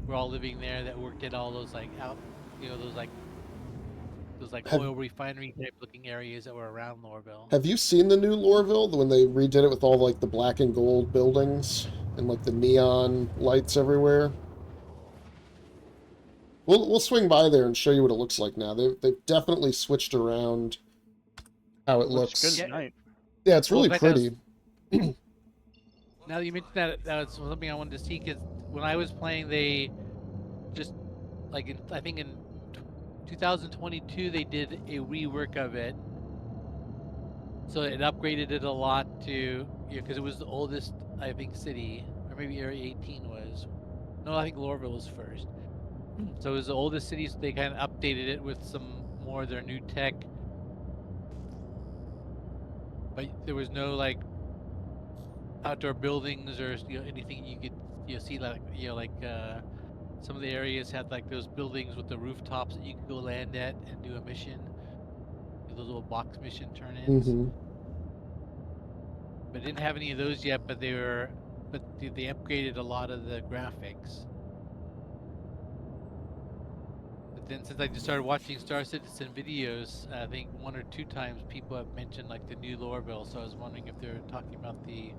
were all living there that worked at all those like out, those like Have oil refinery type looking areas that were around Lorville. Have you seen the new Lorville when they redid it with all like the black and gold buildings and like the neon lights everywhere? We'll swing by there and show you what it looks like now. They've definitely switched around how it Looks looks. good Yeah. at night. Yeah, it's Well, really in fact, that was, pretty. now that you mentioned that, that was something I wanted to see, because when I was playing, they just like I think in 2022 they did a rework of it, so it upgraded it a lot to because it was the oldest I think city, or maybe Area 18 was. No, I think Lorville was first. So it was the oldest city, so they kind of updated it with some more of their new tech. But there was no like outdoor buildings or anything you could see like some of the areas had like those buildings with the rooftops that you could go land at and do a mission, those little box mission turn-ins. Mm-hmm. But it didn't have any of those yet. But they upgraded a lot of the graphics. But then since I just started watching Star Citizen videos, I think 1 or 2 times people have mentioned like the new Lorville. So I was wondering if they're talking about the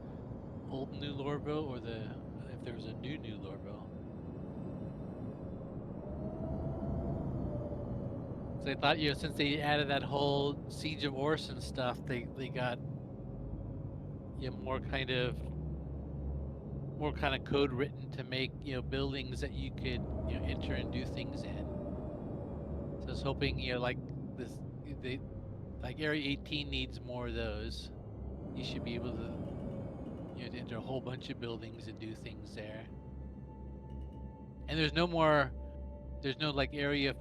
old new Lorville or if there was a new Lorville. So I thought since they added that whole Siege of Orson stuff, they got more kind of code written to make buildings that you could enter and do things in. So I was hoping like this they like Area 18 needs more of those. You should be able to to enter a whole bunch of buildings and do things there. And there's no like Area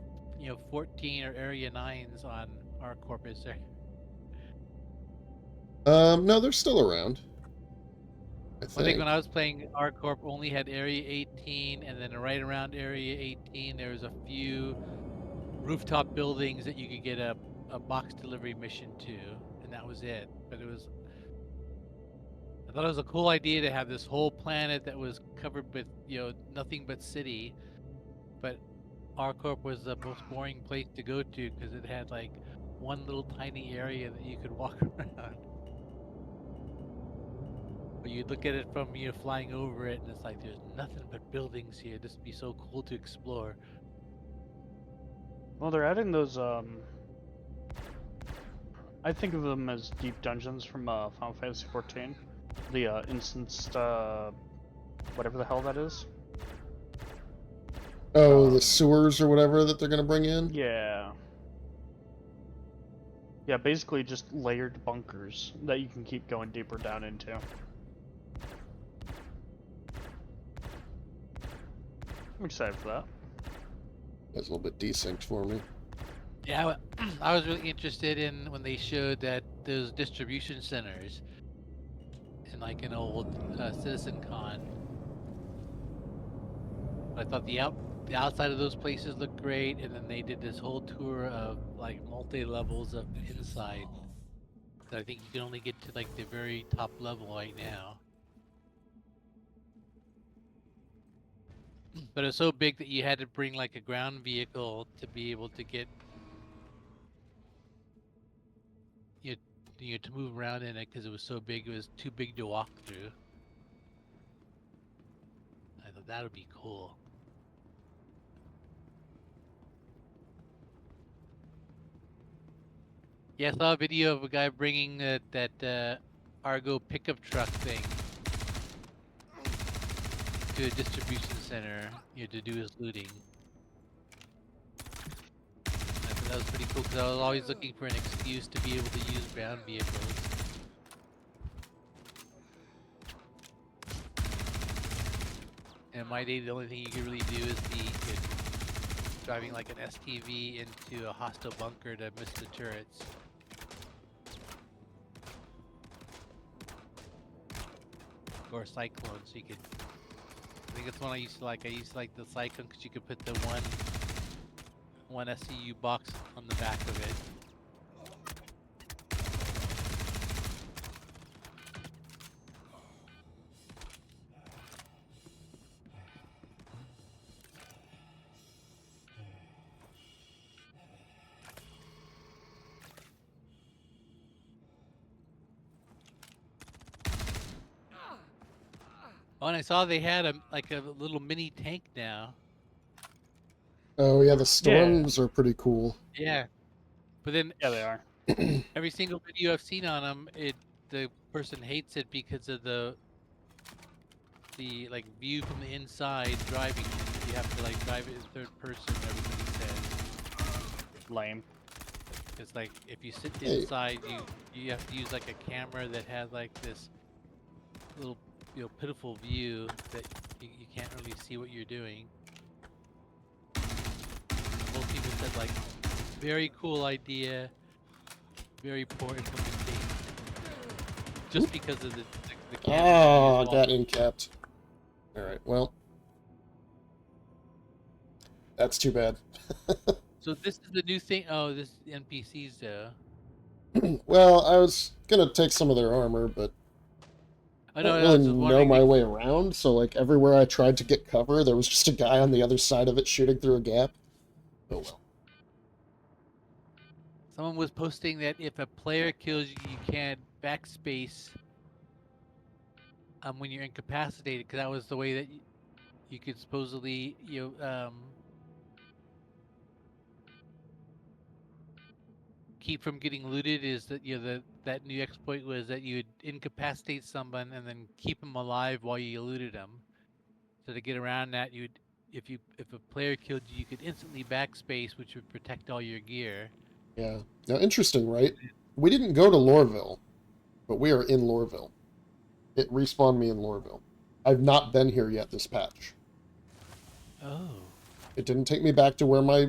14 or Area 9s on our corp, is there? No, they're still around. I I think think. when I was playing, our corp only had Area 18, and then right around Area 18, there was a few rooftop buildings that you could get a box delivery mission to, and that was it. But I thought it was a cool idea to have this whole planet that was covered with nothing but city, but our corp was the most boring place to go to because it had like one little tiny area that you could walk around. But you look at it from flying over it, and it's like there's nothing but buildings here. This would be so cool to explore. Well, they're adding those. I think of them as deep dungeons from Final Fantasy 14. The instanced, whatever the hell that is. Oh, the sewers or whatever that they're going to bring in? Yeah. Yeah, basically just layered bunkers that you can keep going deeper down into. I'm excited for that. That's a little bit desynced for me. Yeah, I was really interested in when they showed that those distribution centers in like an old Citizen Con. I thought the outside of those places looked great, and then they did this whole tour of like multi-levels of inside. So I think you can only get to like the very top level right now. But it's so big that you had to bring like a ground vehicle to be able to get to move around in it because it was so big. It was too big to walk through. I thought that would be cool. Yeah, I saw a video of a guy bringing that Argo pickup truck thing to a distribution center, to do his looting. I thought that was pretty cool because I was always looking for an excuse to be able to use ground vehicles. And in my day, the only thing you could really do is be driving like an STV into a hostile bunker to miss the turrets. Or a Cyclone, so you could. I think that's one I used to like. I used to like the Cyclone because you could put the one SCU box on the back of it. Oh, and I saw they had a little mini tank now. Oh, yeah, the storms are pretty cool. Yeah, but then Yeah, they are. every single video I've seen on them, the person hates it because of the the like view from the inside driving it. You have to like drive it in third person. Everybody says Lame. it's like if you sit Hey. inside, you have to use like a camera that has like this little pitiful view that you can't really see what you're doing. Most people said like very cool idea, very poor implementation, just because of the camera. Ah, you use got incapped. Alright, well. That's too bad. So this is the new thing. Oh, this NPCs though. Well, I was gonna take some of their armor, but I I know. don't I really was just know wondering. my way around, so like everywhere I tried to get cover, there was just a guy on the other side of it shooting through a gap. Oh well. Someone was posting that if a player kills you, you can't backspace when you're incapacitated, because that was the way that you could supposedly keep from getting looted. Is that that new exploit was that you would incapacitate someone and then keep them alive while you looted them. So to get around that, if a player killed you, you could instantly backspace, which would protect all your gear. Yeah. Now, interesting, right? We didn't go to Lorville, but we are in Lorville. It respawned me in Lorville. I've not been here yet this patch. Oh. It didn't take me back to where my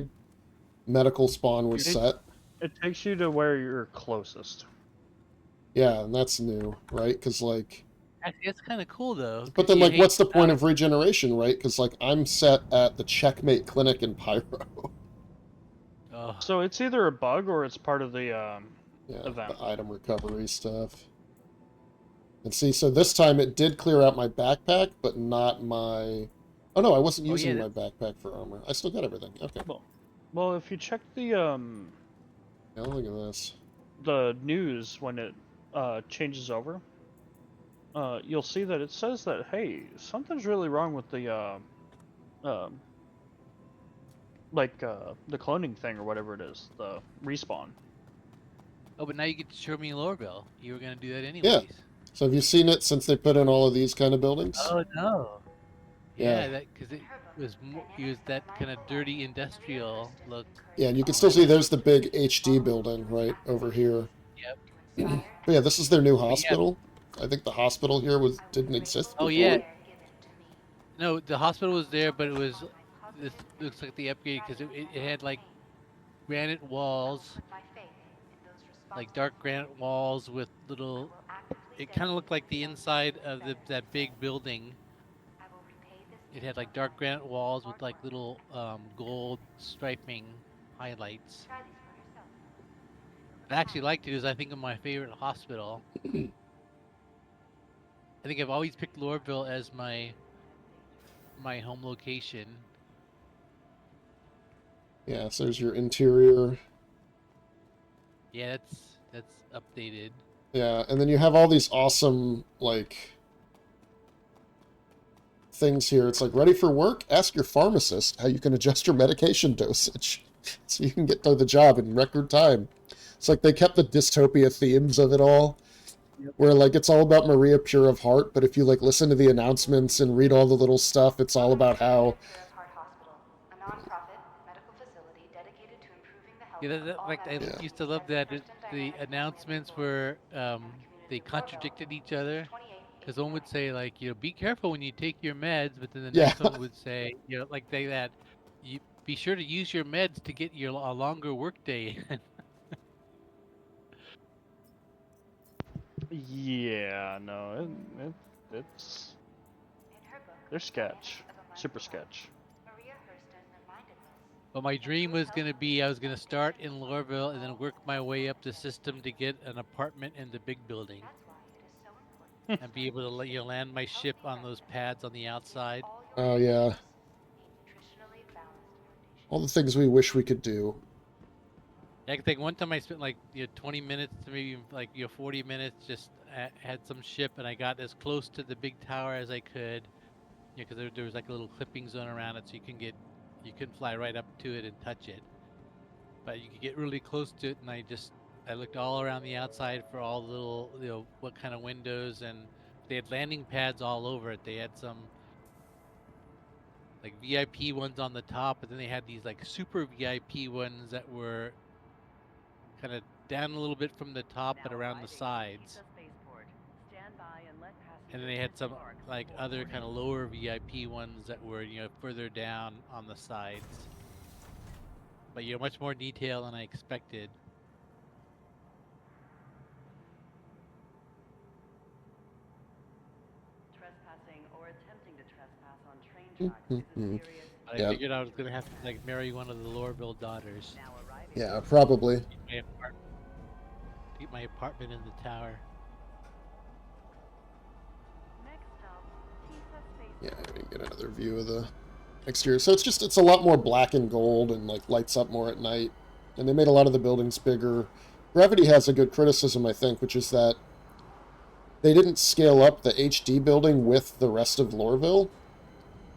medical spawn was set. It takes you to where you're closest. Yeah, and that's new, right? Because, like... Actually, that's kind of cool, though. But 'cause then, you like, hate what's the point of regeneration, right? Because, like, I'm set at the Checkmate Clinic in Pyro. Oh. So it's either a bug or it's part of the Yeah, event. the item recovery stuff. And see, so this time it did clear out my backpack, but not my... Oh, no, I wasn't Oh, using yeah, my backpack for armor. I still got everything. Okay. Well, if you check the Yeah, look at this. news when it changes over, you'll see that it says that, hey, something's really wrong with the the cloning thing or whatever it is, the respawn. Oh, but now you get to show me Lorville. You were gonna do that anyways. Yeah. So have you seen it since they put in all of these kind of buildings? Oh no. Yeah. Yeah, that because it was used that kind of dirty industrial look. Yeah, and you can still see there's the big HD building right over here. Yep. But yeah, this is their new hospital. I think the hospital here didn't exist before. Oh yeah. No, the hospital was there, but it was. This looks like the upgrade because it had like granite walls, like dark granite walls with little. It kind of looked like the inside of that big building. It had like dark granite walls with like little gold striping highlights. I actually liked it because I think of my favorite hospital. I think I've always picked Lorville as my home location. Yeah, so there's your interior. Yeah, that's updated. Yeah, and then you have all these awesome, like, things here. It's like, ready for work? Ask your pharmacist how you can adjust your medication dosage so you can get to the job in record time. It's like they kept the dystopia themes of it all, where, like, it's all about Maria Pure of Heart, but if you, like, listen to the announcements and read all the little stuff, it's all about how... Yeah, I used to love that the announcements were they contradicted each other. Because one would say like, be careful when you take your meds, but then the next one would say, like that, you be sure to use your meds to get a longer workday. Yeah, no, it's they're sketch, super sketch. But my dream was gonna be I was gonna start in Lorville and then work my way up the system to get an apartment in the big building. And be able to let you land my ship on those pads on the outside. Oh, yeah. All the things we wish we could do. I think one time I spent like 20 minutes to maybe like 40 minutes just had some ship and I got as close to the big tower as I could. Because there was like a little clipping zone around it, so you couldn't fly right up to it and touch it. But you could get really close to it, and I looked all around the outside for all the little what kind of windows and they had landing pads all over it. They had some like VIP ones on the top, but then they had these like super VIP ones that were kind of down a little bit from the top, but around the sides. And then they had some like other kind of lower VIP ones that were, you know, further down on the sides. But you know, much more detail than I expected. Trespassing or attempting to trespass on train tracks is a Mhm. serious. I Yeah. figured I was gonna have to like marry one of the Lorville daughters. Now arriving. Yeah, probably. Keep my apartment in the tower. Next stop, Tisa Space. Yeah, I didn't get another view of the exterior. So it's a lot more black and gold and like lights up more at night. And they made a lot of the buildings bigger. Gravity has a good criticism, I think, which is that they didn't scale up the HD building with the rest of Lorville.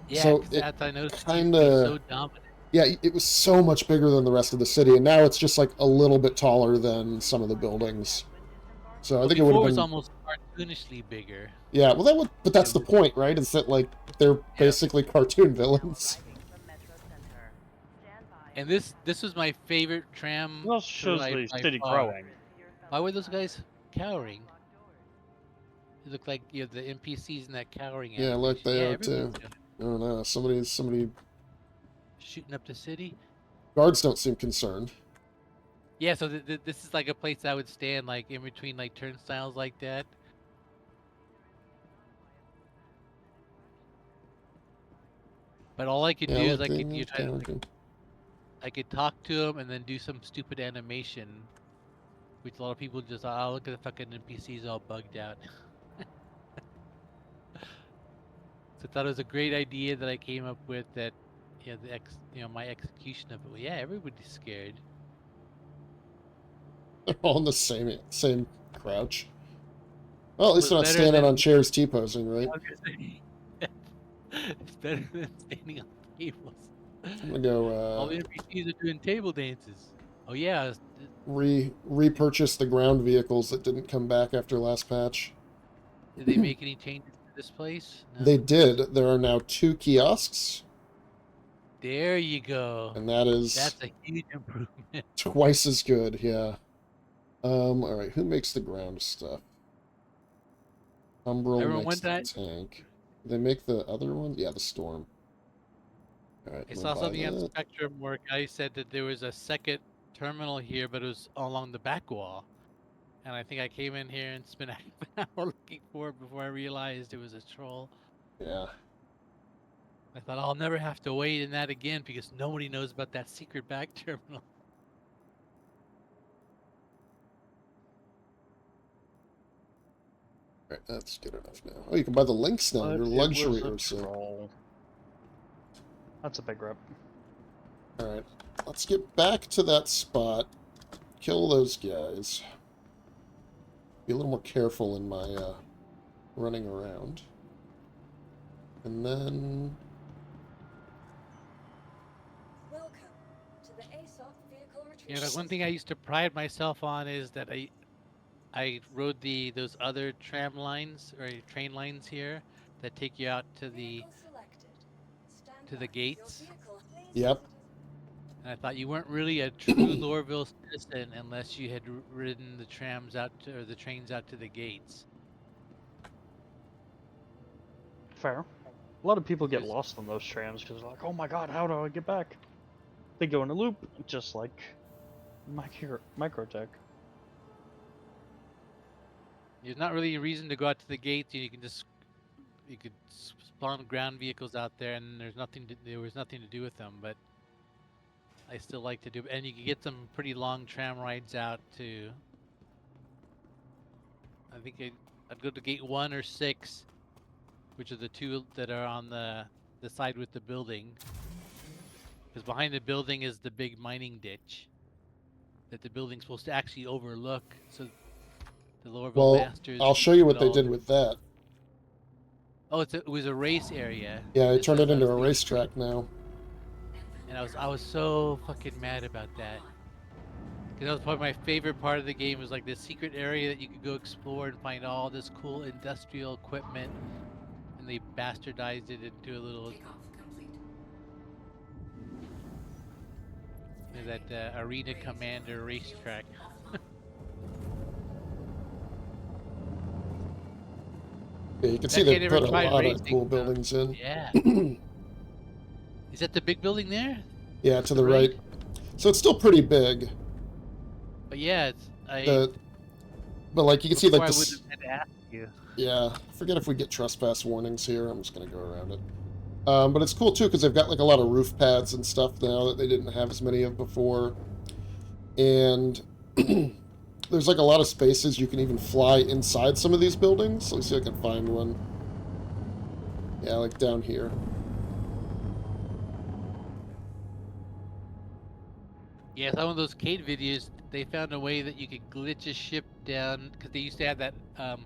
Yeah, So 'cause it as I noticed, kinda- so dominant. Yeah, it was so much bigger than the rest of the city, and now it's just like a little bit taller than some of the buildings. So I Well, think it would before have was been. almost cartoonishly bigger. Yeah, well, but that's the point, right? Is that like they're basically cartoon villains. Arriving from Metro Center. Stand by. And this was my favorite tram. It also shows by- the by city far. growing. Why were those guys cowering? It looked like, you know, the NPCs in that cowering. Yeah, like animation. they are everyone's too. I don't know. Somebody. shooting up the city. Guards don't seem concerned. Yeah, so this is like a place I would stand, like in between like turnstiles like that. But all I could Yeah, do is look, I could they- you try to, like, I could talk to him and then do some stupid animation, which a lot of people just, oh, look at the fucking NPCs all bugged out. So I thought it was a great idea that I came up with. That, yeah, my execution of it. Well, yeah, everybody's scared. They're all in the same crouch. Well, at least Was they're not better standing than- on chairs T-posing, right? I was gonna say, it's better than standing on tables. I'm gonna All go the NPCs are doing table dances. Oh yeah, repurchase the ground vehicles that didn't come back after last patch. did they make any changes to this place? No. They did. There are now 2 kiosks, There you go. and that is That's a huge improvement. twice as good. Yeah. All right. Who makes the ground stuff? Umbral Everyone makes want the tank. They make the other one. Yeah, the storm. All right. I I'm saw gonna buy something on that. Spectrum where a guy said that there was a second terminal here, but it was along the back wall. And I think I came in here and spent half an hour looking for it before I realized it was a troll. Yeah. I thought I'll never have to wait in that again because nobody knows about that secret back terminal. All right. That's good enough now. Oh, you can buy the links now. But Your it luxury was a or so. troll. That's a big rip. All right. Let's get back to that spot. Kill those guys. Be a little more careful in my running around. And then... Welcome to the ASOC vehicle retreat. You know, the one thing I used to pride myself on is that I rode those other tram lines or train lines here that take you out to the Vehicle selected. Stand to the by. Your gates. vehicle, please Yep. exit. And I thought you weren't really a true Lorville citizen unless you had ridden the trams out to, or the trains out to the gates. Fair. A lot of people get There's- lost on those trams because they're like, oh my god, how do I get back? They go in a loop, just like Microtech. There's not really a reason to go out to the gates. You could spawn ground vehicles out there, and there was nothing to do with them. But I still like to do, and you can get some pretty long tram rides out to. I think I'd go to gate 1 or 6, which are the 2 that are on the side with the building. Because behind the building is the big mining ditch that the building's supposed to actually overlook. So the Lorville Well, bastards. I'll show you what put they all did their- with that. Oh, it was a race area. Yeah, they That's turned what it I into was a thinking. racetrack now. And I was so fucking mad about that. That was probably my favorite part of the game, was like this secret area that you could go explore and find all this cool industrial equipment, and they bastardized it into a little Takeoff complete. that arena commander racetrack. Yeah, you can see That kid they never put a tried lot of racing, cool so- buildings in. Yeah. Is that the big building there? Yeah, to The the right. right? So it's still pretty big. But yeah, it's But like you can see, like before I would this. have had to ask you. Yeah, I forget if we get trespass warnings here. I'm just gonna go around it. But it's cool too because they've got like a lot of roof pads and stuff now that they didn't have as many of before, and there's like a lot of spaces you can even fly inside some of these buildings. Let me see if I can find one. Yeah, like down here. Yeah, some of those Quade videos, they found a way that you could glitch a ship down, because they used to have that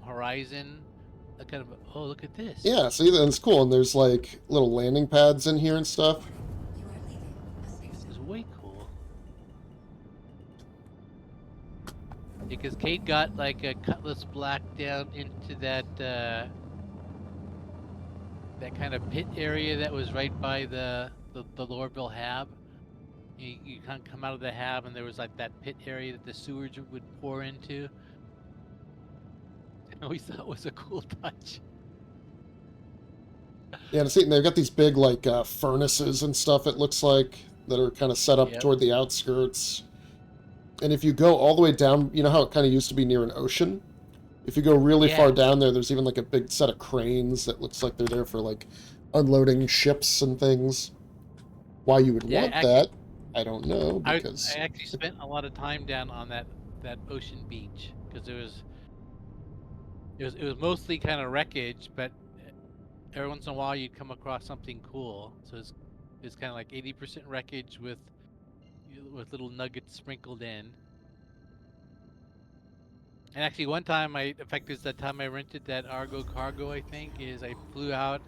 horizon, a kind of, oh, look at this. Yeah, see, that's cool. And there's like little landing pads in here and stuff. You are leaving a safe This zone. is way cool. Because Kate got like a Cutlass Black down into that that kind of pit area that was right by the Lorville Hab. You kind of come out of the Hab, and there was like that pit area that the sewage would pour into. I always thought it was a cool touch. Yeah, and see, and they've got these big like furnaces and stuff. It looks like that are kind of set up Yep. toward the outskirts. And if you go all the way down, you know how it kind of used to be near an ocean? If you go really Yeah. far down there, there's even like a big set of cranes that looks like they're there for like unloading ships and things. Why you would Yeah, want actually- that, I don't know, I because actually spent a lot of time down on that ocean beach, because it was mostly kind of wreckage, but every once in a while you'd come across something cool. So it's kind of like 80% wreckage with little nuggets sprinkled in. And actually, one time in fact, it's that time I rented that Argo cargo. I think I flew out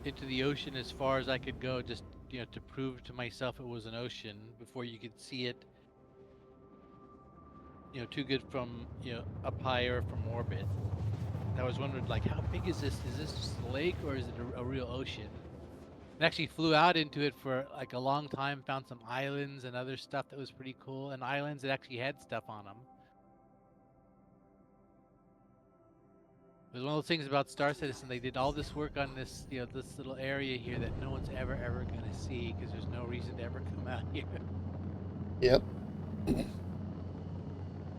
into the ocean as far as I could go, just to prove to myself it was an ocean before you could see it. Too good from up higher from orbit. I was wondering, like, how big is this? Is this just a lake, or is it a real ocean? And actually flew out into it for like a long time, found some islands and other stuff that was pretty cool, and islands that actually had stuff on them. It was one of those things about Star Citizen. They did all this work on this, this little area here that no one's ever gonna see, because there's no reason to ever come out here. yep.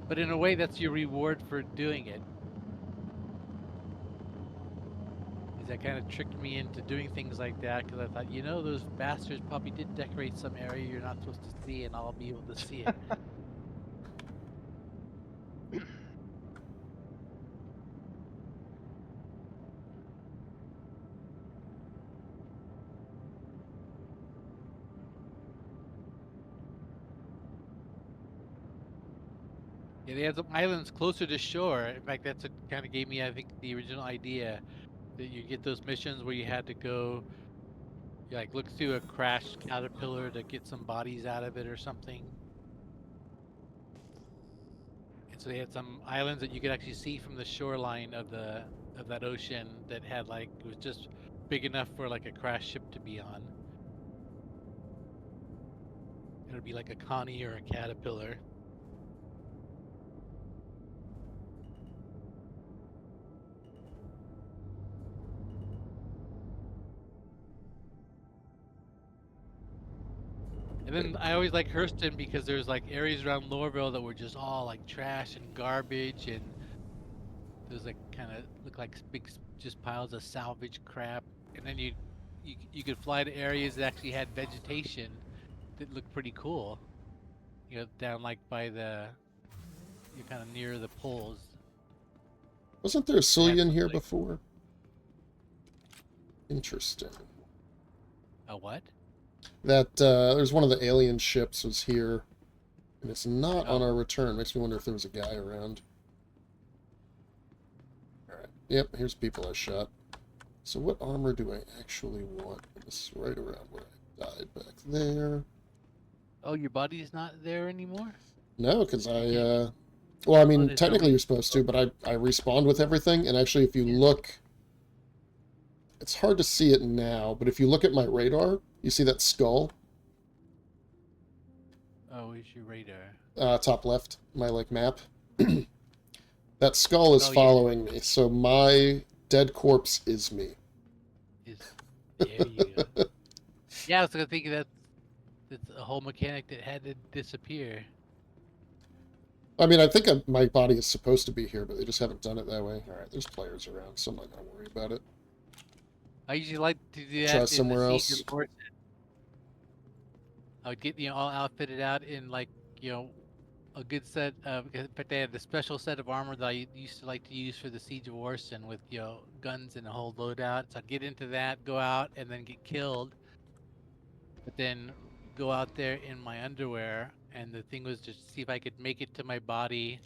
But in a way, that's your reward for doing it. That kind of tricked me into doing things like that, because I thought, those bastards probably did decorate some area you're not supposed to see, and I'll be able to see it. Yeah, they had some islands closer to shore. In fact, that's what kind of gave me, I think, the original idea that you get those missions where you had to go, like, look through a crashed caterpillar to get some bodies out of it or something. And so they had some islands that you could actually see from the shoreline of that ocean that had, like, it was just big enough for like a crashed ship to be on. It would be like a Connie or a caterpillar. And then I always like Hurston, because there's like areas around Lorville that were just all like trash and garbage, and there's like kind of look like big just piles of salvage crap. And then you could fly to areas that actually had vegetation that looked pretty cool. Down like by you're kind of near the poles. Wasn't there a Cillian here like- before? Interesting. A what? That there's one of the alien ships was here, and it's not on Oh. our return. Makes me wonder if there was a guy around. Alright, yep, here's people I shot. So what armor do I actually want? This is right around where I died back there. Oh, your body's not there anymore? No, because well, I mean, there's technically no- you're supposed to, but I respawned with everything, and actually if you look, it's hard to see it now, but if you look at my radar, you see that skull, Oh, where's your radar? top left, my, like, map. That skull is Oh, yeah. following me, so my dead corpse is me. There you go. Yeah, I was gonna think that's a whole mechanic that had to disappear. I mean, I think my body is supposed to be here, but they just haven't done it that way. Alright, there's players around, so I'm not going to worry about it. I usually like to do that Try in somewhere the else. Siege of Orson. I would get all outfitted out in like a good set of. In fact, they had the special set of armor that I used to like to use for the Siege of Orson with guns and a whole loadout. So I'd get into that, go out, and then get killed. But then go out there in my underwear, and the thing was just see if I could make it to my body.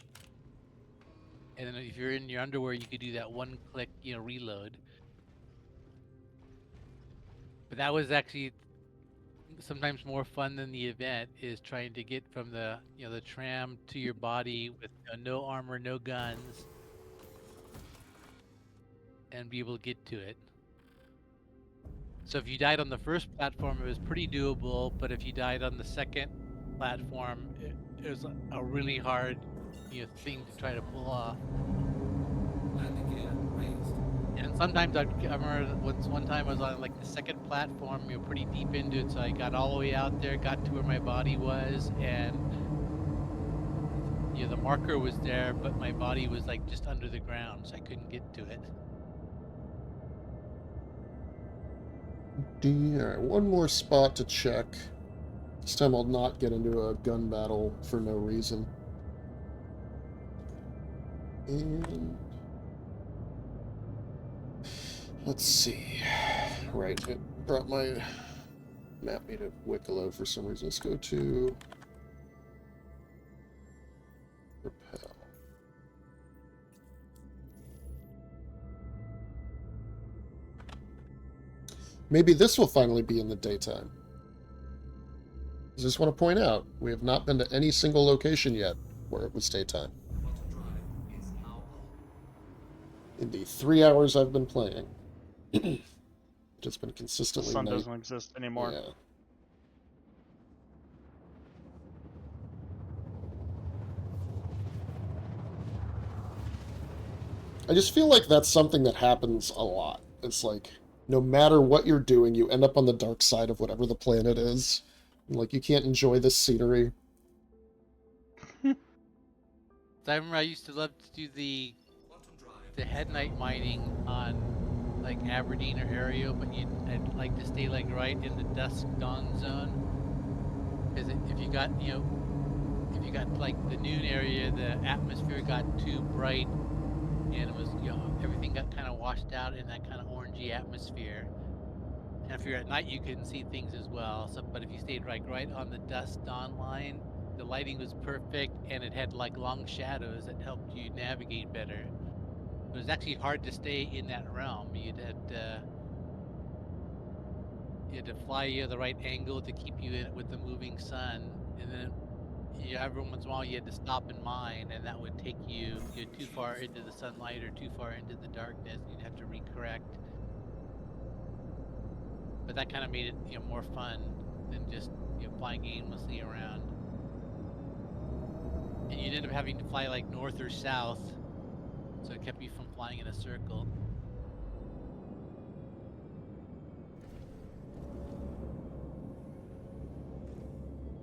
And then if you're in your underwear, you could do that one-click, reload. But that was actually sometimes more fun than the event is trying to get from the the tram to your body with no armor, no guns, and be able to get to it. So if you died on the first platform, it was pretty doable. But if you died on the second platform, it was a really hard thing to try to pull off. Landing gear raised. And sometimes I remember one time I was on like the second platform, pretty deep into it, so I got all the way out there, got to where my body was, and the marker was there, but my body was like just under the ground, so I couldn't get to it. Alright, one more spot to check. This time I'll not get into a gun battle for no reason. And let's see. Right, it brought my map me to Wicklow for some reason. Let's go to Repel. Maybe this will finally be in the daytime. I just want to point out, we have not been to any single location yet where it was daytime. Quantum drive is now on. In the 3 hours I've been playing. Just been The consistently sun night. doesn't exist anymore. Yeah. I just feel like that's something that happens a lot. It's like, no matter what you're doing, you end up on the dark side of whatever the planet is. Like, you can't enjoy this scenery. So I remember I used to love to do the Quantum drive. head night mining on like Aberdeen or Aereo, but I'd like to stay like right in the dusk dawn zone. Because if you got like the noon area, the atmosphere got too bright, and it was everything got kind of washed out in that kind of orangey atmosphere. And if you're at night, you couldn't see things as well. So, but if you stayed right on the dusk dawn line, the lighting was perfect, and it had like long shadows that helped you navigate better. It was actually hard to stay in that realm. You had to fly the right angle to keep you in with the moving sun, and then every once in a while you had to stop and mine, and that would take you too far into the sunlight or too far into the darkness, and you'd have to recorrect. But that kind of made it more fun than just flying aimlessly around. And you'd end up having to fly like north or south, so it kept you from flying in a circle.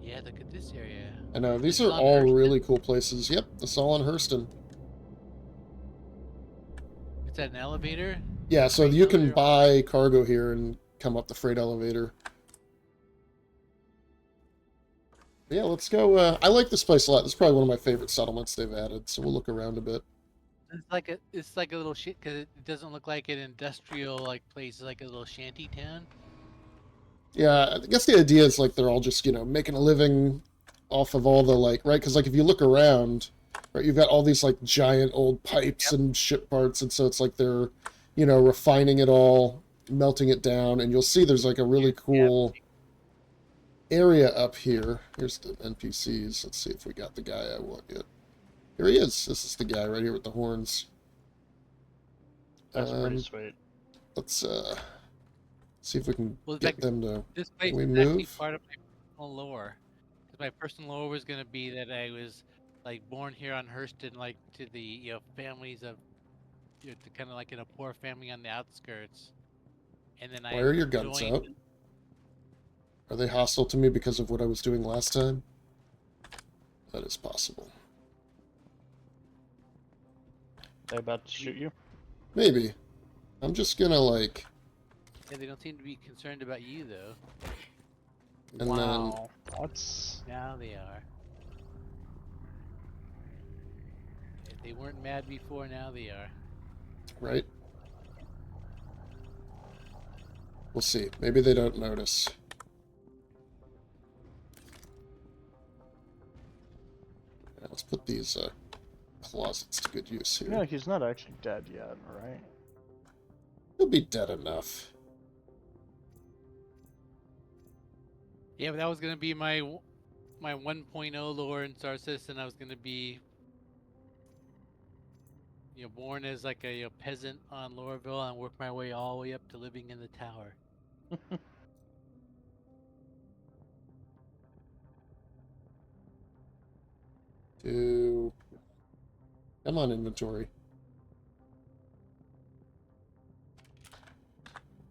Yeah, look at this area. I know, these This are is on all Hurston? really cool places. Yep, it's all in Hurston. Is that an elevator? Yeah, so Freight you can elevator? buy cargo here and come up the freight elevator. Yeah, let's go. I like this place a lot. This is probably one of my favorite settlements they've added, so we'll look around a bit. It's like a little shit because it doesn't look like an industrial place. It's like a little shanty town. Yeah, I guess the idea is like they're all just, making a living off of all the right? Because if you look around, right, you've got all these giant old pipes and ship parts, and so it's like they're, refining it all, melting it down, and you'll see there's a really cool area up here. Here's the NPCs. Let's see if we got the guy I want yet. Here he is. This is the guy right here with the horns. That's pretty sweet. Let's see if we can Well, get like, them to... this place we is actually move? part of my personal lore. 'Cause my personal lore was gonna be that I was like born here on Hurston, like to the families of to kind of like in a poor family on the outskirts, and then Why I are your guns joined. out? Are they hostile to me because of what I was doing last time? That is possible. They about to shoot you? Maybe. I'm just gonna, like... Yeah, they don't seem to be concerned about you though. And Wow. That's... Now they are. If they weren't mad before, now they are. Right? We'll see. Maybe they don't notice. Yeah, let's put these closets to good use here. Yeah, he's not actually dead yet, right? He'll be dead enough. Yeah, but that was gonna be my 1.0 lore in Star Citizen. I was gonna be born as like a peasant on Loreville and work my way all the way up to living in the tower. Come on, inventory.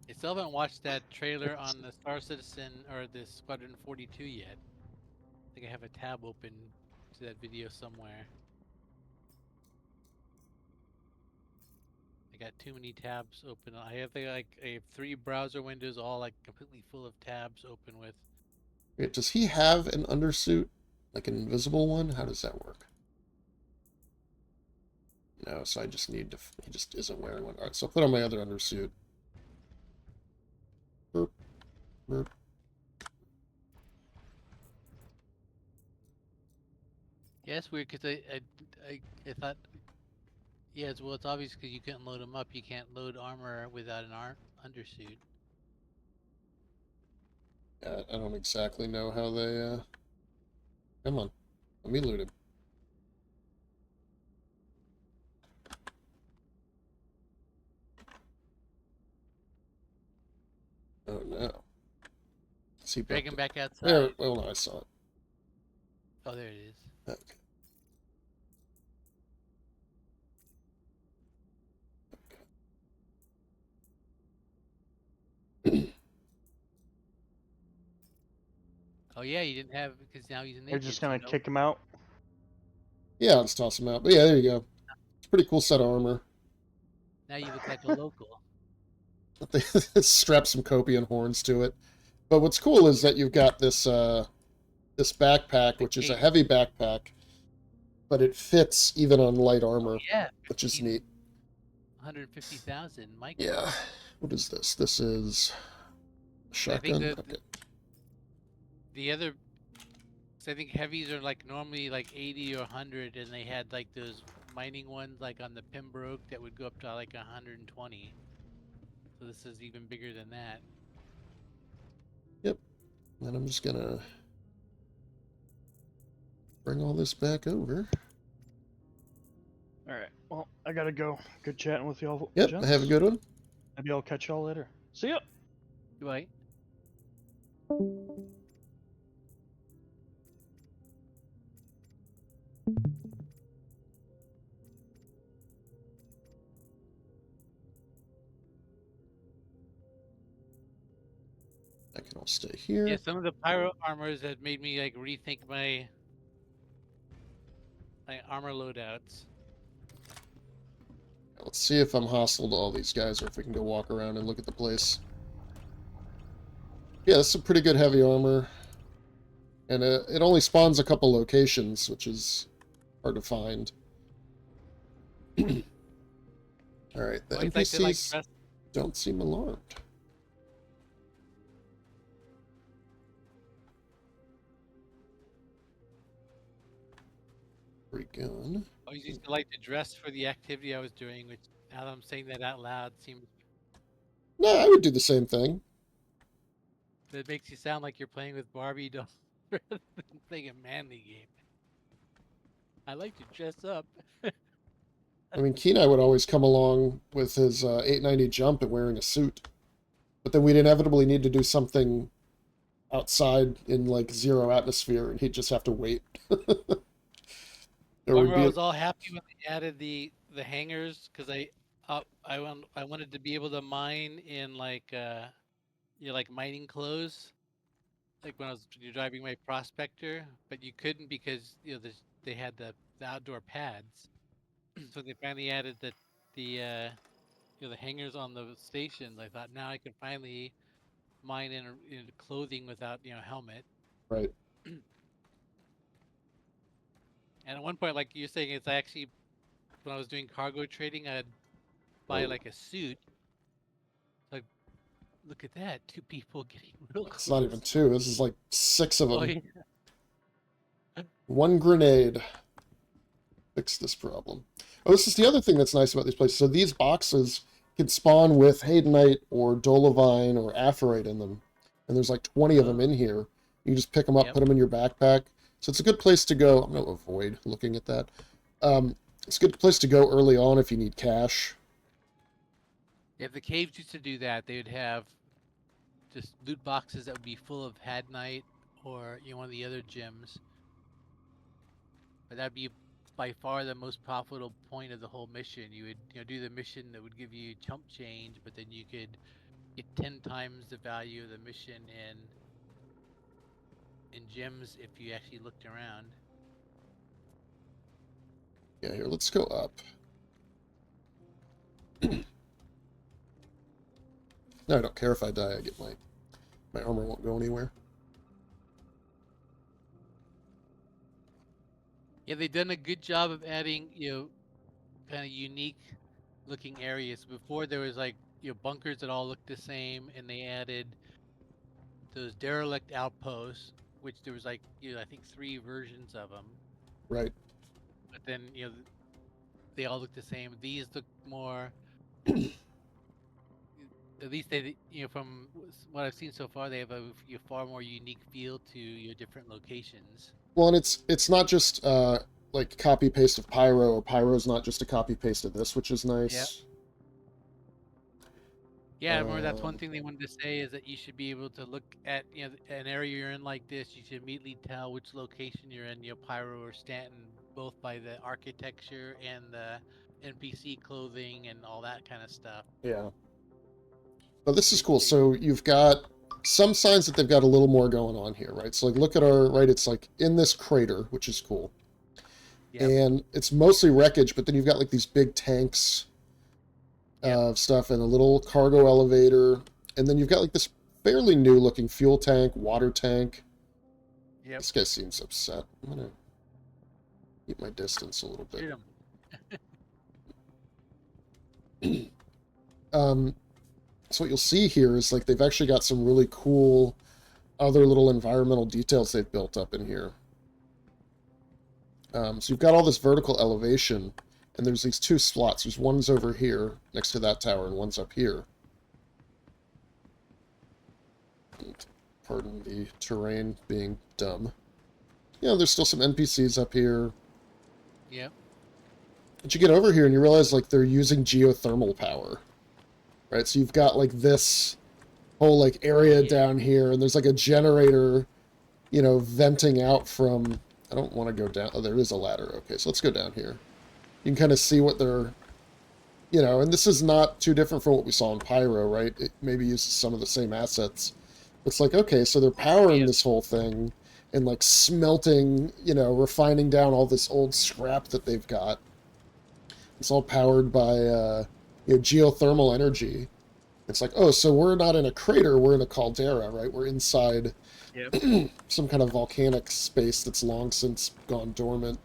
I still haven't watched that trailer on the Star Citizen or the Squadron 42 yet. I think I have a tab open to that video somewhere. I got too many tabs open. I have I have 3 browser windows all like completely full of tabs open with. Wait, does he have an undersuit? Like an invisible one? How does that work? No, so I just need to... He just isn't wearing one. Alright, so I'll put on my other undersuit. Burp. Burp. Yeah, it's weird because I thought, yeah, well, it's obvious because you couldn't load them up. You can't load armor without an undersuit. I don't exactly know how they, Come on. Let me loot him. Oh, no. Is he Drag him back outside. There, well, no, I saw it. Oh, there it is. Okay. Oh yeah, you didn't have because now he's naked. You're just so gonna no- kick him out? Yeah, I'll just toss him out. But yeah, there you go. It's a pretty cool set of armor. Now you look like a local. They strap some Copian horns to it. But what's cool is that you've got this this backpack, which is a heavy backpack, but it fits even on light armor, Yeah, which is neat. 150,000. Mike. Yeah. What is this? This is a shotgun. the- Okay. The other, so I think heavies are like normally like 80 or 100, and they had like those mining ones like on the Pembroke that would go up to like 120. So this is even bigger than that. Yep. And I'm just gonna bring all this back over. Alright, well, I gotta go. Good chatting with y'all. Yep. gents. Have a good one. Maybe I'll catch y'all later. See ya! Right. I can all stay here. Yeah, some of the pyro armors have made me like rethink my armor loadouts. Let's see if I'm hostile to all these guys, or if we can go walk around and look at the place. Yeah, this is some pretty good heavy armor. And it only spawns a couple locations, which is hard to find. Alright, the Always like to, like, NPCs dress- don't seem alarmed. Free gun. I always used to like to dress for the activity I was doing, which now that I'm saying that out loud seems. No, I would do the same thing. That makes you sound like you're playing with Barbie dolls rather than playing a manly game. I like to dress up. I mean, Kenai would always come along with his 890 jump and wearing a suit. But then we'd inevitably need to do something outside in, like, zero atmosphere, and he'd just have to wait. There would Remember, I be... was all happy when they added the hangers because I wanted to be able to mine in like like mining clothes, like when I was driving my prospector, but you couldn't because they had the outdoor pads. So they finally added the the hangers on the stations. I thought now I can finally mine in clothing without helmet. Right. And at one point, like you're saying, it's actually when I was doing cargo trading, I'd buy Oh, like a suit. Like, look at that, two people getting real it's not even close. two. This is like 6 of them. Oh yeah. One grenade. Fix this problem. Oh, this is the other thing that's nice about these places. So these boxes can spawn with Haydenite or Dolovine or Aphorite in them. And there's like 20 of them in here. You just pick them up, Yep. put them in your backpack. So it's a good place to go. I'm going to avoid looking at that. It's a good place to go early on if you need cash. If the caves used to do that, they would have just loot boxes that would be full of Hadnite or one of the other gems. But that'd be by far the most profitable point of the whole mission. You would do the mission that would give you chump change, but then you could get 10 times the value of the mission in gems if you actually looked around. Yeah, here, let's go up. No, I don't care if I die. I get my armor won't go anywhere. Yeah, they've done a good job of adding, kind of unique looking areas. Before there was like, bunkers that all looked the same, and they added those derelict outposts, which there was like, I think 3 versions of them. Right. But then, they all look the same. These look more, at least they, from what I've seen so far, they have a far more unique feel to your different locations. Well, and it's not just like copy paste of Pyro, or Pyro's not just a copy paste of this, which is nice. Yep. Yeah, I remember that's one thing they wanted to say is that you should be able to look at an area you're in like this. You should immediately tell which location you're in, Pyro or Stanton, both by the architecture and the NPC clothing and all that kind of stuff. Yeah. But this is cool. So you've got some signs that they've got a little more going on here, right? So like look at our right. It's like in this crater, which is cool. Yep. And it's mostly wreckage, but then you've got like these big tanks. Stuff and a little cargo elevator, and then you've got like this fairly new looking fuel tank, water tank. Yep. This guy seems upset. I'm gonna keep my distance a little bit. So what you'll see here is like they've actually got some really cool other little environmental details they've built up in here. So you've got all this vertical elevation. And there's these 2 slots. There's one's over here, next to that tower, and one's up here. Pardon the terrain being dumb. There's still some NPCs up here. Yep. But you get over here and you realize, like, they're using geothermal power. Right? So you've got, like, this whole, like, area down here, and there's, like, a generator, venting out from... I don't want to go down... Oh, there is a ladder. Okay, so let's go down here. You can kind of see what they're, and this is not too different from what we saw in Pyro, right? It maybe uses some of the same assets. It's like, okay, so they're powering this whole thing and like smelting, refining down all this old scrap that they've got. It's all powered by, geothermal energy. It's like, oh, so we're not in a crater, we're in a caldera, right? We're inside some kind of volcanic space that's long since gone dormant.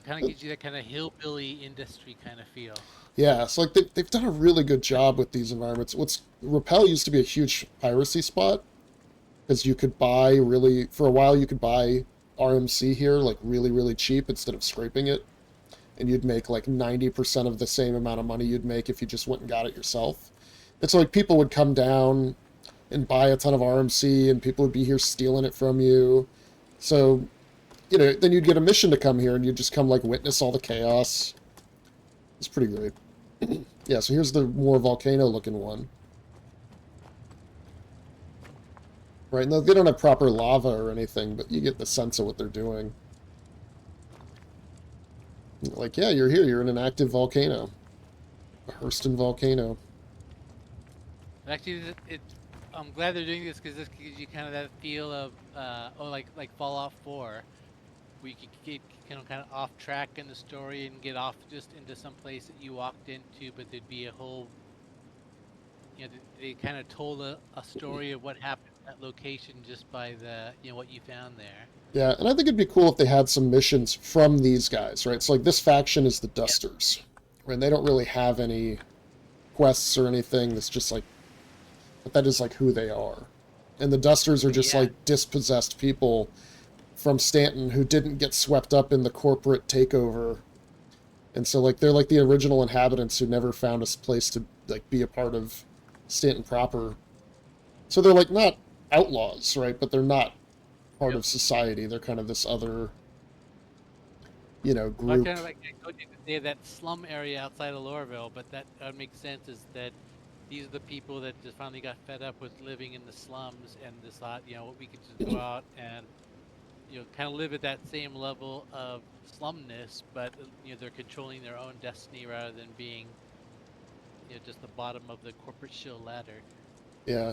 Kind of gives you that kind of hillbilly industry kind of feel. Yeah, so like they've done a really good job with these environments. Rappel used to be a huge piracy spot because you could buy for a while you could buy RMC here like really, really cheap instead of scraping it, and you'd make like 90% of the same amount of money you'd make if you just went and got it yourself. And so like people would come down and buy a ton of RMC, and people would be here stealing it from you. So, you know, then you'd get a mission to come here, and you'd just come, like, witness all the chaos. It's pretty great. Yeah, so here's the more volcano-looking one. Right, no, they don't have proper lava or anything, but you get the sense of what they're doing. Like, yeah, you're here. You're in an active volcano. A Hurston volcano. Actually, I'm glad they're doing this because this gives you kind of that feel of, like Fallout 4, where you could get kind of off track in the story and get off just into some place that you walked into, but there'd be a whole, you know, they kind of told a story of what happened at that location just by the, you know, what you found there. Yeah, and I think it'd be cool if they had some missions from these guys, right? It's like this faction is the Dusters, right? And they don't really have any quests or anything. That's just like, but that is like who they are. And the Dusters are just like dispossessed people from Stanton who didn't get swept up in the corporate takeover. And so like they're like the original inhabitants who never found a place to like be a part of Stanton proper. So they're like not outlaws, right? But they're not part of society. They're kind of this other, you know, group. Kind of like I told you, they have that slum area outside of Lorville, but that would make sense is that these are the people that just finally got fed up with living in the slums and just thought, you know, we could just go out and, you know, kind of live at that same level of slumness, but, you know, they're controlling their own destiny rather than being, you know, just the bottom of the corporate shill ladder. Yeah.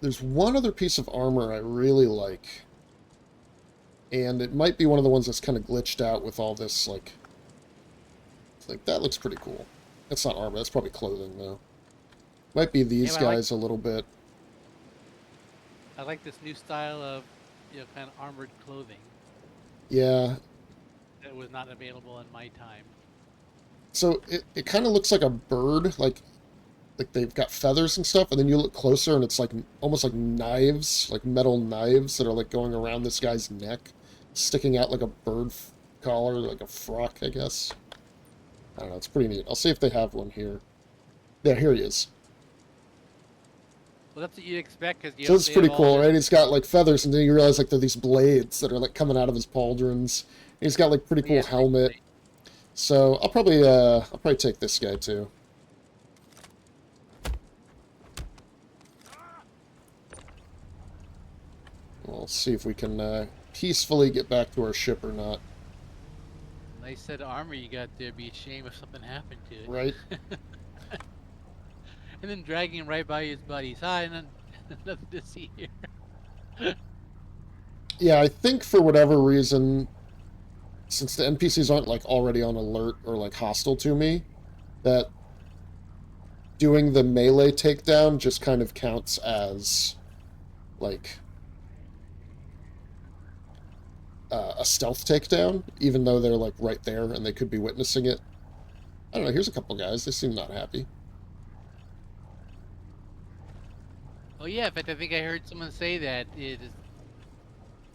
There's one other piece of armor I really like. And it might be one of the ones that's kind of glitched out with all this, like that looks pretty cool. That's not armor, that's probably clothing, though. Might be these guys a little bit. I like this new style of, you know, kind of armored clothing. Yeah. That was not available in my time. So it kind of looks like a bird, like they've got feathers and stuff, and then you look closer and it's like almost like knives, like metal knives that are like going around this guy's neck, sticking out like a bird collar, like a frock, I guess. I don't know, it's pretty neat. I'll see if they have one here. Yeah, here he is. Well, that's what you'd expect, because so it's pretty cool, right? He's got like feathers, and then you realize like they're these blades that are like coming out of his pauldrons. He's got like pretty cool helmet. So I'll probably take this guy too. We'll see if we can peacefully get back to our ship or not. Nice set of armor you got there. Be a shame if something happened to it. Right. And then dragging him right by his buddies. Hi, and then nothing to see here. Yeah, I think for whatever reason, since the NPCs aren't like already on alert or like hostile to me, that doing the melee takedown just kind of counts as like a stealth takedown, even though they're like right there and they could be witnessing it. I don't know, here's a couple guys. They seem not happy. Oh yeah, in fact, I think I heard someone say that it is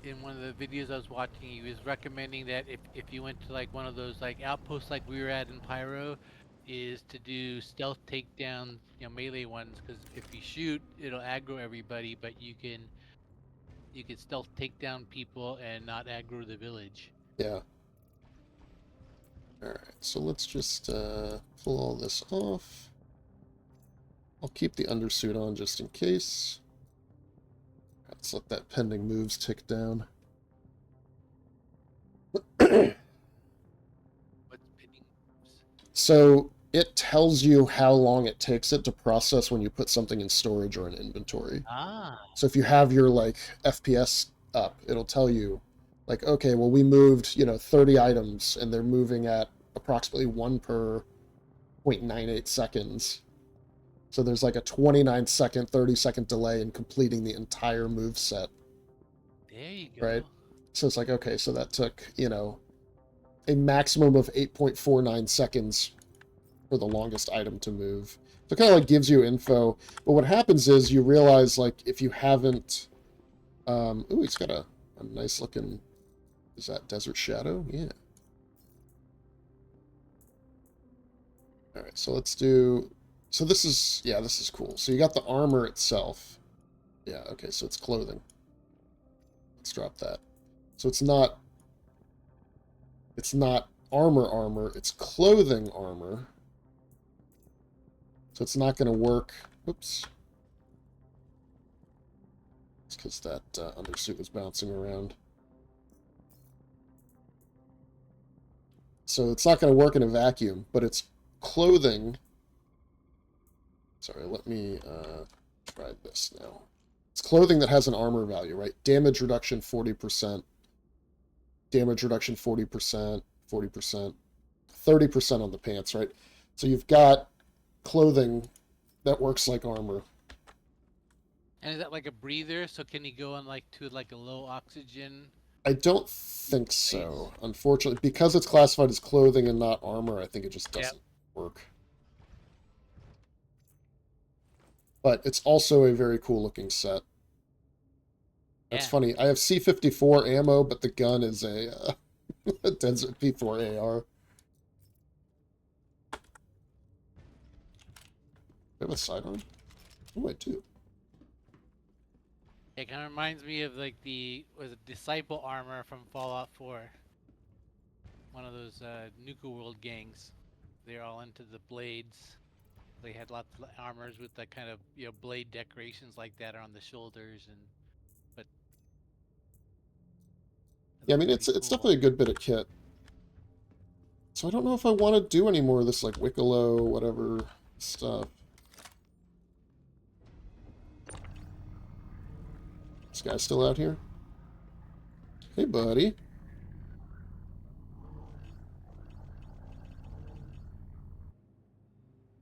in one of the videos I was watching. He was recommending that if you went to like one of those like outposts like we were at in Pyro, is to do stealth takedowns, you know, melee ones, because if you shoot, it'll aggro everybody, but you can stealth take down people and not aggro the village. Yeah. Alright, so let's just pull all this off. I'll keep the undersuit on just in case. Let's let that pending moves tick down. What's pending moves? So it tells you how long it takes it to process when you put something in storage or in inventory. Ah. So if you have your like FPS up, it'll tell you like, okay, well we moved, 30 items and they're moving at approximately 1 per 0.98 seconds. So there's like a 29-second, 30-second delay in completing the entire move set. There you go. Right? So it's like, okay, so that took, a maximum of 8.49 seconds for the longest item to move. So it kind of like gives you info. But what happens is you realize, like, if you haven't... ooh, he's got a nice looking... Is that Desert Shadow? Yeah. Alright, so let's do... So this is... Yeah, this is cool. So you got the armor itself. Yeah, okay, so it's clothing. Let's drop that. So it's not armor, it's clothing armor. So it's not going to work. Oops. It's because that undersuit was bouncing around. So it's not going to work in a vacuum, but it's clothing. Sorry, let me try this now. It's clothing that has an armor value, right? Damage reduction 40%. Damage reduction 40%, 40%, 30% on the pants, right? So you've got clothing that works like armor. And is that like a breather? So can he go on like to like a low oxygen? I don't think so, unfortunately. Because it's classified as clothing and not armor, I think it just doesn't work. But it's also a very cool looking set. That's funny. I have C-54 ammo, but the gun is a Desert P4 AR. Do I have a sidearm? Oh, I do. It kind of reminds me of like the Disciple armor from Fallout 4. One of those Nuka World gangs. They're all into the blades. They had lots of armors with that kind of blade decorations like that on the shoulders and. But yeah, I mean it's definitely a good bit of kit. So I don't know if I want to do any more of this like Wicklow whatever stuff. This guy's still out here? Hey, buddy.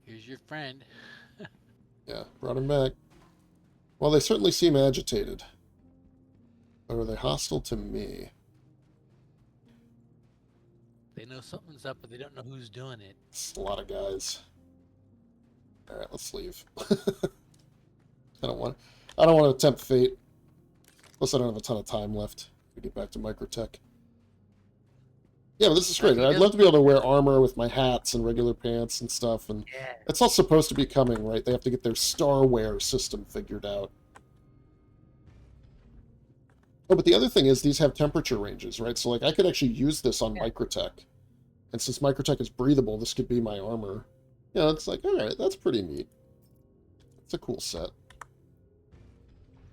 Here's your friend. Yeah, brought him back. Well, they certainly seem agitated. Or are they hostile to me? They know something's up, but they don't know who's doing it. It's a lot of guys. All right, let's leave. I don't want to tempt fate. Plus, I don't have a ton of time left to get back to Microtech. Yeah, but this is great. I'd love to be able to wear armor with my hats and regular pants and stuff. And it's all supposed to be coming, right? They have to get their Starwear system figured out. Oh, but the other thing is these have temperature ranges, right? So, like, I could actually use this on Microtech. And since Microtech is breathable, this could be my armor. You know, it's like, all right, that's pretty neat. It's a cool set.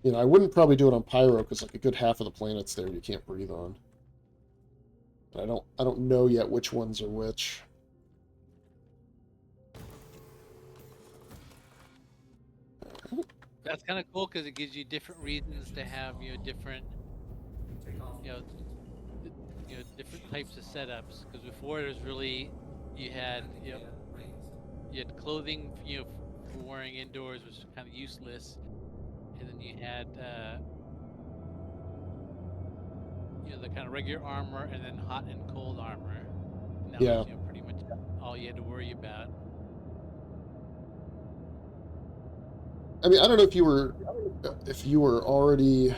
You know, I wouldn't probably do it on Pyro because like a good half of the planets there you can't breathe on. I don't know yet which ones are which. That's kind of cool because it gives you different reasons to have different different types of setups. Because before it was really you had clothing for wearing indoors, which was kind of useless. And then you had, the kind of regular armor, and then hot and cold armor. And that was, pretty much all you had to worry about. I mean, I don't know if you were already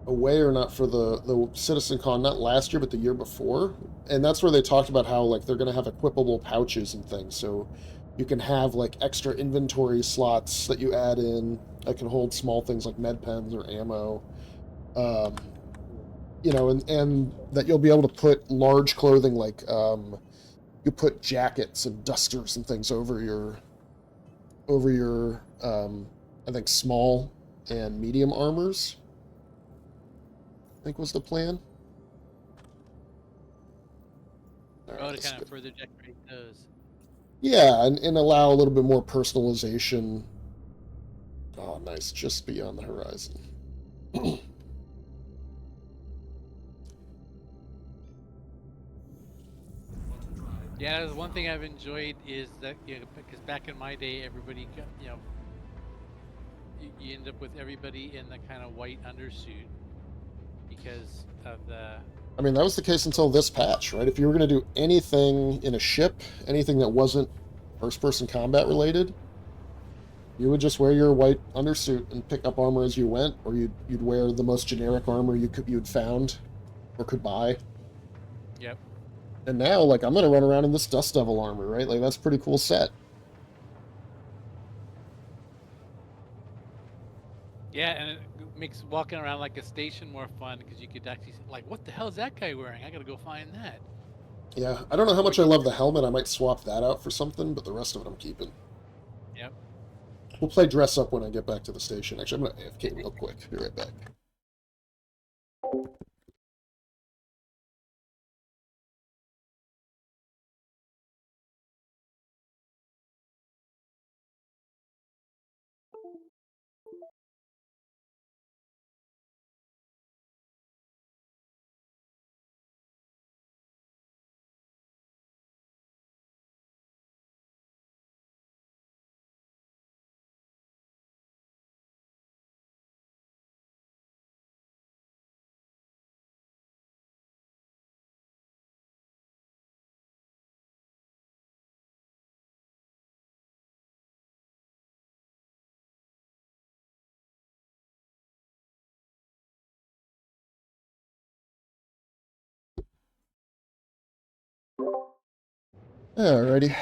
away or not for the CitizenCon, not last year, but the year before. And that's where they talked about how, like, they're going to have equipable pouches and things, so you can have, like, extra inventory slots that you add in that can hold small things like med pens or ammo. And that you'll be able to put large clothing, like, you put jackets and dusters and things over your I think, small and medium armors, I think was the plan. To kind of further decorate those. Yeah, and allow a little bit more personalization. Oh, nice. Just beyond the horizon. Yeah, that's one thing I've enjoyed is that, because back in my day, everybody got, you end up with everybody in the kind of white undersuit because of the... I mean, that was the case until this patch, right? If you were going to do anything in a ship, anything that wasn't first-person combat related, you would just wear your white undersuit and pick up armor as you went, or you'd wear the most generic armor you'd found or could buy. Yep. And now, like, I'm going to run around in this Dust Devil armor, right? Like, that's a pretty cool set. Yeah, and it makes walking around like a station more fun because you could actually like, what the hell is that guy wearing? I gotta go find that. Yeah, I don't know how much I Which, love the helmet. I might swap that out for something, but the rest of it I'm keeping. yep. We'll play dress up when I get back to the station. Actually, I'm going to AFK real quick. Be right back. Alrighty.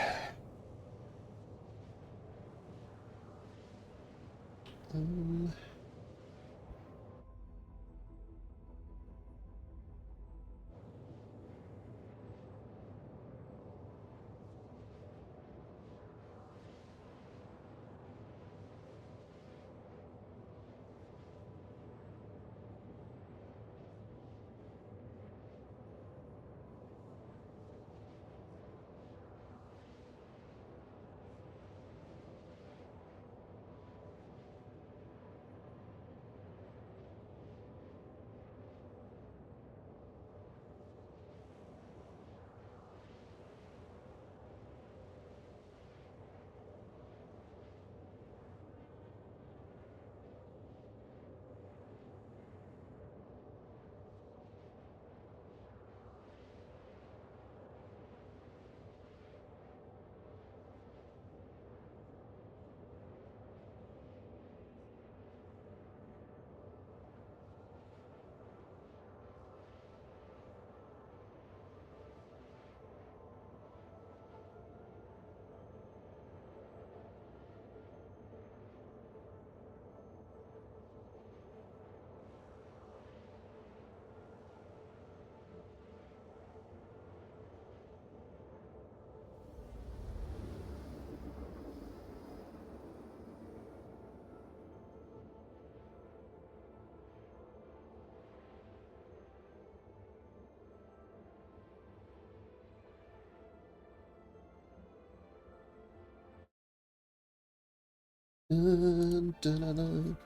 Dun, dun, dun, dun.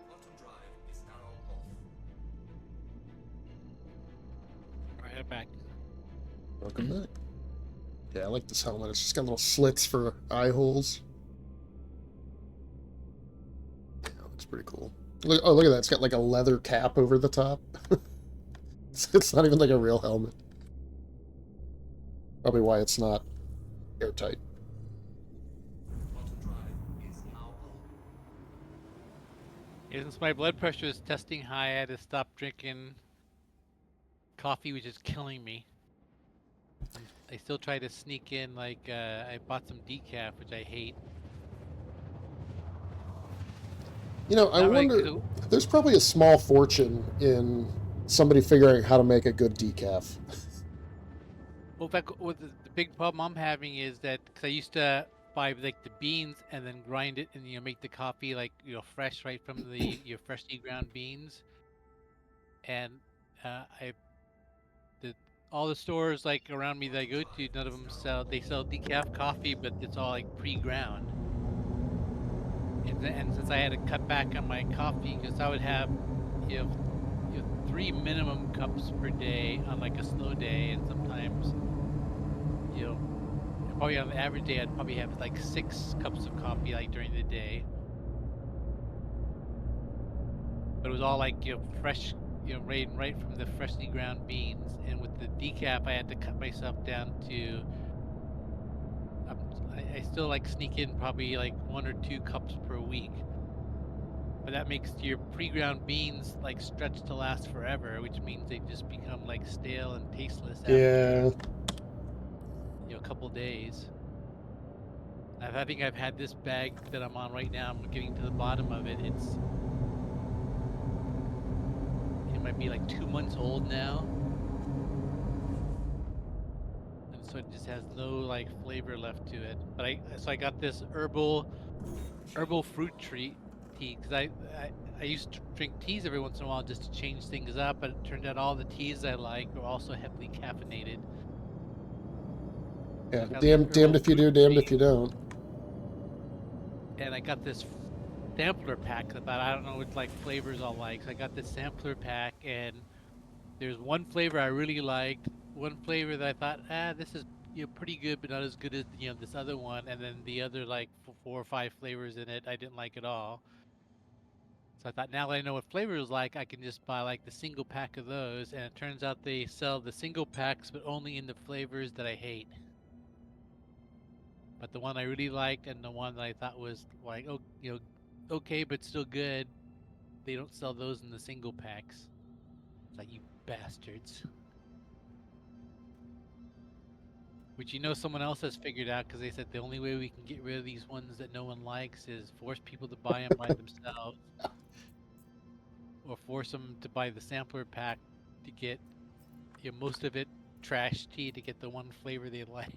Quantum drive is now off. Right back. Welcome back. Yeah, I like this helmet. It's just got little slits for eye holes. Yeah, looks pretty cool. Look, oh, look at that. It's got like a leather cap over the top. It's not even like a real helmet. Probably why it's not airtight. Quantum drive is now on. Yeah, since my blood pressure is testing high, I had to stop drinking coffee, which is killing me. I still try to sneak in, like, I bought some decaf, which I hate. You know, I Not really wonder, good. there's probably a small fortune in somebody figuring out how to make a good decaf. Well, in fact, what the big problem I'm having is that because I used to buy like the beans and then grind it and make the coffee like fresh right from your freshly ground beans, and I the all the stores like around me that I go to, none of them sell decaf coffee, but it's all like pre-ground. And since I had to cut back on my coffee because I would have you know, 3 minimum cups per day on like a slow day, and sometimes probably on the average day I'd probably have like 6 cups of coffee like during the day. But it was all like fresh, right from the freshly ground beans. And with the decaf, I had to cut myself down to. I still like sneak in probably like 1 or 2 cups per week. But that makes your pre-ground beans like stretch to last forever, which means they just become like stale and tasteless after Yeah. a couple days. I think I've had this bag that I'm on right now. I'm getting to the bottom of it. It might be like 2 months old now, and so it just has no like flavor left to it. But I got this herbal fruit tea because I used to drink teas every once in a while just to change things up, but it turned out all the teas I like were also heavily caffeinated. Yeah, I got this damned herbal if you fruit do, damned tea, if you don't. and I got this sampler pack. I thought I don't know what like flavors I'll like, so I got this sampler pack, and there's one flavor I really liked, one flavor that I thought, this is pretty good, but not as good as this other one, and then the other like 4 or 5 flavors in it I didn't like at all. So I thought now that I know what flavor is like, I can just buy like the single pack of those, and it turns out they sell the single packs, but only in the flavors that I hate. But the one I really liked and the one that I thought was like, oh, okay, but still good, they don't sell those in the single packs. It's like, you bastards. Which someone else has figured out because they said the only way we can get rid of these ones that no one likes is force people to buy them by themselves, or force them to buy the sampler pack to get most of it trash tea to get the one flavor they like.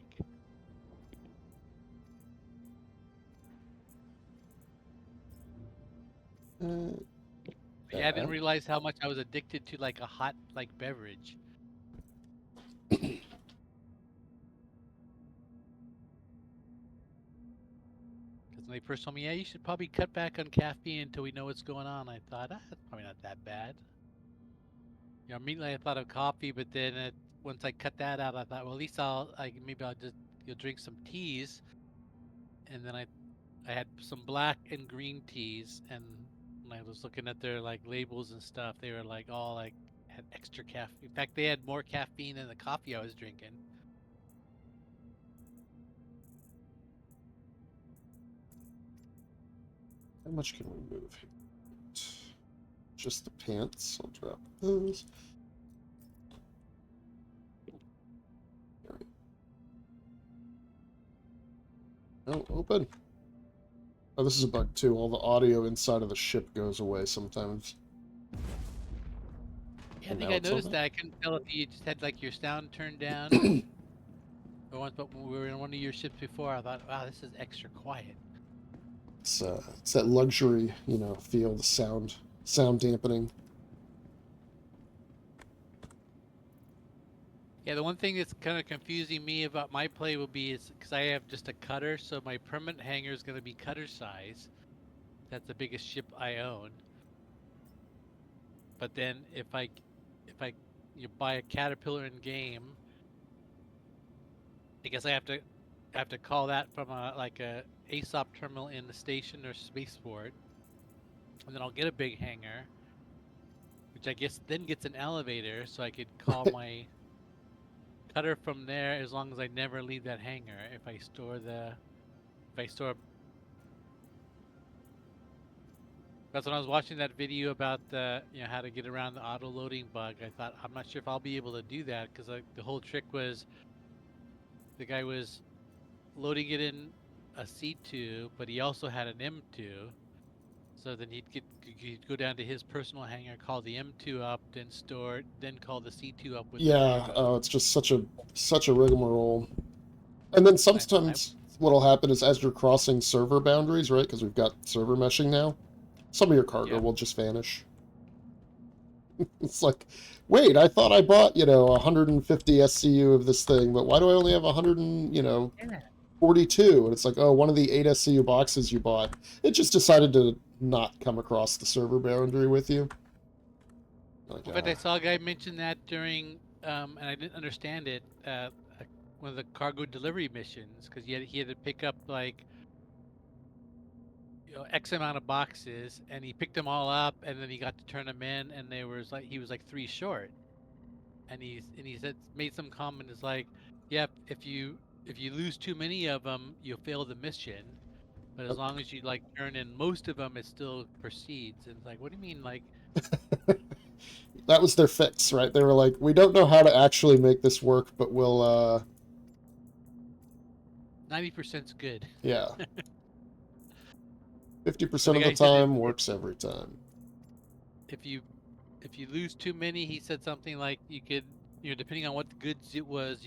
Yeah, I didn't realize how much I was addicted to like a hot like beverage. Because when they first told me, yeah, you should probably cut back on caffeine until we know what's going on, I thought, that's probably not that bad. Immediately I thought of coffee, but then once I cut that out, I thought, well, at least maybe I'll just drink some teas. And then I had some black and green teas, and when I was looking at their like labels and stuff, they were like all like had extra caffeine. In fact, they had more caffeine than the coffee I was drinking. How much can we move here? Just the pants. I'll drop those. Oh, open. Oh, this is a bug too. All the audio inside of the ship goes away sometimes. Yeah, I And think now I it's noticed on. that. I couldn't tell if you just had like your sound turned down. Or once, but when we were in one of your ships before, I thought, wow, this is extra quiet. It's that luxury, feel, the sound dampening. Yeah, the one thing that's kind of confusing me about my play will be is because I have just a cutter, so my permanent hangar is going to be cutter size. That's the biggest ship I own. But then if I buy a caterpillar in game, I guess I have to call that from a ASOP terminal in the station or spaceport, and then I'll get a big hangar, which I guess then gets an elevator, so I could call my cutter from there as long as I never leave that hangar. If I store that's when I was watching that video about the how to get around the auto loading bug. I thought, I'm not sure if I'll be able to do that because the whole trick was the guy was loading it in a C2, but he also had an M2. So then he'd go down to his personal hangar, call the M2 up, then store it, then call the C2 up with the Yeah, cargo. it's just such a rigmarole. And then sometimes what'll happen is as you're crossing server boundaries, right? Because we've got server meshing now, some of your cargo will just vanish. It's like, wait, I thought I bought, 150 SCU of this thing, but why do I only have 142? And it's like, oh, one of the 8 SCU boxes you bought, it just decided to not come across the server boundary with you. Like, In fact, I saw a guy mention that during, and I didn't understand it, one of the cargo delivery missions, because he had to pick up like X amount of boxes, and he picked them all up, and then he got to turn them in, and he was like 3 short, and he said, made some comment, is like, yeah, if you lose too many of them, you'll fail the mission, but as long as you like turn in most of them, it still proceeds. And it's like, what do you mean, like? That was their fix, right? They were like, we don't know how to actually make this work, but we'll 90%'s good. Yeah. 50% The of the guy said time works every time. if you lose too many, he said something like you could, depending on what goods it was,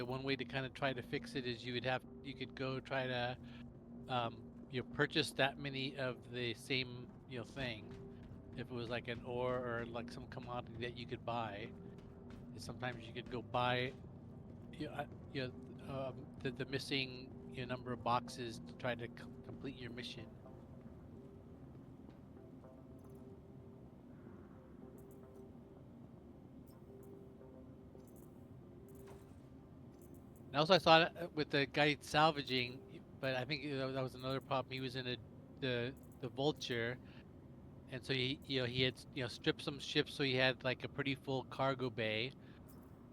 one way to kind of try to fix it is you could go try to purchase that many of the same thing. If it was like an ore or like some commodity that you could buy, sometimes you could go buy you know, uh, you know the missing number of boxes to try to complete your mission. And also, I saw it with the guy salvaging, but I think that was another problem. He was in the Vulture, and so he had stripped some ships, so he had like a pretty full cargo bay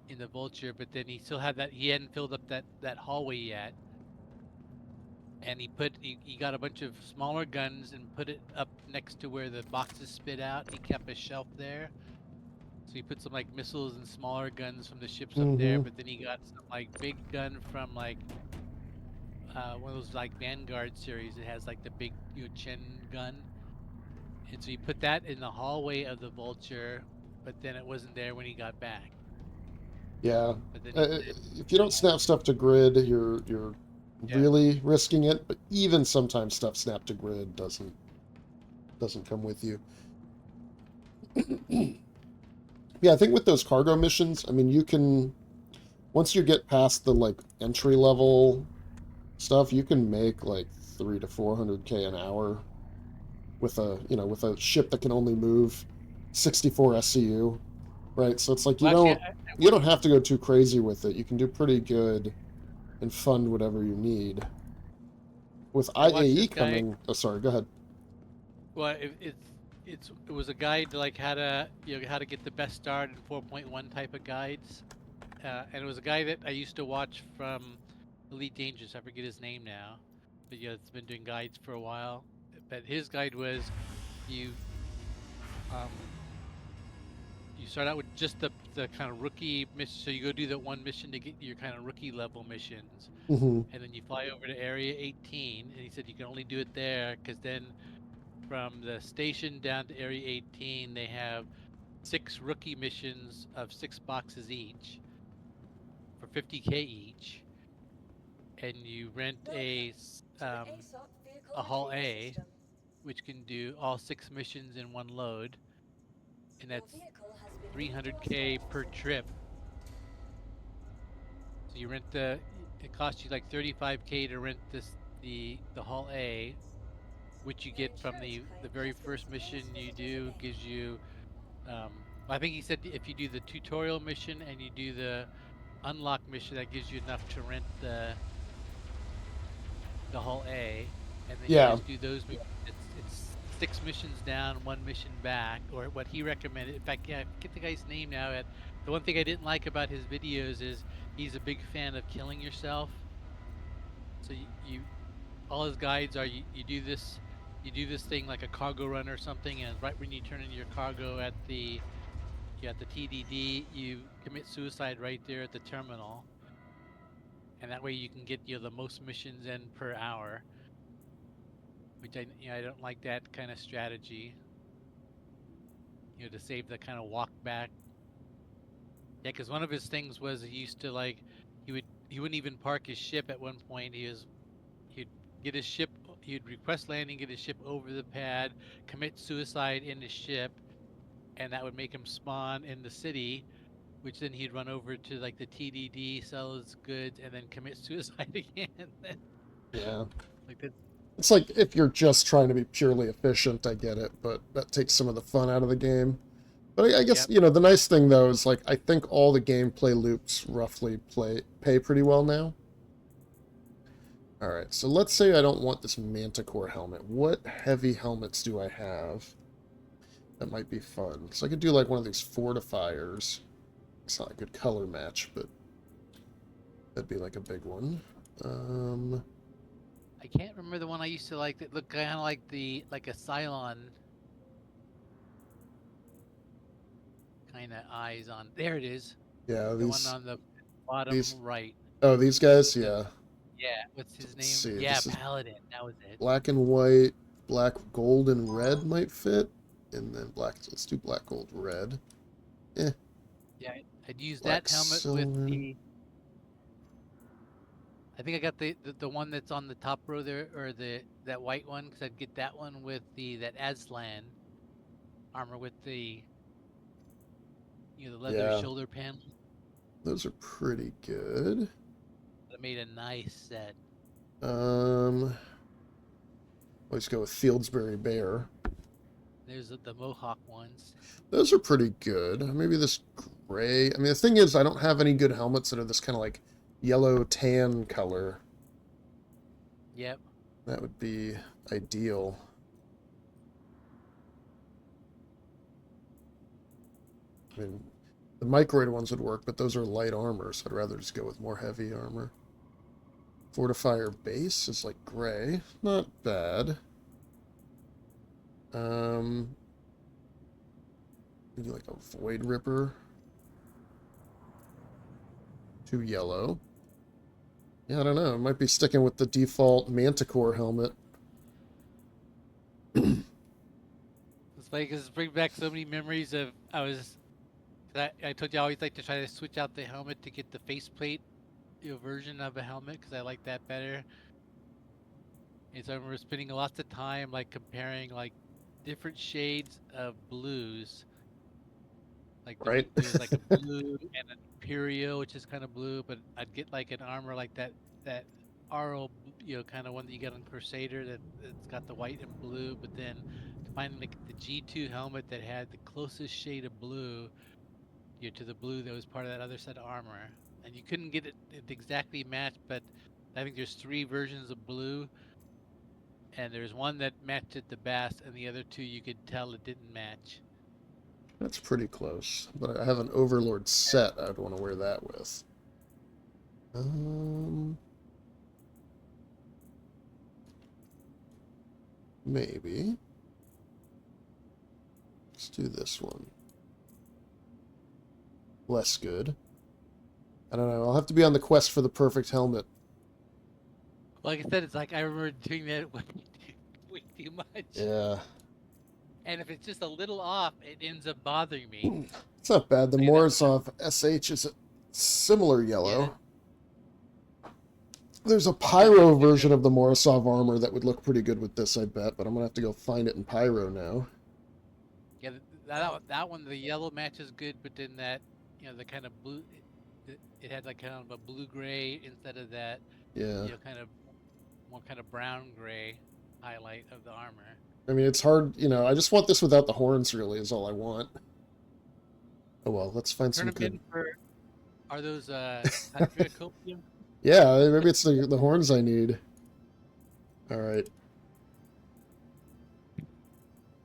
in the Vulture, but then he still had he hadn't filled up that hallway yet, and he got a bunch of smaller guns and put it up next to where the boxes spit out. He kept a shelf there. So he put some like missiles and smaller guns from the ships up there, Mm-hmm. but then he got some like big gun from like one of those like Vanguard series. It has like the big Chen gun, and so he put that in the hallway of the Vulture, but then it wasn't there when he got back. Yeah. But then If you don't snap stuff to grid, you're yeah, really risking it. But even sometimes stuff snapped to grid doesn't come with you. Yeah, I think with those cargo missions, I mean, you can once you get past the like entry level stuff, you can make like 300 to 400K an hour with a ship that can only move 64 SCU, right? So it's like well, actually, you don't have to go too crazy with it. You can do pretty good and fund whatever you need. With I watched this IAE guy. coming, oh sorry, go ahead. Well, it was a guide like how to how to get the best start in 4.1 type of guides, and it was a guy that I used to watch from Elite Dangerous. I forget his name now, but yeah, it's been doing guides for a while. But his guide was you um, you start out with just the kind of rookie mission. So you go do that one mission to get your kind of rookie level missions, Hmm. and then you fly over to Area 18. And he said you can only do it there because then from the station down to Area 18, they have 6 rookie missions of 6 boxes each for 50K each, and you rent Welcome to the ASOP vehicle a Hull retrieval A, system. which can do all 6 missions in one load, and Your that's vehicle has been moved to our 300K storage per trip. So you rent it costs you like 35K to rent the Hull A, which you Your get from insurance the claim very has been first mission experienced you physical do. damage. Gives you I think he said if you do the tutorial mission and you do the unlock mission, that gives you enough to rent the Hull A, and then you Yeah, just do those. It's 6 missions down, 1 mission back, or what he recommended. In fact, yeah, I forget the guy's name now. The one thing I didn't like about his videos is he's a big fan of killing yourself. So you all his guides are you do this thing like a cargo run or something, and right when you turn in your cargo at the TDD, you commit suicide right there at the terminal, and that way you can get the most missions in per hour. Which I don't like that kind of strategy. To save the kind of walk back. Yeah, because one of his things was he used to like he wouldn't even park his ship at one point. He'd get his ship, he'd request landing, get his ship over the pad, commit suicide in the ship, and that would make him spawn in the city, which then he'd run over to like the TDD, sell his goods, and then commit suicide again. yeah. Like that. It's like if you're just trying to be purely efficient, I get it, but that takes some of the fun out of the game. But I guess, Yep. the nice thing though is like I think all the gameplay loops roughly pay pretty well now. All right, so let's say I don't want this Manticore helmet. What heavy helmets do I have that might be fun? So I could do like one of these fortifiers. It's not a good color match, but that'd be like a big one. I can't remember the one I used to like that looked kind of like a Cylon kind of eyes on. There it is. Yeah, The one on the bottom these. right. Oh, these guys, yeah. Yeah, what's his Let's name? see, Yeah, this is Paladin. That was it. black and white, black, gold, and red might fit. And then black, let's do black, gold, red. Eh, Yeah, I'd use black, that helmet with silver. the. I think I got the one that's on the top row there, or that white one, because I'd get that one with that Aslan armor with the the leather Yeah, shoulder panel. those are pretty good. That made a nice set. Let's go with Fieldsbury Bear. There's the Mohawk ones. Those are pretty good. Maybe this gray. I mean, the thing is, I don't have any good helmets that are this kind of like yellow tan color. Yep. That would be ideal. I mean, the microid ones would work, but those are light armor, so I'd rather just go with more heavy armor. Fortifier base is like gray. Not bad. Maybe like a Void Ripper. 2 yellow. Yeah, I don't know. I might be sticking with the default Manticore helmet. It's funny because it brings back so many memories of I told you I always like to try to switch out the helmet to get the faceplate version of a helmet because I like that better. And so I remember spending lots of time like comparing like different shades of blues. Like Right? there's like a blue and an Imperial, which is kind of blue, but I'd get like an armor like that RO, kind of one that you get on Crusader that's got the white and blue, but then to find like the G2 helmet that had the closest shade of blue, to the blue that was part of that other set of armor, and you couldn't get it exactly matched, but I think there's 3 versions of blue, and there's one that matched it the best, and the other 2 you could tell it didn't match. That's pretty close. But I have an Overlord set I'd want to wear that with. Maybe. Let's do this one. Less good. I don't know. I'll have to be on the quest for the perfect helmet. Like I said, it's like I remember doing that way too much. Yeah. And if it's just a little off, it ends up bothering me. It's not bad. The Like, Morozov SH is a similar yellow. Yeah. There's a Pyro version of the Morozov armor that would look pretty good with this, I bet, but I'm going to have to go find it in Pyro now. Yeah, that one, the yellow matches good, but then that, the kind of blue, it had like kind of a blue-gray instead of that, Yeah. kind of more kind of brown-gray highlight of the armor. I mean, it's hard, I just want this without the horns, really, is all I want. Oh, well, let's find some good... Are those Patricopium? Yeah, maybe it's the horns I need. All right.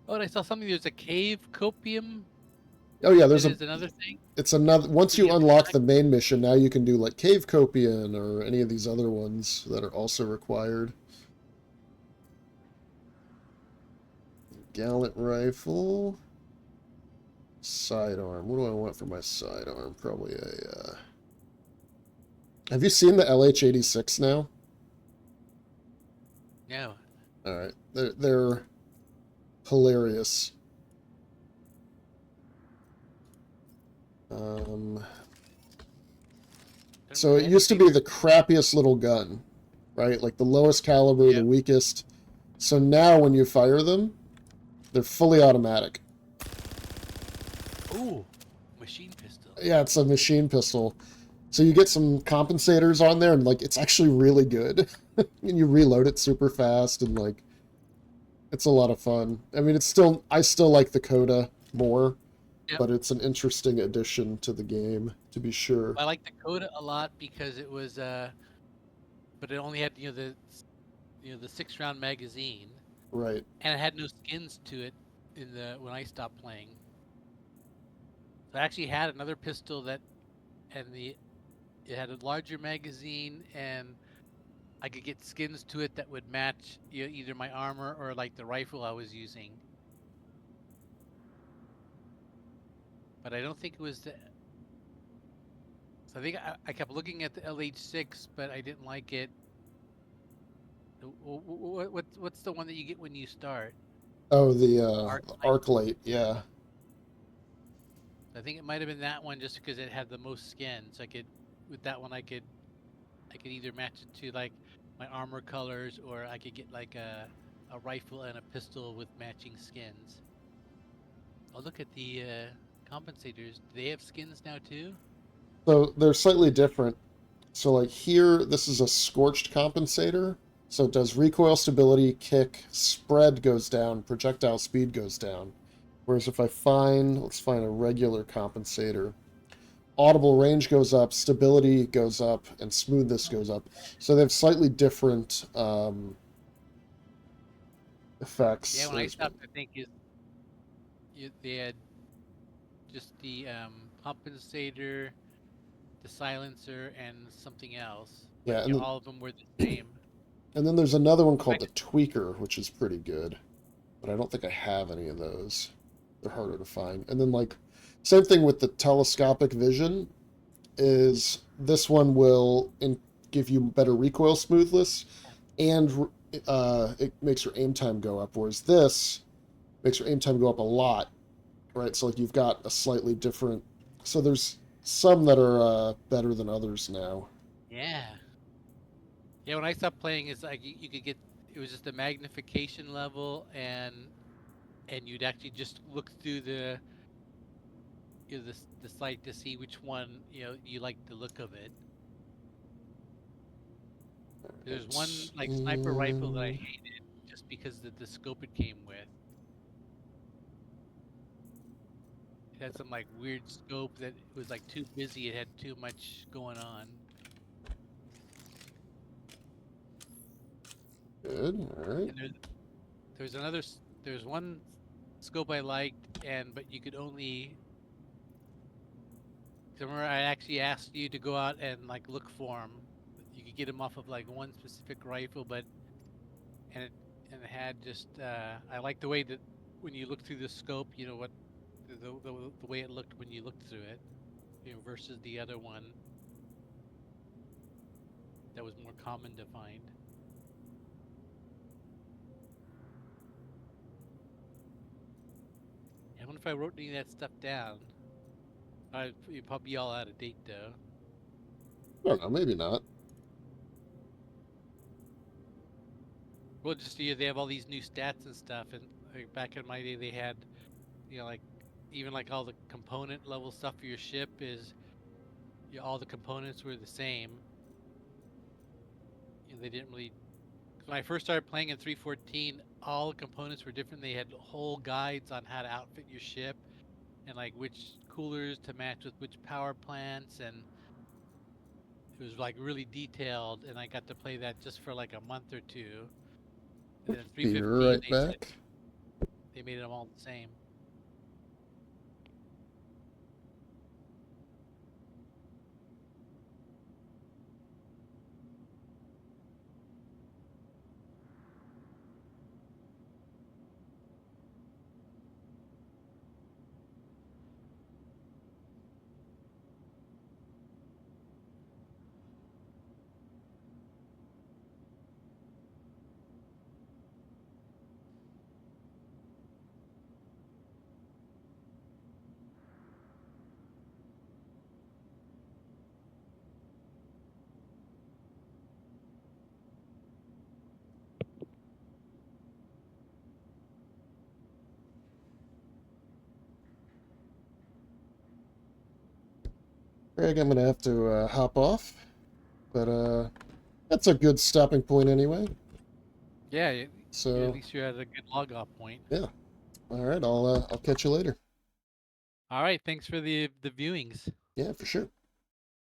Oh, and I saw something. There's a cave copium. Oh, yeah, there's another thing. It's another... Once you unlock the main mission, now you can do, like, Cave Copian or any of these other ones that are also required. Gallant Rifle. Sidearm. What do I want for my sidearm? Probably a... Have you seen the LH-86 now? No. Alright. They're hilarious. So it used to be the crappiest little gun, right? Like the lowest caliber, the weakest. So now when you fire them, they're fully automatic. Ooh, machine pistol. Yeah, it's a machine pistol. So you get some compensators on there, and like it's actually really good. And you reload it super fast, and like it's a lot of fun. I mean, I still like the Coda more, but it's an interesting addition to the game, to be sure. I like the Coda a lot because it was, but it only had the 6-round magazine. Right. And it had no skins to it when I stopped playing. So I actually had another pistol it had a larger magazine, and I could get skins to it that would match either my armor or like the rifle I was using. But I don't think it was the... So I think I kept looking at the LH6, but I didn't like it. What's the one that you get when you start? Oh, the Arclight. Arclight, yeah. I think it might have been that one just because it had the most skins. I could, with that one, I could either match it to like my armor colors, or I could get like a rifle and a pistol with matching skins. Oh, look at the compensators. Do they have skins now too? So they're slightly different. So like here, this is a scorched compensator. So it does recoil stability, kick, spread goes down, projectile speed goes down. Whereas if let's find a regular compensator. Audible range goes up, stability goes up, and smoothness goes up. So they have slightly different effects. Yeah, when I stopped, I think they had just the compensator, the silencer, and something else. But Yeah, and then, all of them were the same. and then there's another one called the Tweaker, which is pretty good. But I don't think I have any of those. They're harder to find. And then, like, same thing with the telescopic vision, is this one will give you better recoil smoothness, and it makes your aim time go up, whereas this makes your aim time go up a lot, right? So, like, you've got a slightly different... So there's some that are better than others now. Yeah. Yeah, when I stopped playing, it's like you could get, it was just a magnification level, and you'd actually just look through the the sight to see which one you like the look of it. There's one like sniper rifle that I hated just because of the scope it came with. It had some like weird scope that was like too busy. It had too much going on. Good, all right. And there's one scope I liked, but you could only. Remember, I actually asked you to go out and like look for them. You could get them off of like one specific rifle, and it had just I like the way that when you look through the scope, what the way it looked when you looked through it, versus the other one that was more common to find. I wonder if I wrote any of that stuff down. You'd probably be all out of date though. I don't know, maybe not. Well, just they have all these new stats and stuff, and like, back in my day they had, like even like all the component level stuff for your ship is, all the components were the same. They didn't really. When I first started playing in 3.14, all the components were different. They had whole guides on how to outfit your ship, and like which coolers to match with which power plants, and it was like really detailed. And I got to play that just for like a month or two. And then Be 3.15, right back. They made them all the same. Kraig, I'm gonna have to hop off, but that's a good stopping point anyway. Yeah, So at least you're at a good log off point. yeah, all right. I'll catch you later. All right, thanks for the viewings. Yeah, for sure.